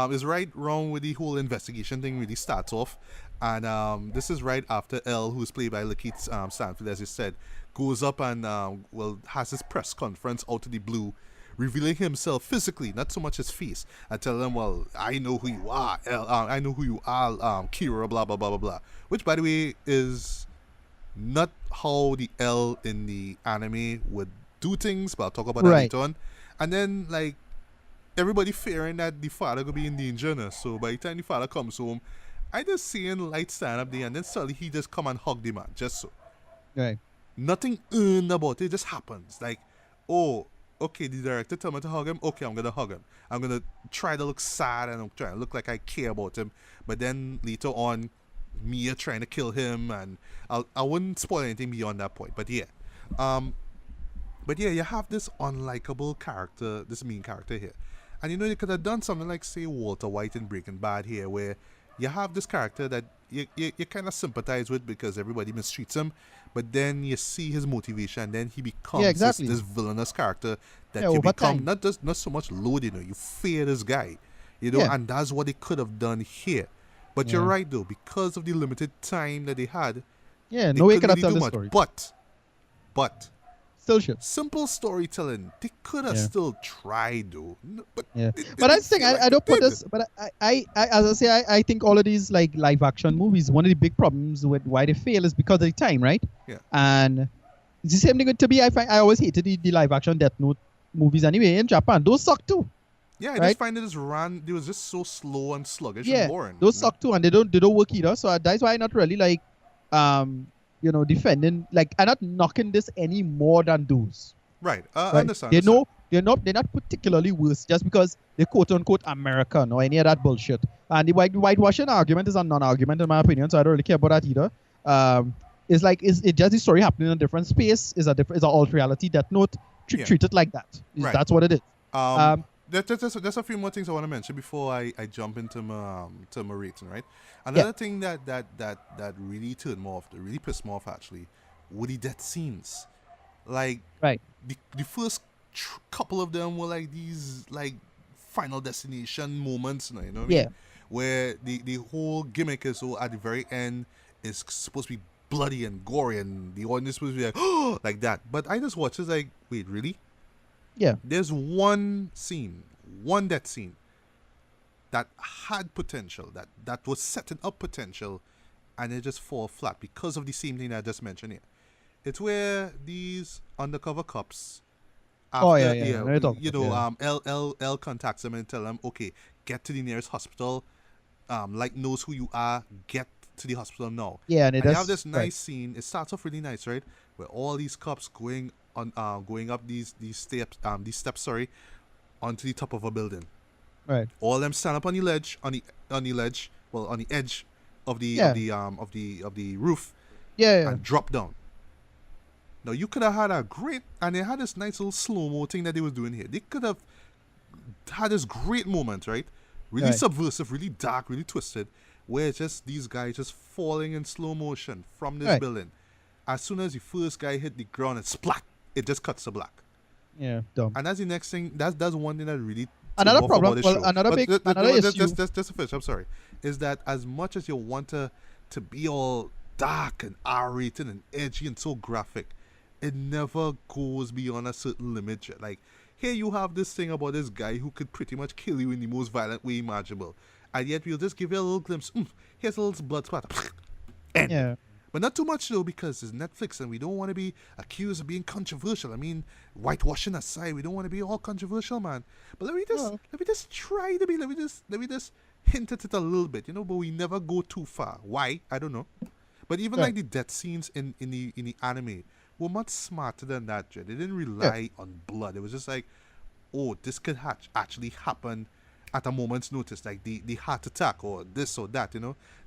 is right wrong with the whole investigation thing really starts off, and this is right after L, who's played by Lakeith Stanfield, as you said, goes up and has his press conference out of the blue, revealing himself physically, not so much his face, and telling them, well, I know who you are, L, I know who you are, Kira, blah blah blah blah blah, which by the way is not how the L in the anime would do things, but I'll talk about that later on. And then like everybody fearing that the father could be in danger now. So by the time the father comes home, I just seeing Light stand up there and then suddenly he just come and hug the man, just so. Right. Nothing earned about it, just happens. Like, oh, okay, the director told me to hug him, okay, I'm gonna hug him. I'm gonna try to look sad and I'm trying to look like I care about him. But then later on, Mia trying to kill him, and I wouldn't spoil anything beyond that point. But yeah. But yeah, you have this unlikable character, this main character here. And you know, you could have done something like, say, Walter White in Breaking Bad here, where you have this character that you kind of sympathize with because everybody mistreats him, but then you see his motivation, and then he becomes this villainous character that you become not so much loaded, you know, you fear this guy, you know, and that's what they could have done here. But you're right, though, because of the limited time that they had, no way could have told the story. But Still should. Simple storytelling. They could have still tried though. But but I think I don't put this. But I as I say, I think all of these like live action movies, one of the big problems with why they fail is because of the time, right? Yeah. And it's the same thing with to me. I always hated the live action Death Note movies anyway in Japan. Those suck too. Yeah, I just find it was just so slow and sluggish and boring. Those suck too, and they don't work either. So that's why I'm not really like defending, like, I'm not knocking this any more than those. Right. I understand. They're not particularly worse just because they're quote unquote American or any of that bullshit. And the whitewashing argument is a non-argument in my opinion, so I don't really care about that either. It's just the story happening in a different space, is an alt reality. Death Note treat it like that. That's what it is. There's a few more things I want to mention before I jump into my rating, right? Another thing that really turned me off, that really pissed me off actually, were the death scenes. Like, the first couple of them were like these like Final Destination moments, you know what I mean? Where the whole gimmick is so at the very end is supposed to be bloody and gory and the audience is supposed to be like, oh, like that. But I just watched it like, wait, really? Yeah. There's one death scene that had potential, that was setting up potential, and it just fall flat because of the same thing I just mentioned here. It's where these undercover cops, after, L contacts them and tell them, okay, get to the nearest hospital, like knows who you are, get to the hospital now. Yeah, and they have this nice scene. It starts off really nice, right? Where all these cops going up these steps, onto the top of a building. Right. All of them stand up on the ledge, on the edge of the roof. And drop down. Now you could have had and they had this nice little slow-mo thing that they was doing here. They could have had this great moment, right? Really subversive, really dark, really twisted, where it's just these guys just falling in slow motion from this building. As soon as the first guy hit the ground and splat, it just cuts to black. Yeah, dumb. And that's the next thing. That's one thing that really another problem. Another issue. Just to finish. I'm sorry. Is that as much as you want to be all dark and R-rated and edgy and so graphic, it never goes beyond a certain limit. Like, here you have this thing about this guy who could pretty much kill you in the most violent way imaginable, and yet we'll just give you a little glimpse. Here's a little blood spot. Yeah. But not too much though, because it's Netflix and we don't want to be accused of being controversial. I mean, whitewashing aside, we don't want to be all controversial, man. But let me just try to be. Let me just hint at it a little bit, but we never go too far. Why? I don't know. But even like the death scenes in the anime were much smarter than that. They didn't rely on blood. It was just like, oh, this could actually happen at a moment's notice, like the heart attack or this or that.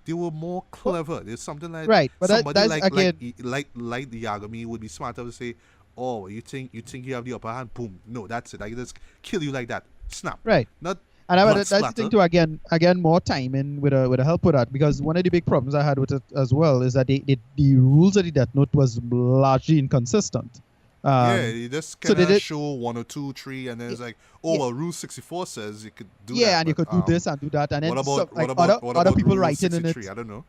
They were more clever. There's something like but somebody like the Yagami would be smarter to say, oh, you think you have the upper hand? Boom, no, that's it. I can just kill you like that. Snap. Right. Not. And that's the thing too. Again, more time in with a help with that, because one of the big problems I had with it as well is that the rules of the Death Note was largely inconsistent. You just kind of show 1 or 2, 3, and then it's like, Rule 64 says you could do that. Yeah, and you could do this and do that, and then what about other people Rule writing 63? in it. I don't know.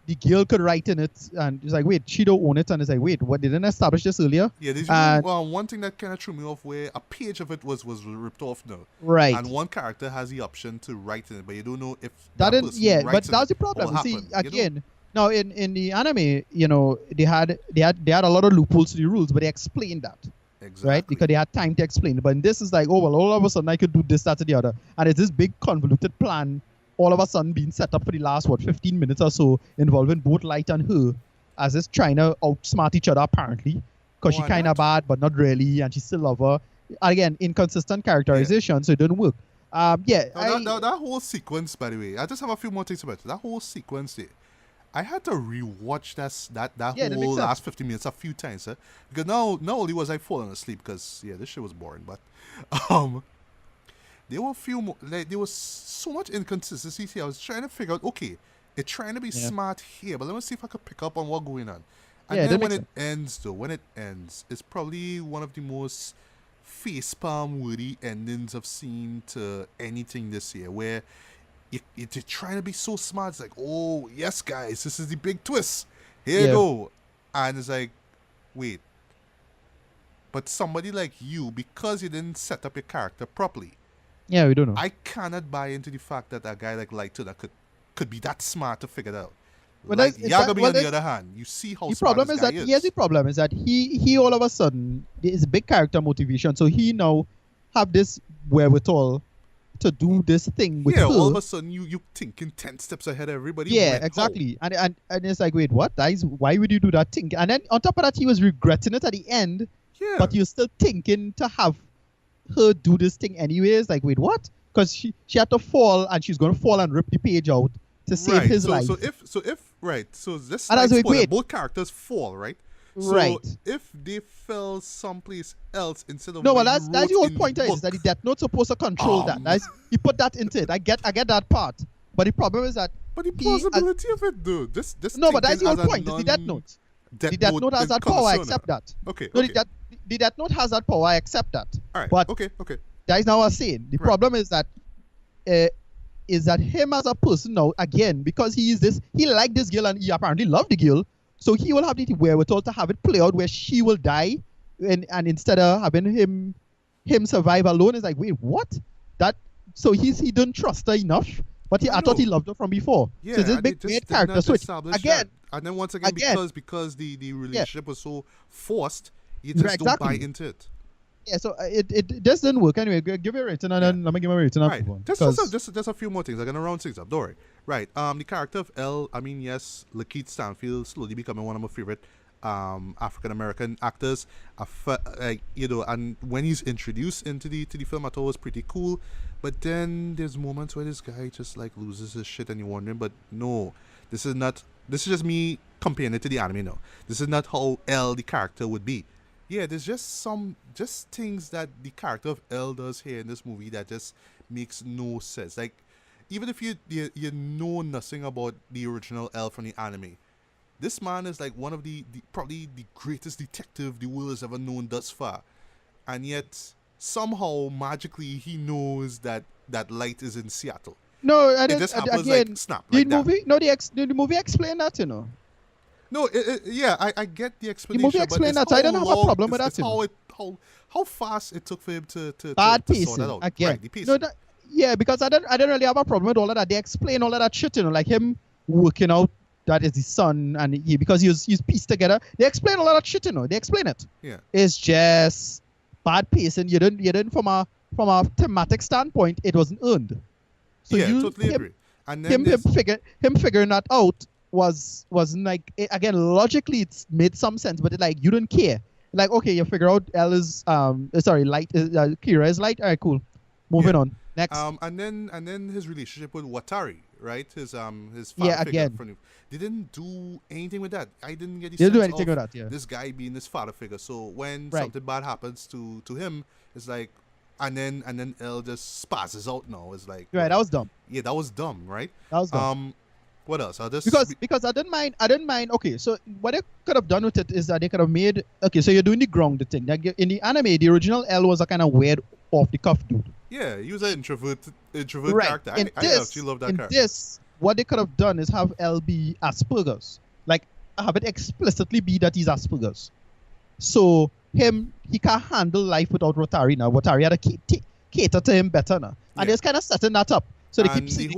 The girl could write in it, and it's like, wait, she don't own it, and it's like, wait, what? Didn't I establish this earlier? Yeah, one thing that kind of threw me off, where a page of it was ripped off now. Right. And one character has the option to write in it, but you don't know if that person but writes that's the problem. what See, happened, again, now in the anime, they had a lot of loopholes to the rules, but they explained that. Exactly. Right? Because they had time to explain it. But this is like, all of a sudden I could do this, that, and the other. And it's this big convoluted plan all of a sudden being set up for the last, 15 minutes or so, involving both Light and her, as it's trying to outsmart each other, apparently. Because she kind of bad, but not really, and she still love her. Again, inconsistent characterization, so it didn't work. That whole sequence, by the way, I just have a few more things about it. That whole sequence there, I had to rewatch that whole last 15 minutes a few times, because not only was I falling asleep, because this shit was boring, but there were a few more, like, there was so much inconsistency here. I was trying to figure out, okay, it's trying to be smart here, but let me see if I could pick up on what's going on. And then when it ends, it's probably one of the most facepalm worthy endings I've seen to anything this year, where you're trying to be so smart. It's like, oh, yes, guys, this is the big twist. Here you go. And it's like, wait, But somebody like you, because you didn't set up your character properly, Yeah, we don't know. I cannot buy into the fact that a guy like Light Tuna could be that smart to figure it out. Well, Like that's- it's that- Yagami, well, on the that's- other hand, you see how the smart problem this is guy that here's the problem is that he all of a sudden is a big character motivation, so he now have this wherewithal to do this thing with Yeah, her. all of a sudden you thinking 10 steps ahead of everybody. Yeah, When- how? exactly. And it's like, wait, what? Guys, why would you do that thing? And then on top of that, he was regretting it at the end, Yeah. but you're still thinking to have her do this thing anyways. Like, wait, what? Because she had to fall, and she's going to fall and rip the page out to save right. his so, life. So this And like, as we spoiler, wait- both characters fall, right? So Right. if they fell someplace else instead of No, where but you that's the wrote whole in the point is book, that the Death Note's supposed to control that. That's, he put that into it. I get that part. But the problem is that but the he- plausibility of it, though. This no, but that's thinking the whole as a point. It's the Death Note. Death The Death Note has is that power. I concerned accept about. that. Okay. No, okay. the Death Note has that power. I accept that. All right. But okay. that is not what I'm saying. The Right. problem is that him as a person now, again, because he liked this girl and he apparently loved the girl, so he will have the wherewithal to have it play out where she will die, and instead of having him survive alone, it's like, wait, what? So he didn't trust her enough, but I thought he loved her from before. Yeah, So this and they big just weird did character not switch establish again. that. And then once again, because the relationship was so forced, you just Right, don't buy exactly. into it. Yeah, so it just didn't work. Anyway, give it a rating, and then let me give my rating Right. after one. Just a few more things. I'm gonna round things up. Don't worry. Right. The character of L. I mean, yes, Lakeith Stanfield slowly becoming one of my favorite African American actors. And when he's introduced into the film, I thought it was pretty cool. But then there's moments where this guy just like loses his shit, and you're wondering, but no, this is just me comparing it to the anime. No, this is not how L the character would be. Yeah, there's just things that the character of L does here in this movie that just makes no sense. Like, even if you know nothing about the original L from the anime, this man is like one of the probably the greatest detective the world has ever known thus far, and yet somehow magically he knows that Light is in Seattle. No, It just happens again, like snap the like that. movie. No, the movie explained that, you know. No, I get the explanation. movie but explained it's that, so I don't how have a long- problem with it's that, you how fast it took for him to Bad to pacing sort that out. again. Right, the pacing. No, yeah, because I don't really have a problem with all of that. They explain all of that shit, you know, like him working out that is his son, and because he's pieced together. They explain all of that shit, you know. They explain it. Yeah. It's just bad pacing. You didn't from a thematic standpoint, it wasn't earned. So Yeah, you totally him, agree. And then there's- him figuring that out wasn't like again logically it made some sense, but it, like you don't care. Like, okay, you figure out L is Light Kira is Light. All right, cool. Moving on. Next. and then his relationship with Watari, right? His father Yeah, figure again. from him. They didn't do anything with that. I didn't get the They didn't do sense anything of with that, yeah. this guy being his father figure. So when Right. something bad happens to him, it's like, and then L just spazzes out. Now it's like, Right, that was dumb. yeah, that was dumb, right? That was dumb. What else? I'll just Because I didn't mind. Okay, so what they could have done with it is that they could have made. Okay, so you're doing the grounded thing. Like in the anime, the original L was a kind of weird, off the cuff dude. yeah, he was an introvert Right. character. In I this, actually love that in character. this, what they could have done is have L be Asperger's, like have it explicitly be that he's Asperger's. So he can't handle life without Rotary now. Rotary had to cater to him better now, and Yeah. they're kind of setting that up. So they And keep saying, the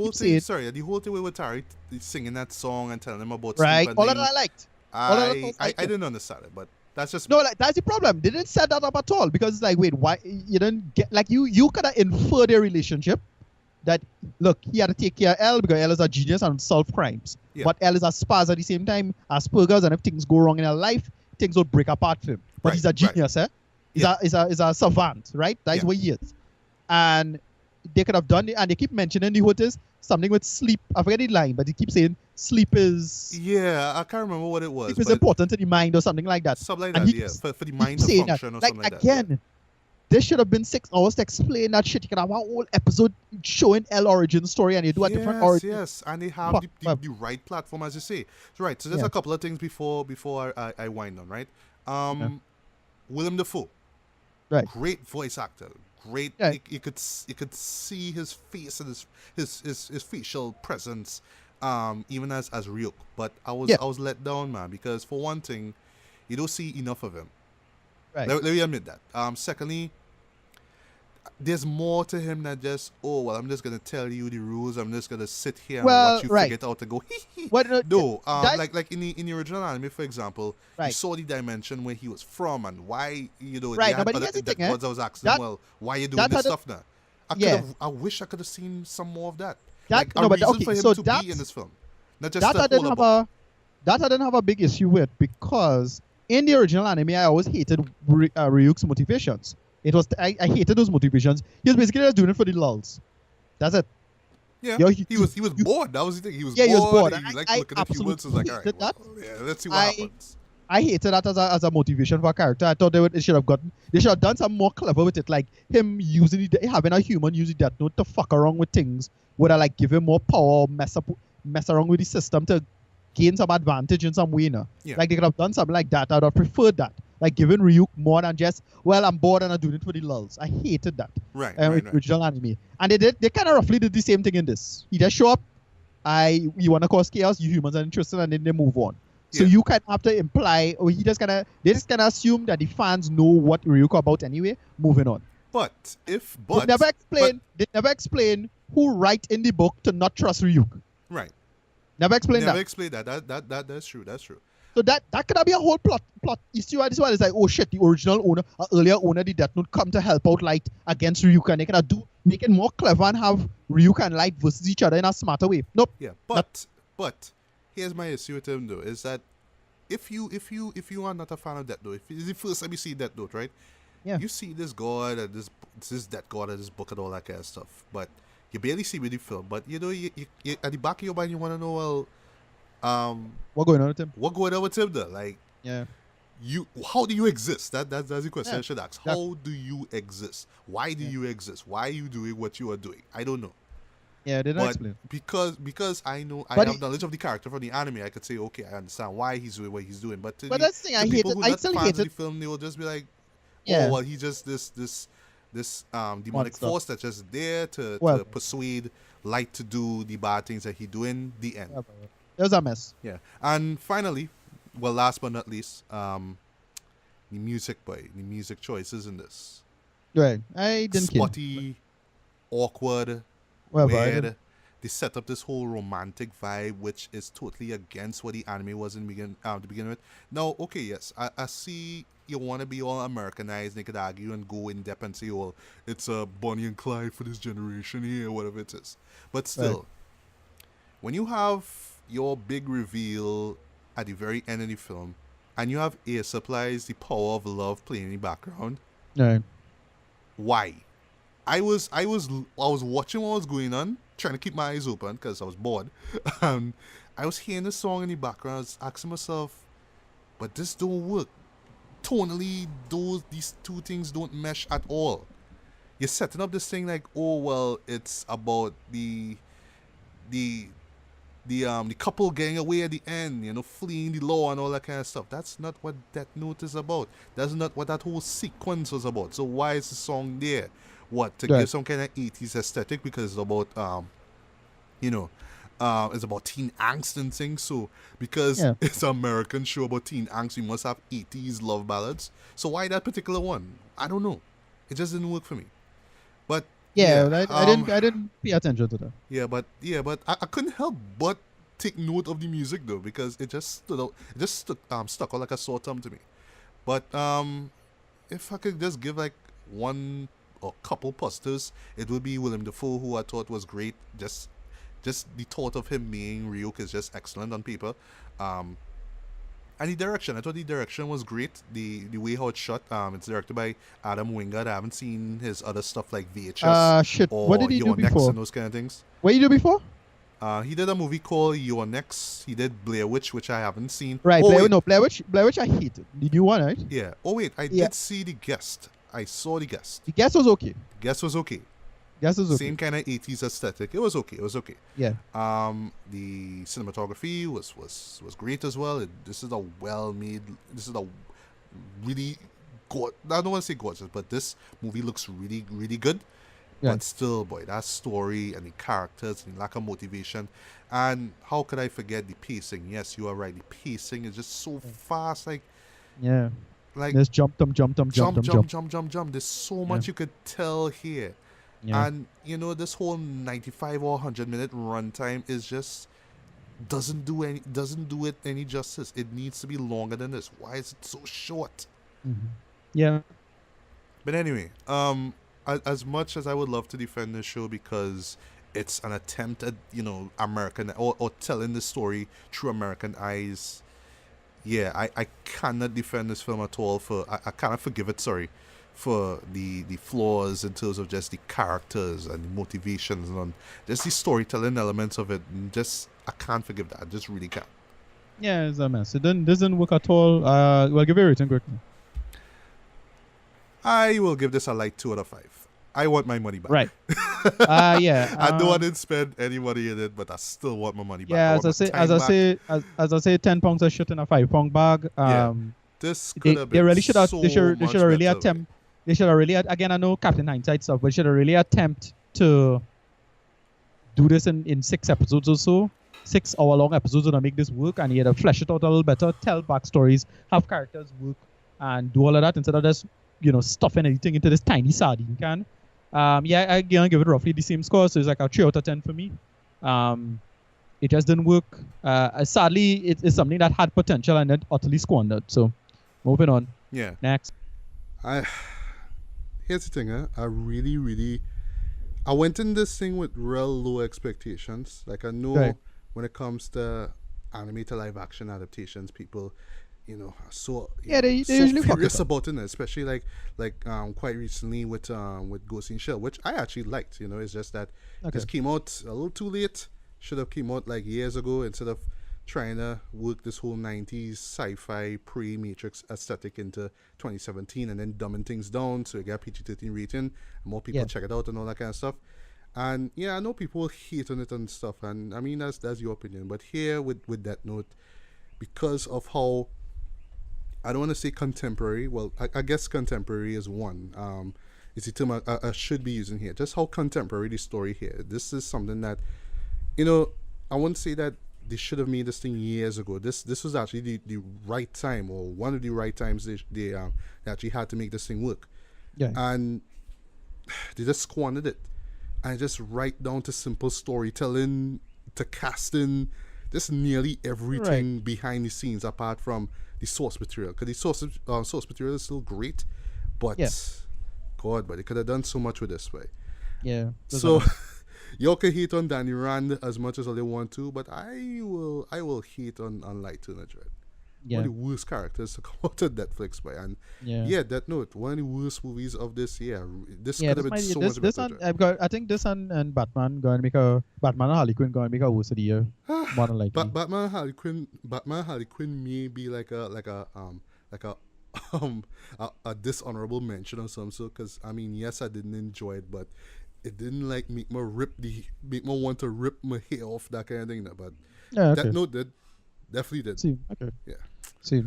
whole thing with Watari singing that song and telling him about right. sleep and All of things, that I liked. All of that I I liked. didn't understand it, but that's just No, like that's the problem. They didn't set that up at all because it's like, wait, why you didn't get like you could have inferred their relationship that look, he had to take care of L because L is a genius and solve crimes. Yeah. But L is a spaz at the same time, Asperger's, and if things go wrong in her life, things will break apart for him. But Right, he's a genius, He's a savant, right? That is Yeah. what he is. And they could have done it, and they keep mentioning the what is something with sleep. I forget the line, but they keep saying sleep is yeah, I can't remember what it was. sleep is but important to the mind or something like that. something like And that, he yeah, keeps- for the He mind keeps to saying that. function or Like something like again, that. this should have been 6 hours to explain that shit. You could have a whole episode showing L origin story, and you do a different Yes, origin. yes, and they have Fuck, the well. right platform, as you say. So, right, so there's Yeah. a couple of things before I wind on, right? Willem Dafoe, Right. great voice actor, great. Yeah. You could see his face and his facial presence, even as Ryuk. But I was let down, man, because for one thing, you don't see enough of him. Right. Let me admit that. Secondly, there's more to him than just, oh, well, I'm just going to tell you the rules. I'm just going to sit here and watch you figure it out and go, hee hee. What, No, like in the original anime, for example, you right. saw the dimension where he was from and why, you know, Right. they had But other, here's the that thing, gods I was asking him, well, why are you doing this stuff now? I wish I could have seen some more of that. Like a reason for him to be in this film. Not just that I didn't have a big issue with, because in the original anime, I always hated Ryuk's motivations. It was I hated those motivations. He was basically just doing it for the lulz. That's it. Yeah, he was bored. That was the thing. He was bored. He was bored. He liked looking at humans. So like, all right, well, let's see what happens. I hated that as a motivation for a character. I thought they should have done something more clever with it, like him having a human use the Death Note to fuck around with things, would have like give him more power, mess around with the system to gain some advantage in some way. You know? Yeah. Like they could have done something like that. I would have preferred that. Like giving Ryuk more than just, well, I'm bored and I'm doing it for the lulz. I hated that. Right. Original anime. And they kind of roughly did the same thing in this. He just show up, you want to cause chaos, you humans are interested, and then they move on. So you kind of have to imply, or they just kind of assume that the fans know what Ryuk about anyway, moving on. They never explain who write in the book to not trust Ryuk. Right. Never explain that. Never explain that. That's true. So that could be a whole plot. You see why this one is like, oh shit, the original owner, earlier owner, the Death Note, come to help out Light against Ryuk, and they can make it more clever and have Ryuk and Light versus each other in a smarter way. Nope. Yeah, but here's my issue with him though, is that if you are not a fan of Death Note, if it's the first time you see Death Note, right? Yeah. You see this god and this Death God and this book and all that kind of stuff, but you barely see with the film. But you know, you at the back of your mind, you want to know, well, what going on with him? What going on with him though? Like, yeah. How do you exist? That's the question I should ask. Yeah. How do you exist? Why do you exist? Why are you doing what you are doing? I don't know. Yeah, they don't explain. Because I know I have knowledge of the character from the anime, I could say, okay, I understand why he's doing what he's doing. But that's the thing, I hate people it. who I not still fans hate of it. the film, they will just be like, Yeah. oh well, he's just this demonic Monster. force that's just there to persuade Light to do the bad things that he doing. The end. Yeah, it was a mess. Yeah. And finally, well, last but not least, the music choices in this. Right. I didn't care. Spotty, awkward, weird. They set up this whole romantic vibe, which is totally against what the anime was to begin with. Now, okay, yes, I see you want to be all Americanized. They could argue and go in depth and say, well, it's a Bonnie and Clyde for this generation here, whatever it is. But still, when you have your big reveal at the very end of the film, and you have Air Supply's The Power of Love playing in the background, why? I was watching what was going on, trying to keep my eyes open because I was bored. I was hearing the song in the background. I was asking myself, but this don't work. Tonally, these two things don't mesh at all. You're setting up this thing like, oh well, it's about the couple getting away at the end, you know, fleeing the law and all that kind of stuff. That's not what Death Note is about. That's not what that whole sequence was about. So why is the song there? What, to give some kind of 80s aesthetic because it's about it's about teen angst and things. So because it's an American show about teen angst, we must have 80s love ballads. So why that particular one? I don't know. It just didn't work for me. But I didn't pay attention to that. Yeah, but I couldn't help but take note of the music though, because it just stood out. It just stuck out like a sore thumb to me. But if I could just give like one or couple posters, it would be Willem Dafoe, who I thought was great. Just the thought of him being Ryuk is just excellent on paper. And the direction, I thought the direction was great. The way how it's shot, it's directed by Adam Wingard. I haven't seen his other stuff like VHS or what did he do before? and those kind of things. What did he do before? He did a movie called Your Next. He did Blair Witch, which I haven't seen. Right, Blair Witch I hated. The new one, right? Yeah. Oh wait, I did see The Guest. I saw The Guest. The Guest was okay. Same kind of 80s aesthetic. It was okay. Yeah. The cinematography was great as well. This is a really I don't want to say gorgeous, but this movie looks really, really good. Yeah. But still, boy, that story and the characters and the lack of motivation. And how could I forget the pacing? Yes, you are right. The pacing is just so fast. Like Like there's jump. There's so much you could tell here. Yeah. And this whole 95 or 100-minute runtime is just doesn't do it any justice. It needs to be longer than this. Why is it so short? Mm-hmm. Yeah. But anyway, as much as I would love to defend this show because it's an attempt at American or telling the story through American eyes, yeah, I cannot defend this film at all. I cannot forgive it. Sorry, for the flaws in terms of just the characters and the motivations and just the storytelling elements of it. And just I can't forgive that. I just really can't. Yeah, it's a mess. It doesn't work at all. We'll give it a rating quickly. I will give this a light 2 out of 5. I want my money back. Right. Yeah. I know I didn't spend any money in it, but I still want my money back. Yeah, as I say, £10 a shit in a £5 bag. This could have been they really should have. so They should really better. attempt. They should have really. Again, I know Captain Hindsight stuff, but should have really attempt to do this in 6 episodes or so. 6-hour-long episodes to make this work, and you had to flesh it out a little better, tell backstories, have characters work, and do all of that instead of just stuffing anything into this tiny sardine can. I give it roughly the same score, so it's like a 3 out of 10 for me. It just didn't work. Sadly, it's something that had potential and it utterly squandered. So, moving on. Yeah. Next. Here's the thing, I really I went in this thing with real low expectations. Like I know when it comes to anime to live action adaptations, people are so they so usually furious about it, especially like quite recently with Ghost in Shell, which I actually liked. It's just that this came out a little too late. Should have came out like years ago instead of trying to work this whole 90s sci-fi pre-Matrix aesthetic into 2017 and then dumbing things down so you get a PG-13 rating and more people check it out and all that kind of stuff. And yeah, I know people hate on it and stuff, and I mean that's your opinion, but here with Death Note, because of how, I don't want to say contemporary, well I guess contemporary is one, is the term I should be using here, just how contemporary the story here. This is something that I wouldn't say that they should have made this thing years ago. This was actually the right time, or one of the right times they actually had to make this thing work. Yeah. And they just squandered it. And just right down to simple storytelling, to casting, just nearly everything behind the scenes apart from the source material. Because the source material is still great, but God, but they could have done so much with this way. Yeah. So y'all can hate on Danny Rand as much as they want to, but I will hate on Light to Dread. One of the worst characters to come out of Netflix by, and Death Note, one of the worst movies of this year. This could have been so much better. I think this and Batman going to make Batman and Harley Quinn going to make a worst of the year. More than likely. Batman and Harley Quinn may be like a dishonorable mention or some sort, because I mean, yes, I didn't enjoy it, but it didn't like make me want to rip my hair off, that kind of thing. But Death Note did. Definitely did. See, okay. Yeah. See.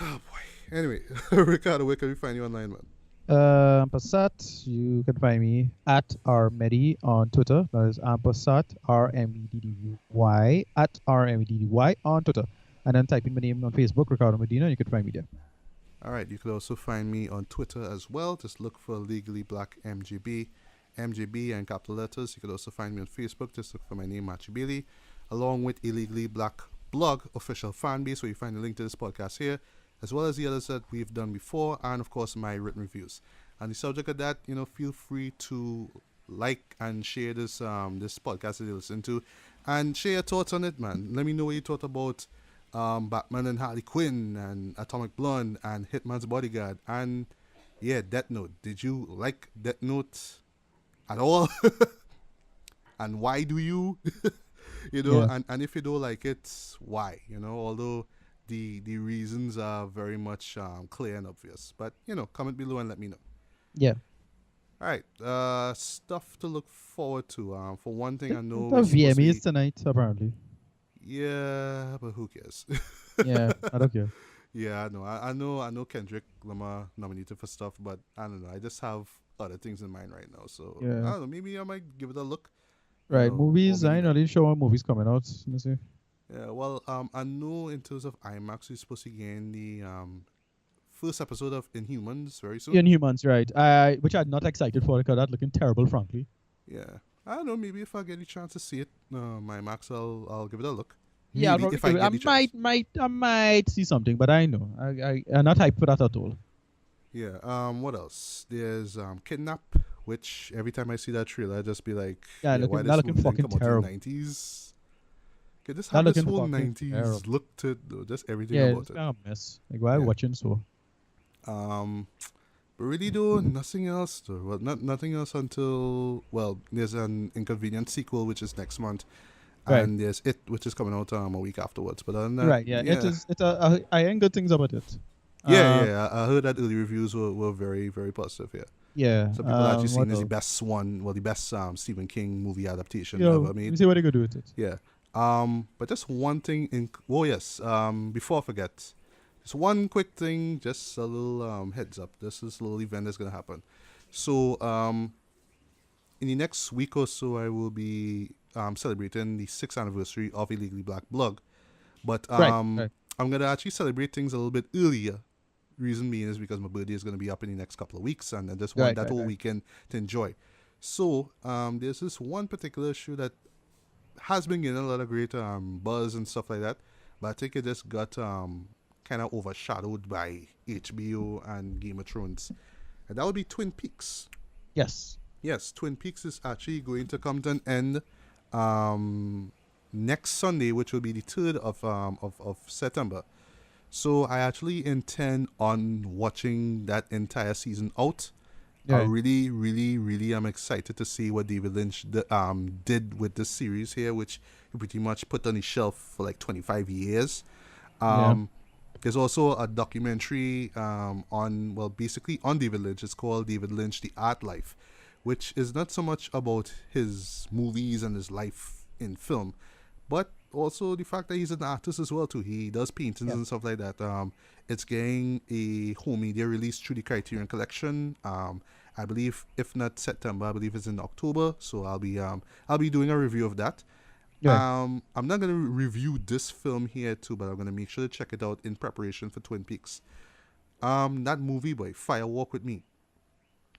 Oh boy. Anyway, Ricardo, where can we find you online, man? Passat, you can find me at rmeddy on Twitter. That is Passat, RMEDDY, at RMEDDY on Twitter. And then type in my name on Facebook, Ricardo Medina, you can find me there. All right, you can also find me on Twitter as well. Just look for Legally Black MGB and capital letters. You can also find me on Facebook. Just look for my name, Machibili, along with Illegally Black blog official fan base, where you find the link to this podcast here, as well as the others that we've done before, and of course my written reviews. And the subject of that, feel free to like and share this this podcast that you listen to, and share your thoughts on it, man. Let me know what you thought about Batman and Harley Quinn and Atomic Blonde and Hitman's Bodyguard and Death Note. Did you like Death Note at all? And why do you? And if you don't like it, why? Although the reasons are very much clear and obvious, but comment below and let me know. Yeah. All right. Stuff to look forward to. For one thing, I know the VMAs tonight apparently. Yeah, but who cares? Yeah, I don't care. Yeah, I know Kendrick Lamar nominated for stuff, but I don't know. I just have other things in mind right now, so I don't know. Maybe I might give it a look. Right, movies. I ain't really sure what movies coming out. Let me see. Yeah, well, I know in terms of IMAX, we're supposed to gain the first episode of Inhumans very soon. Inhumans, right? Which I'm not excited for because that's looking terrible, frankly. Yeah, I don't know. Maybe if I get a chance to see it, my Max, I'll give it a look. Yeah, Maybe if I get a chance. I might see something, but I know I'm not hyped for that at all. Yeah. What else? There's Kidnap, which every time I see that trailer, I just be like, Yeah, why that this looking movie didn't fucking come out terrible. in the 90s? Could this That have this looking whole fucking 90s terrible. look to it, though? Just everything Yeah, about it's it. kind of a mess. Like, why are you Yeah. watching so? But really though, nothing else though. Well, nothing else until, well, there's an Inconvenient sequel which is next month, Right. and there's It, which is coming out a week afterwards. But other than that, Right, yeah. I ain't good things about it. I heard that early reviews were very, very positive. Yeah. Yeah. So people actually seen what as the else? best Stephen King movie adaptation You know, ever let me made. see what they could do with it. Yeah. But just one thing before I forget, just one quick thing, just a little heads up. This is a little event that's gonna happen. So in the next week or so, I will be celebrating the 6th anniversary of Illegally Black Blog. But Right. I'm gonna actually celebrate things a little bit earlier. Reason being is because my birthday is gonna be up in the next couple of weeks, and I just want that whole weekend to enjoy. So there's this one particular show that has been getting a lot of great buzz and stuff like that, but I think it just got kind of overshadowed by HBO and Game of Thrones, and that would be Twin Peaks. Yes. Yes, Twin Peaks is actually going to come to an end next Sunday, which will be the 3rd of September. So I actually intend on watching that entire season out. I really, really, really am excited to see what David Lynch did with this series here, which he pretty much put on his shelf for like 25 years. There's also a documentary basically on David Lynch. It's called David Lynch, The Art Life, which is not so much about his movies and his life in film, but also the fact that he's an artist as well too. He does paintings and stuff like that. It's getting a home media release through the Criterion Collection. I believe if not September, I believe it's in October. So I'll be doing a review of that. I'm not gonna review this film here too, but I'm gonna make sure to check it out in preparation for Twin Peaks. That movie, boy, Fire Walk with Me,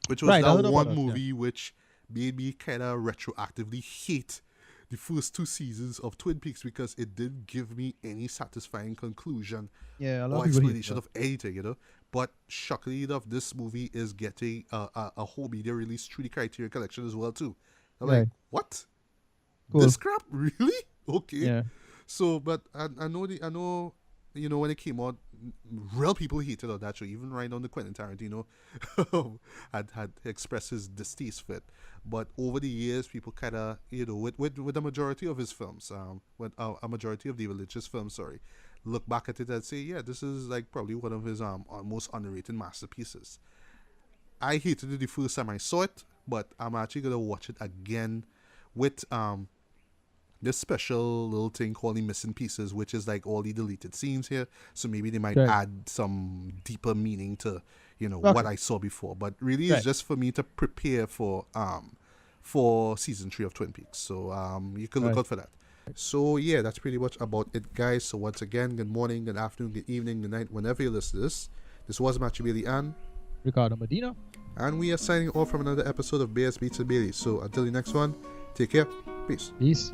which was that one movie which made me kind of retroactively hate the first 2 seasons of Twin Peaks because it didn't give me any satisfying conclusion or explanation of anything, you know. But shockingly enough, this movie is getting a whole media release through the Criterion Collection as well too. I'm like, what? Cool. This crap? Really? Okay. Yeah. So, but I know, you know, when it came out, real people hated on that show. Even right on the Quentin Tarantino had expressed his distaste for it. But over the years, people kind of, you know, with the majority of his films, with a majority of David Lynch's films, sorry, look back at it and say, yeah, this is like probably one of his most underrated masterpieces. I hated it the first time I saw it, but I'm actually gonna watch it again with this special little thing called the missing pieces, which is like all the deleted scenes here. So maybe they might add some deeper meaning to, you know, what I saw before. But really, it's just for me to prepare for season 3 of Twin Peaks. So you can look out for that. So yeah, that's pretty much about it, guys. So once again, good morning, good afternoon, good evening, good night, whenever you listen to this. This was Matthew Bailey and Ricardo Medina, and we are signing off from another episode of Bears Beats and Bailey. So until the next one, take care. Peace.